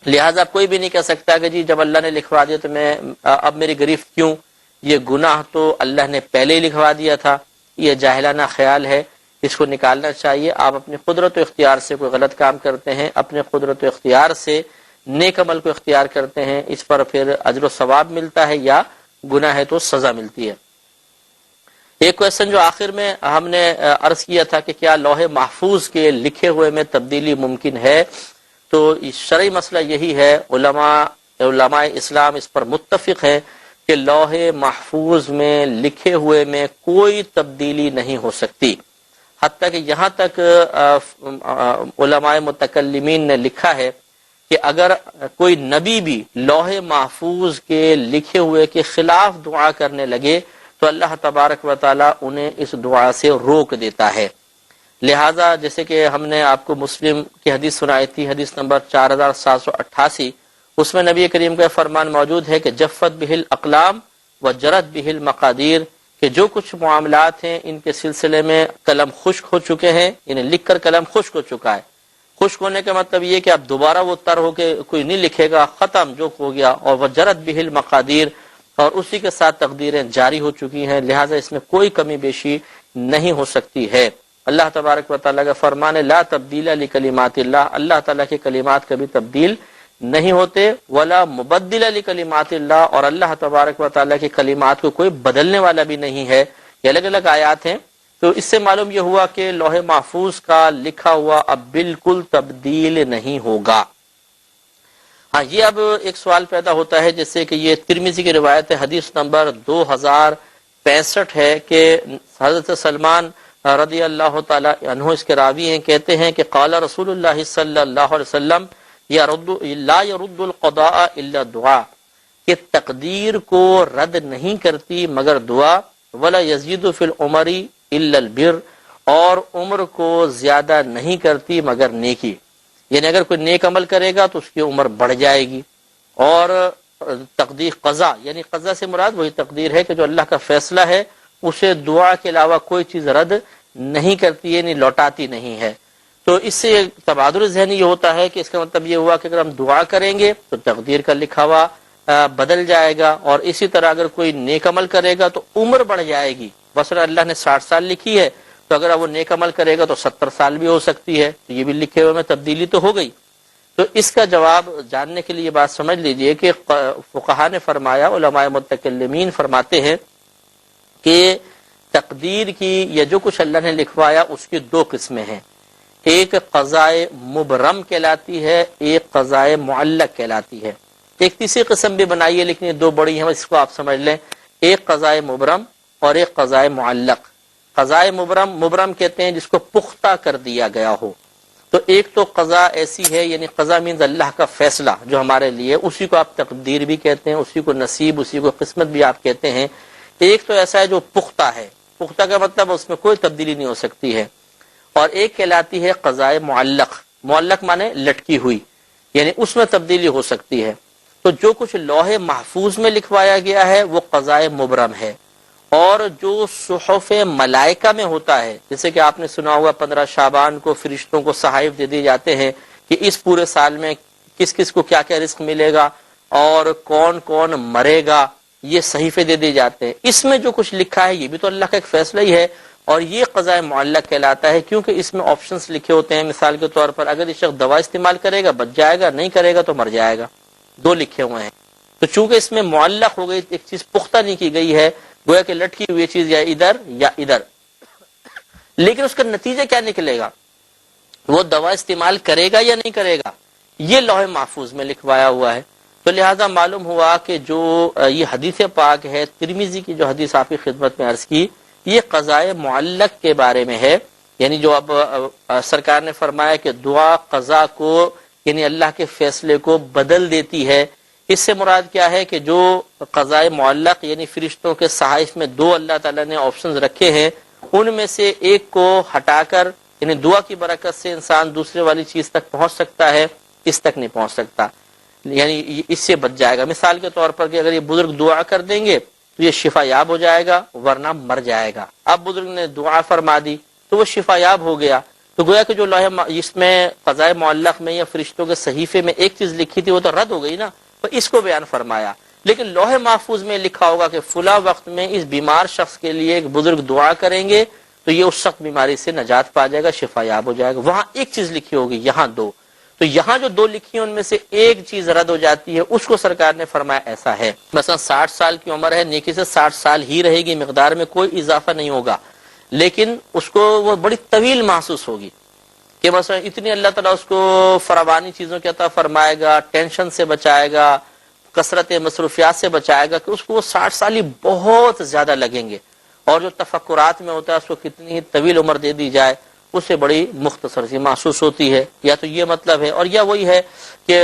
لہٰذا کوئی بھی نہیں کہہ سکتا کہ جی جب اللہ نے لکھوا دیا تو میں اب میری گرفت کیوں، یہ گناہ تو اللہ نے پہلے ہی لکھوا دیا تھا۔ یہ جاہلانہ خیال ہے، اس کو نکالنا چاہیے۔ آپ اپنی قدرت و اختیار سے کوئی غلط کام کرتے ہیں، اپنے قدرت و اختیار سے نیک عمل کو اختیار کرتے ہیں، اس پر پھر اجر و ثواب ملتا ہے، یا گناہ ہے تو سزا ملتی ہے۔ ایک کویسچن جو آخر میں ہم نے عرض کیا تھا کہ کیا لوح محفوظ کے لکھے ہوئے میں تبدیلی ممکن ہے، تو شرعی مسئلہ یہی ہے، علماء اسلام اس پر متفق ہے کہ لوح محفوظ میں لکھے ہوئے میں کوئی تبدیلی نہیں ہو سکتی۔ حتیٰ کہ یہاں تک علماء متکلمین نے لکھا ہے کہ اگر کوئی نبی بھی لوح محفوظ کے لکھے ہوئے کے خلاف دعا کرنے لگے تو اللہ تبارک و تعالیٰ انہیں اس دعا سے روک دیتا ہے۔ لہٰذا جیسے کہ ہم نے آپ کو مسلم کی حدیث سنائی تھی، حدیث نمبر 4788، اس میں نبی کریم کا فرمان موجود ہے کہ جفت بہل اقلام و جرت بہل مقادیر، کہ جو کچھ معاملات ہیں ان کے سلسلے میں قلم خشک ہو چکے ہیں، انہیں لکھ کر قلم خشک ہو چکا ہے۔ خشک ہونے کا مطلب یہ کہ اب دوبارہ وہ تر ہو کے کوئی نہیں لکھے گا، ختم جو ہو گیا، اور وہ جرت بہل مقادیر، اور اسی کے ساتھ تقدیریں جاری ہو چکی ہیں، لہٰذا اس میں کوئی کمی بیشی نہیں ہو سکتی ہے۔ اللہ تبارک و تعالیٰ کا فرمان ہے لا تبدیل لکلمات اللہ، اللہ تعالیٰ کے کلمات کبھی تبدیل نہیں ہوتے، ولا مبدل لکلمات اللہ، اور اللہ تبارک و تعالیٰ کے کلمات کو کوئی بدلنے والا بھی نہیں ہے۔ یہ الگ الگ آیات ہیں۔ تو اس سے معلوم یہ ہوا کہ لوح محفوظ کا لکھا ہوا اب بالکل تبدیل نہیں ہوگا۔ ہاں یہ اب ایک سوال پیدا ہوتا ہے، جیسے کہ یہ ترمذی کی روایت ہے، حدیث نمبر 2065 ہے کہ حضرت سلمان رضی اللہ تعالی عنہ اس کے راوی ہیں، کہتے ہیں کہ قال رسول اللہ صلی اللہ علیہ وسلم لا يرد القضاء الا الدعاء، کہ تقدیر کو رد نہیں کرتی مگر دعا، ولا يزيد في العمر الا البر، اور عمر کو زیادہ نہیں کرتی مگر نیکی، یعنی اگر کوئی نیک عمل کرے گا تو اس کی عمر بڑھ جائے گی۔ اور تقدیر قضا، یعنی قضا سے مراد وہی تقدیر ہے کہ جو اللہ کا فیصلہ ہے اسے دعا کے علاوہ کوئی چیز رد نہیں کرتی، یعنی لوٹاتی نہیں ہے۔ تو اس سے تبادل ذہنی یہ ہوتا ہے کہ اس کا مطلب یہ ہوا کہ اگر ہم دعا کریں گے تو تقدیر کا لکھا ہوا بدل جائے گا، اور اسی طرح اگر کوئی نیک عمل کرے گا تو عمر بڑھ جائے گی۔ مثلا اللہ نے 60 سال لکھی ہے تو اگر وہ نیک عمل کرے گا تو 70 سال بھی ہو سکتی ہے، تو یہ بھی لکھے ہوئے میں تبدیلی تو ہو گئی۔ تو اس کا جواب جاننے کے لیے بات سمجھ لیجئے کہ فقہا نے فرمایا، علماء متکلمین فرماتے ہیں کہ تقدیر کی یا جو کچھ اللہ نے لکھوایا اس کی دو قسمیں ہیں، ایک قضائے مبرم کہلاتی ہے، ایک قضائے معلق کہلاتی ہے۔ ایک تیسری قسم بھی بنائی ہے لیکن یہ دو بڑی ہیں، اس کو آپ سمجھ لیں، ایک قضائے مبرم اور ایک قضائے معلق۔ قضائے مبرم کہتے ہیں جس کو پختہ کر دیا گیا ہو۔ تو ایک تو قضا ایسی ہے، یعنی قضا مینز اللہ کا فیصلہ جو ہمارے لیے، اسی کو آپ تقدیر بھی کہتے ہیں، اسی کو نصیب، اسی کو قسمت بھی آپ کہتے ہیں۔ ایک تو ایسا ہے جو پختہ ہے، پختہ کا مطلب اس میں کوئی تبدیلی نہیں ہو سکتی ہے، اور ایک کہلاتی ہے قضائے معلق۔ معلق مانے لٹکی ہوئی، یعنی اس میں تبدیلی ہو سکتی ہے۔ تو جو کچھ لوح محفوظ میں لکھوایا گیا ہے وہ قضائے مبرم ہے، اور جو صحف ملائکہ میں ہوتا ہے، جیسے کہ آپ نے سنا ہوا 15 شعبان کو فرشتوں کو صحائف دے دیے جاتے ہیں کہ اس پورے سال میں کس کس کو کیا کیا رزق ملے گا اور کون کون مرے گا، یہ صحیفے دے دیے جاتے ہیں۔ اس میں جو کچھ لکھا ہے یہ بھی تو اللہ کا ایک فیصلہ ہی ہے، اور یہ قضاء معلق کہلاتا ہے، کیونکہ اس میں آپشنز لکھے ہوتے ہیں۔ مثال کے طور پر اگر یہ شخص دوا استعمال کرے گا بچ جائے گا، نہیں کرے گا تو مر جائے گا، دو لکھے ہوئے ہیں۔ تو چونکہ اس میں معلق ہو گئی، ایک چیز پختہ نہیں کی گئی ہے، گویا کہ لٹکی ہوئی چیز یا ادھر یا ادھر، لیکن اس کا نتیجہ کیا نکلے گا، وہ دوا استعمال کرے گا یا نہیں کرے گا، یہ لوح محفوظ میں لکھوایا ہوا ہے۔ تو لہذا معلوم ہوا کہ جو یہ حدیث پاک ہے، ترمذی کی جو حدیث آپ کی خدمت میں عرض کی، یہ قضاء معلق کے بارے میں ہے، یعنی جو اب سرکار نے فرمایا کہ دعا قضا کو، یعنی اللہ کے فیصلے کو بدل دیتی ہے۔ اس سے مراد کیا ہے کہ جو قضاء معلق یعنی فرشتوں کے صحائف میں دو اللہ تعالیٰ نے آپشنز رکھے ہیں، ان میں سے ایک کو ہٹا کر، یعنی دعا کی برکت سے انسان دوسرے والی چیز تک پہنچ سکتا ہے، اس تک نہیں پہنچ سکتا، یعنی اس سے بچ جائے گا۔ مثال کے طور پر کہ اگر یہ بزرگ دعا کر دیں گے تو یہ شفا یاب ہو جائے گا، ورنہ مر جائے گا۔ اب بزرگ نے دعا فرما دی تو وہ شفا یاب ہو گیا، تو گویا کہ جو لوح اس میں قضاء معلق میں یا فرشتوں کے صحیفے میں ایک چیز لکھی تھی وہ تو رد ہو گئی نا، تو اس کو بیان فرمایا۔ لیکن لوح محفوظ میں لکھا ہوگا کہ فلاں وقت میں اس بیمار شخص کے لیے ایک بزرگ دعا کریں گے تو یہ اس سخت بیماری سے نجات پا جائے گا، شفا یاب ہو جائے گا۔ وہاں ایک چیز لکھی ہوگی، یہاں دو، تو یہاں جو دو لکھی ہیں ان میں سے ایک چیز رد ہو جاتی ہے، اس کو سرکار نے فرمایا ایسا ہے۔ مثلا 60 سال کی عمر ہے، نیکی سے 60 سال ہی رہے گی، مقدار میں کوئی اضافہ نہیں ہوگا، لیکن اس کو وہ بڑی طویل محسوس ہوگی کہ مثلا اتنی اللہ تعالیٰ اس کو فراوانی چیزوں کی عطا فرمائے گا، ٹینشن سے بچائے گا، کثرت مصروفیات سے بچائے گا، کہ اس کو وہ 60 سال ہی بہت زیادہ لگیں گے، اور جو تفکرات میں ہوتا ہے اس کو کتنی ہی طویل عمر دے دی جائے اس سے بڑی مختصر سی محسوس ہوتی ہے۔ یا تو یہ مطلب ہے، اور یا وہی ہے کہ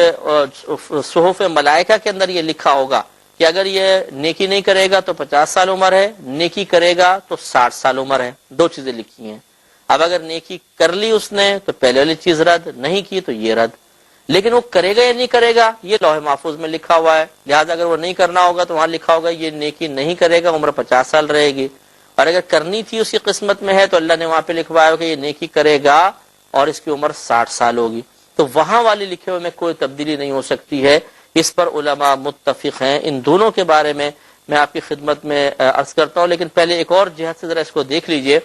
صحف ملائکہ کے اندر یہ لکھا ہوگا کہ اگر یہ نیکی نہیں کرے گا تو 50 سال عمر ہے، نیکی کرے گا تو 60 سال عمر ہے، دو چیزیں لکھی ہیں۔ اب اگر نیکی کر لی اس نے تو پہلے والی چیز رد، نہیں کی تو یہ رد، لیکن وہ کرے گا یا نہیں کرے گا یہ لوح محفوظ میں لکھا ہوا ہے۔ لہٰذا اگر وہ نہیں کرنا ہوگا تو وہاں لکھا ہوگا یہ نیکی نہیں کرے گا، عمر 50 سال رہے گی، اور اگر کرنی تھی اس کی قسمت میں ہے تو اللہ نے وہاں پہ لکھوایا کہ یہ نیکی کرے گا اور اس کی عمر 60 سال ہوگی، تو وہاں والے لکھے ہوئے میں کوئی تبدیلی نہیں ہو سکتی ہے۔ اس پر علماء متفق ہیں۔ ان دونوں کے بارے میں آپ کی خدمت میں عرض کرتا ہوں، لیکن پہلے ایک اور جہت سے ذرا اس کو دیکھ لیجئے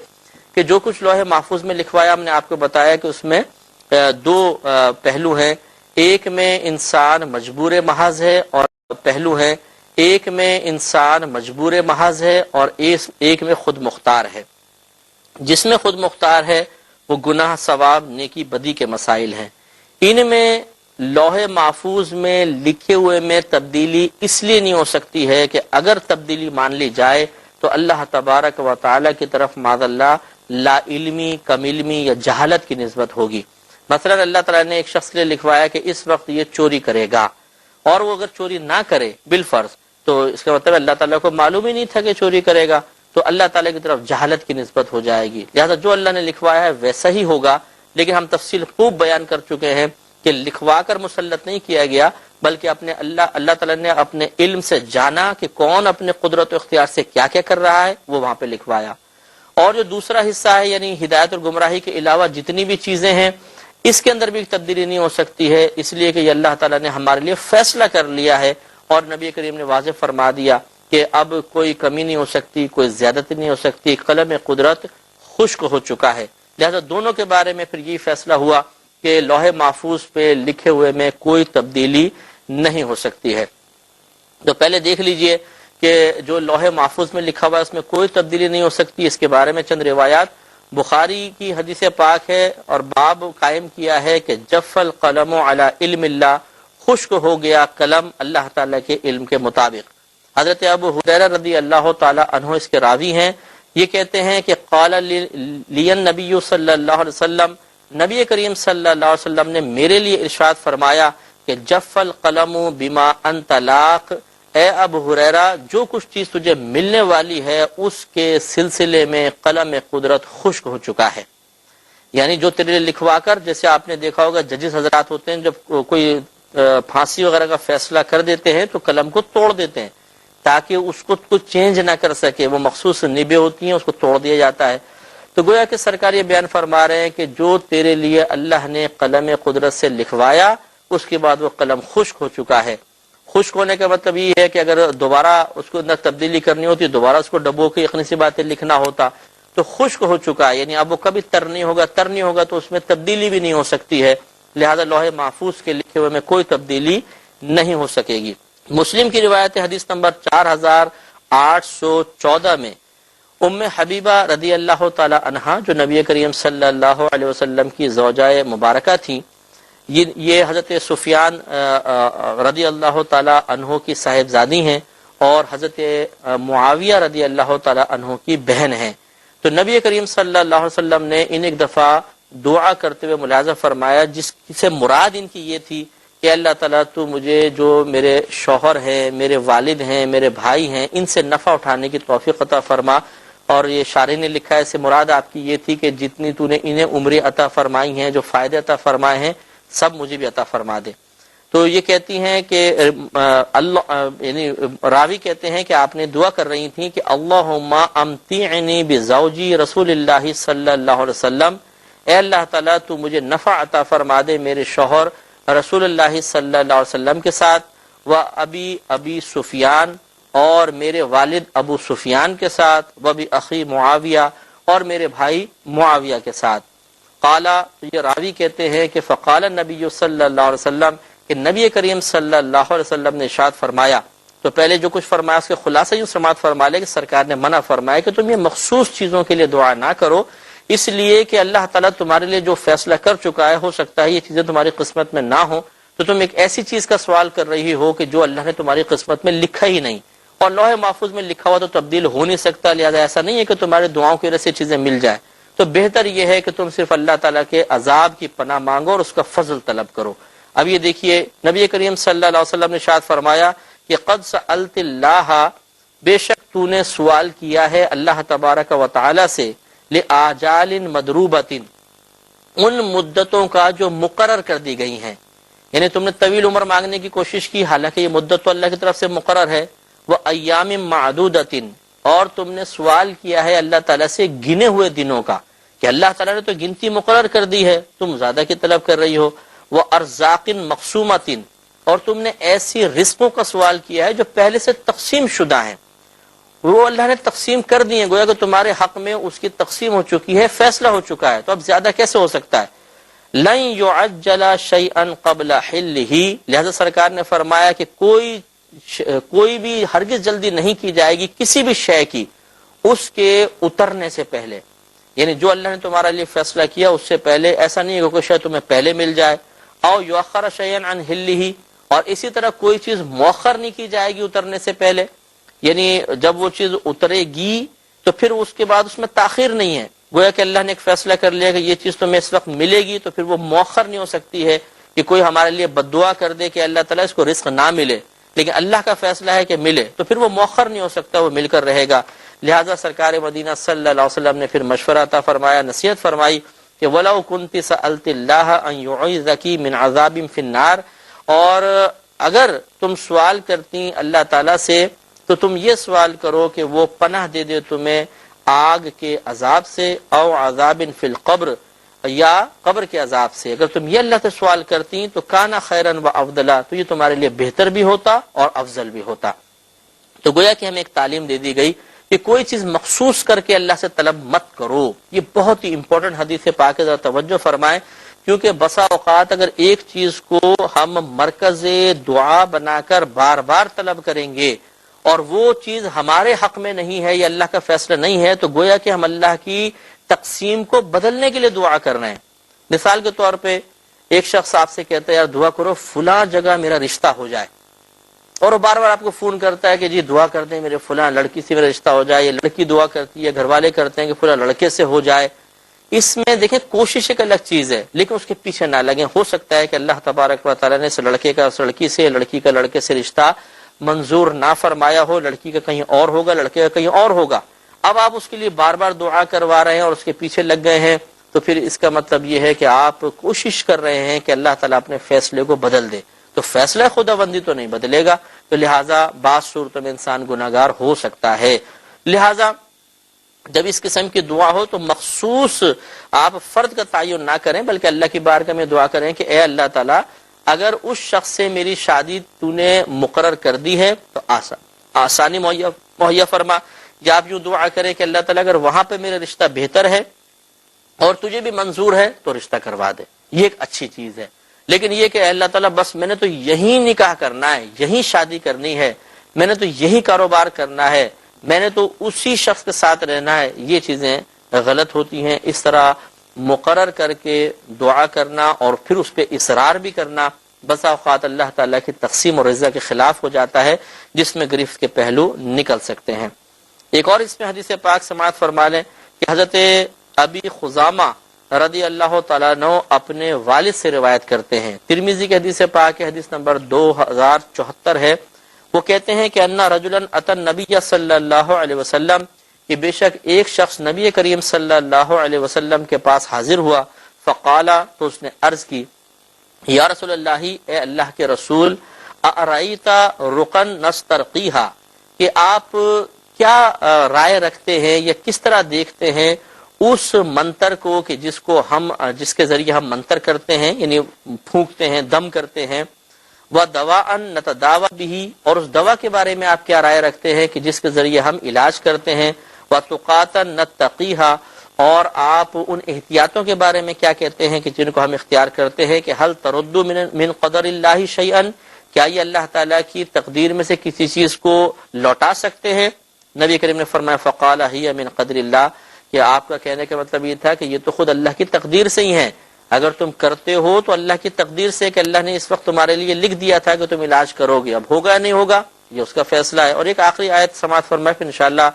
کہ جو کچھ لوح محفوظ میں لکھوایا، ہم نے آپ کو بتایا کہ اس میں دو پہلو ہیں، ایک میں انسان مجبور محض ہے اور پہلو ہے، ایک میں انسان مجبور محض ہے اور ایک میں خود مختار ہے۔ جس میں خود مختار ہے وہ گناہ ثواب نیکی بدی کے مسائل ہیں، ان میں لوح محفوظ میں لکھے ہوئے میں تبدیلی اس لیے نہیں ہو سکتی ہے کہ اگر تبدیلی مان لی جائے تو اللہ تبارک و تعالی کی طرف معاذ اللہ لا علمی، کم علمی یا جہالت کی نسبت ہوگی۔ مثلا اللہ تعالیٰ نے ایک شخص کے لیے لکھوایا کہ اس وقت یہ چوری کرے گا، اور وہ اگر چوری نہ کرے بالفرض تو اس کا مطلب اللہ تعالیٰ کو معلوم ہی نہیں تھا کہ چوری کرے گا، تو اللہ تعالیٰ کی طرف جہالت کی نسبت ہو جائے گی۔ لہذا جو اللہ نے لکھوایا ہے ویسا ہی ہوگا، لیکن ہم تفصیل خوب بیان کر چکے ہیں کہ لکھوا کر مسلط نہیں کیا گیا، بلکہ اللہ تعالیٰ نے اپنے علم سے جانا کہ کون اپنے قدرت و اختیار سے کیا کیا کر رہا ہے، وہ وہاں پہ لکھوایا۔ اور جو دوسرا حصہ ہے یعنی ہدایت اور گمراہی کے علاوہ جتنی بھی چیزیں ہیں، اس کے اندر بھی تبدیلی نہیں ہو سکتی ہے، اس لیے کہ یہ اللہ تعالیٰ نے ہمارے لیے فیصلہ کر لیا ہے، اور نبی کریم نے واضح فرما دیا کہ اب کوئی کمی نہیں ہو سکتی، کوئی زیادتی نہیں ہو سکتی، قلم قدرت خشک ہو چکا ہے۔ لہذا دونوں کے بارے میں پھر یہ فیصلہ ہوا کہ لوح محفوظ پہ لکھے ہوئے میں کوئی تبدیلی نہیں ہو سکتی ہے۔ تو پہلے دیکھ لیجئے کہ جو لوح محفوظ میں لکھا ہوا ہے اس میں کوئی تبدیلی نہیں ہو سکتی، اس کے بارے میں چند روایات۔ بخاری کی حدیث پاک ہے اور باب قائم کیا ہے کہ جف القلم علی علم اللہ، خشک ہو گیا قلم اللہ تعالیٰ کے علم کے مطابق۔ حضرت ابو ہریرہ رضی اللہ تعالی عنہ اس کے راوی ہیں، یہ کہتے ہیں کہ قال لی النبی صلی اللہ علیہ وسلم، نبی کریم صلی اللہ علیہ وسلم نے میرے لیے ارشاد فرمایا کہ جف القلم بما انت لاق، اے ابو ہریرہ جو کچھ چیز تجھے ملنے والی ہے اس کے سلسلے میں قلم قدرت خشک ہو چکا ہے۔ یعنی جو تیرے لیے لکھوا کر، جیسے آپ نے دیکھا ہوگا ججز حضرات ہوتے ہیں جب کوئی پھانسی وغیرہ کا فیصلہ کر دیتے ہیں تو قلم کو توڑ دیتے ہیں تاکہ اس کو کچھ چینج نہ کر سکے، وہ مخصوص نبیں ہوتی ہیں اس کو توڑ دیا جاتا ہے۔ تو گویا کہ سرکار یہ بیان فرما رہے ہیں کہ جو تیرے لیے اللہ نے قلم قدرت سے لکھوایا اس کے بعد وہ قلم خشک ہو چکا ہے۔ خشک ہونے کا مطلب یہ ہے کہ اگر دوبارہ اس کو اندر تبدیلی کرنی ہوتی دوبارہ اس کو ڈبو کے یقینی سی باتیں لکھنا ہوتا، تو خشک ہو چکا ہے، یعنی اب وہ کبھی تر نہیں ہوگا تو اس میں تبدیلی بھی نہیں ہو سکتی ہے، لہذا لوح محفوظ کے لکھے ہوئے میں کوئی تبدیلی نہیں ہو سکے گی۔ مسلم کی روایت حدیث نمبر 4814 میں ام حبیبہ رضی اللہ تعالی عنہا جو نبی کریم صلی اللہ علیہ وسلم کی زوجہ مبارکہ تھیں، یہ حضرت سفیان رضی اللہ تعالی عنہ کی صاحبزادی ہیں اور حضرت معاویہ رضی اللہ تعالی عنہ کی بہن ہیں۔ تو نبی کریم صلی اللہ علیہ وسلم نے ان ایک دفعہ دعا کرتے ہوئے ملاحظہ فرمایا جس سے مراد ان کی یہ تھی کہ اللہ تعالیٰ تو مجھے جو میرے شوہر ہیں، میرے والد ہیں، میرے بھائی ہیں، ان سے نفع اٹھانے کی توفیق عطا فرما۔ اور یہ شارح نے لکھا ہے اس سے مراد آپ کی یہ تھی کہ جتنی تو نے انہیں عمریں عطا فرمائی ہیں، جو فائدے عطا فرمائے ہیں، سب مجھے بھی عطا فرما دے۔ تو یہ کہتی ہیں کہ اللہ یعنی راوی کہتے ہیں کہ آپ نے دعا کر رہی تھیں کہ اللہم امتعنی بزوجی رسول اللہ صلی اللہ علیہ وسلم، اے اللہ تعالیٰ تو مجھے نفع عطا فرما دے میرے شوہر رسول اللہ صلی اللہ علیہ وسلم کے ساتھ، و ابی سفیان اور میرے والد ابو سفیان کے ساتھ، و بھی اخی معاویہ اور میرے بھائی معاویہ کے ساتھ۔ قالا، یہ راوی کہتے ہیں کہ فقال نبی صلی اللہ علیہ وسلم، کہ نبی کریم صلی اللہ علیہ وسلم نے ارشاد فرمایا۔ تو پہلے جو کچھ فرمایا اس کے خلاصہ یوں سماعت فرما لے کہ سرکار نے منع فرمایا کہ تم یہ مخصوص چیزوں کے لیے دعا نہ کرو، اس لیے کہ اللہ تعالیٰ تمہارے لیے جو فیصلہ کر چکا ہے، ہو سکتا ہے یہ چیزیں تمہاری قسمت میں نہ ہوں، تو تم ایک ایسی چیز کا سوال کر رہی ہو کہ جو اللہ نے تمہاری قسمت میں لکھا ہی نہیں، اور لوح محفوظ میں لکھا ہوا تو تبدیل ہو نہیں سکتا، لہذا ایسا نہیں ہے کہ تمہارے دعاؤں کی وجہ سے چیزیں مل جائیں۔ تو بہتر یہ ہے کہ تم صرف اللہ تعالیٰ کے عذاب کی پناہ مانگو اور اس کا فضل طلب کرو۔ اب یہ دیکھیے نبی کریم صلی اللہ علیہ وسلم نے ارشاد فرمایا کہ قد سألت اللہ، بے شک تو نے سوال کیا ہے اللہ تبارک و تعالی سے، لآجال مدروبۃ، ان مدتوں کا جو مقرر کر دی گئی ہیں، یعنی تم نے طویل عمر مانگنے کی کوشش کی، حالانکہ یہ مدت تو اللہ کی طرف سے مقرر ہے، وہ ایام معدودۃ، اور تم نے سوال کیا ہے اللہ تعالیٰ سے گنے ہوئے دنوں کا، کہ اللہ تعالیٰ نے تو گنتی مقرر کر دی ہے، تم زیادہ کی طلب کر رہی ہو، وہ ارزاق مقسومۃ، اور تم نے ایسی رزقوں کا سوال کیا ہے جو پہلے سے تقسیم شدہ ہیں، وہ اللہ نے تقسیم کر دی ہیں، گویا کہ تمہارے حق میں اس کی تقسیم ہو چکی ہے، فیصلہ ہو چکا ہے، تو اب زیادہ کیسے ہو سکتا ہے؟ لن يعجل شيئا قبل حله، لہذا سرکار نے فرمایا کہ کوئی بھی ہرگز جلدی نہیں کی جائے گی کسی بھی شے کی اس کے اترنے سے پہلے، یعنی جو اللہ نے تمہارے لیے فیصلہ کیا اس سے پہلے ایسا نہیں ہے کہ کوئی شے تمہیں پہلے مل جائے، او یؤخر شيئا عن حله، اور اسی طرح کوئی چیز مؤخر نہیں کی جائے گی اترنے سے پہلے، یعنی جب وہ چیز اترے گی تو پھر اس کے بعد اس میں تاخیر نہیں ہے، گویا کہ اللہ نے ایک فیصلہ کر لیا کہ یہ چیز تمہیں اس وقت ملے گی، تو پھر وہ مؤخر نہیں ہو سکتی ہے کہ کوئی ہمارے لیے بد دعا کر دے کہ اللہ تعالیٰ اس کو رزق نہ ملے، لیکن اللہ کا فیصلہ ہے کہ ملے، تو پھر وہ مؤخر نہیں ہو سکتا، وہ مل کر رہے گا۔ لہٰذا سرکار مدینہ صلی اللہ علیہ وسلم نے پھر مشورہ عطا فرمایا، نصیحت فرمائی کہ وَلَوْ كُنْتِ سَأَلْتِ اللَّهَ أَنْ يُعِيذَكِ مِنْ عَذَابٍ فِي النَّارِ، اور اگر تم سوال کرتی اللہ تعالیٰ سے تو تم یہ سوال کرو کہ وہ پناہ دے دے تمہیں آگ کے عذاب سے، او عذاب فی القبر، یا قبر کے عذاب سے، اگر تم یہ اللہ سے سوال کرتی تو کانا خیرن و افضلا، تو یہ تمہارے لیے بہتر بھی ہوتا اور افضل بھی ہوتا۔ تو گویا کہ ہمیں ایک تعلیم دے دی گئی کہ کوئی چیز مخصوص کر کے اللہ سے طلب مت کرو، یہ بہت ہی امپورٹنٹ حدیث پاک ہے، ذرا توجہ فرمائیں، کیونکہ بسا اوقات اگر ایک چیز کو ہم مرکز دعا بنا کر بار بار طلب کریں گے اور وہ چیز ہمارے حق میں نہیں ہے یا اللہ کا فیصلہ نہیں ہے، تو گویا کہ ہم اللہ کی تقسیم کو بدلنے کے لیے دعا کر رہے ہیں۔ مثال کے طور پہ ایک شخص آپ سے کہتا ہے یار دعا کرو فلاں جگہ میرا رشتہ ہو جائے، اور وہ بار بار آپ کو فون کرتا ہے کہ جی دعا کر دیں میرے فلاں لڑکی سے میرا رشتہ ہو جائے، یا لڑکی دعا کرتی ہے، گھر والے کرتے ہیں کہ فلاں لڑکے سے ہو جائے۔ اس میں دیکھیں کوشش ایک الگ چیز ہے، لیکن اس کے پیچھے نہ لگیں، ہو سکتا ہے کہ اللہ تبارک و تعالیٰ نے اس لڑکے کا اس لڑکی سے، لڑکی کا لڑکے سے رشتہ منظور نہ فرمایا ہو، لڑکی کا کہیں اور ہوگا، لڑکے کا کہیں اور ہوگا، اب آپ اس کے لیے بار بار دعا کروا رہے ہیں اور اس کے پیچھے لگ گئے ہیں، تو پھر اس کا مطلب یہ ہے کہ آپ کوشش کر رہے ہیں کہ اللہ تعالیٰ اپنے فیصلے کو بدل دے۔ تو فیصلہ خداوندی تو نہیں بدلے گا، تو لہٰذا بعض صورتوں میں انسان گناہگار ہو سکتا ہے۔ لہٰذا جب اس قسم کی دعا ہو تو مخصوص آپ فرد کا تعین نہ کریں، بلکہ اللہ کی بارگاہ میں دعا کریں کہ اے اللہ تعالیٰ اگر اس شخص سے میری شادی تو نے مقرر کر دی ہے تو آسانی مہیا فرما، یا آپ یوں دعا کریں کہ اللہ تعالیٰ اگر وہاں پہ میرا رشتہ بہتر ہے اور تجھے بھی منظور ہے تو رشتہ کروا دے، یہ ایک اچھی چیز ہے۔ لیکن یہ کہ اللہ تعالیٰ بس میں نے تو یہی نکاح کرنا ہے، یہی شادی کرنی ہے، میں نے تو یہی کاروبار کرنا ہے، میں نے تو اسی شخص کے ساتھ رہنا ہے، یہ چیزیں غلط ہوتی ہیں۔ اس طرح مقرر کر کے دعا کرنا اور پھر اس پہ اصرار بھی کرنا بسا اوقات اللہ تعالیٰ کی تقسیم اور رضا کے خلاف ہو جاتا ہے، جس میں گرفت کے پہلو نکل سکتے ہیں۔ ایک اور اس میں حدیث پاک سماعت فرما لیں کہ حضرت ابی خزامہ رضی اللہ تعالیٰ عنہ اپنے والد سے روایت کرتے ہیں، ترمذی کی حدیث پاک ہے، حدیث نمبر 2074 ہے، وہ کہتے ہیں کہ انا رجلا اتى النبی صلی اللہ علیہ وسلم، کہ بے شک ایک شخص نبی کریم صلی اللہ علیہ وسلم کے پاس حاضر ہوا، فقال، تو اس نے عرض کی، یا رسول اللہ، اے اللہ کے رسول، ارأیت رقن نسترقیہا، کہ آپ کیا رائے رکھتے ہیں یا کس طرح دیکھتے ہیں اس منتر کو کہ جس کے ذریعے ہم منتر کرتے ہیں، یعنی پھونکتے ہیں، دم کرتے ہیں، وَدَوَاءً نَتَدَاوَى بِهِ، اور اس دوا کے بارے میں آپ کیا رائے رکھتے ہیں کہ جس کے ذریعے ہم علاج کرتے ہیں، وَتُقَاتًا نَتَّقِيهَا، اور آپ ان احتیاطوں کے بارے میں کیا کہتے ہیں کہ جن کو ہم اختیار کرتے ہیں، کہ هل ترد من قدر اللہ شیئا، کیا یہ اللہ تعالیٰ کی تقدیر میں سے کسی چیز کو لوٹا سکتے ہیں؟ نبی کریم نے فرمایا فقال ہی من قدر اللہ، کہ آپ کا کہنے کا مطلب یہ تھا کہ یہ تو خود اللہ کی تقدیر سے ہی ہیں، اگر تم کرتے ہو تو اللہ کی تقدیر سے، کہ اللہ نے اس وقت تمہارے لیے لکھ دیا تھا کہ تم علاج کرو گے، اب ہوگا یا نہیں ہوگا یہ اس کا فیصلہ ہے۔ اور ایک آخری آیت سماعت فرمائے، پھر انشاءاللہ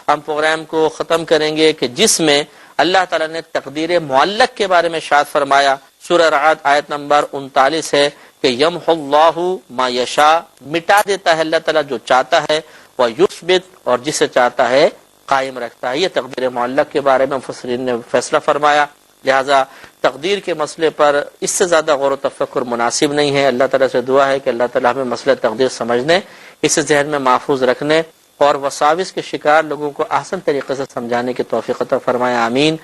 ہم پروگرام کو ختم کریں گے، کہ جس میں اللہ تعالیٰ نے تقدیر معلق کے بارے میں ارشاد فرمایا، سورہ رعد آیت نمبر 39 ہے کہ یمحو اللہ ما یشاء، مٹا دیتا ہے اللہ تعالیٰ جو چاہتا ہے، ویثبت، اور جسے چاہتا ہے قائم رکھتا ہے۔ یہ تقدیر معلق کے بارے میں مفسرین نے فیصلہ فرمایا، لہذا تقدیر کے مسئلے پر اس سے زیادہ غور و تفکر مناسب نہیں ہے۔ اللہ تعالیٰ سے دعا ہے کہ اللہ تعالیٰ ہمیں مسئلہ تقدیر سمجھنے، اسے ذہن میں محفوظ رکھنے اور وساوس کے شکار لوگوں کو احسن طریقے سے سمجھانے کی توفیق عطا فرمائے، آمین۔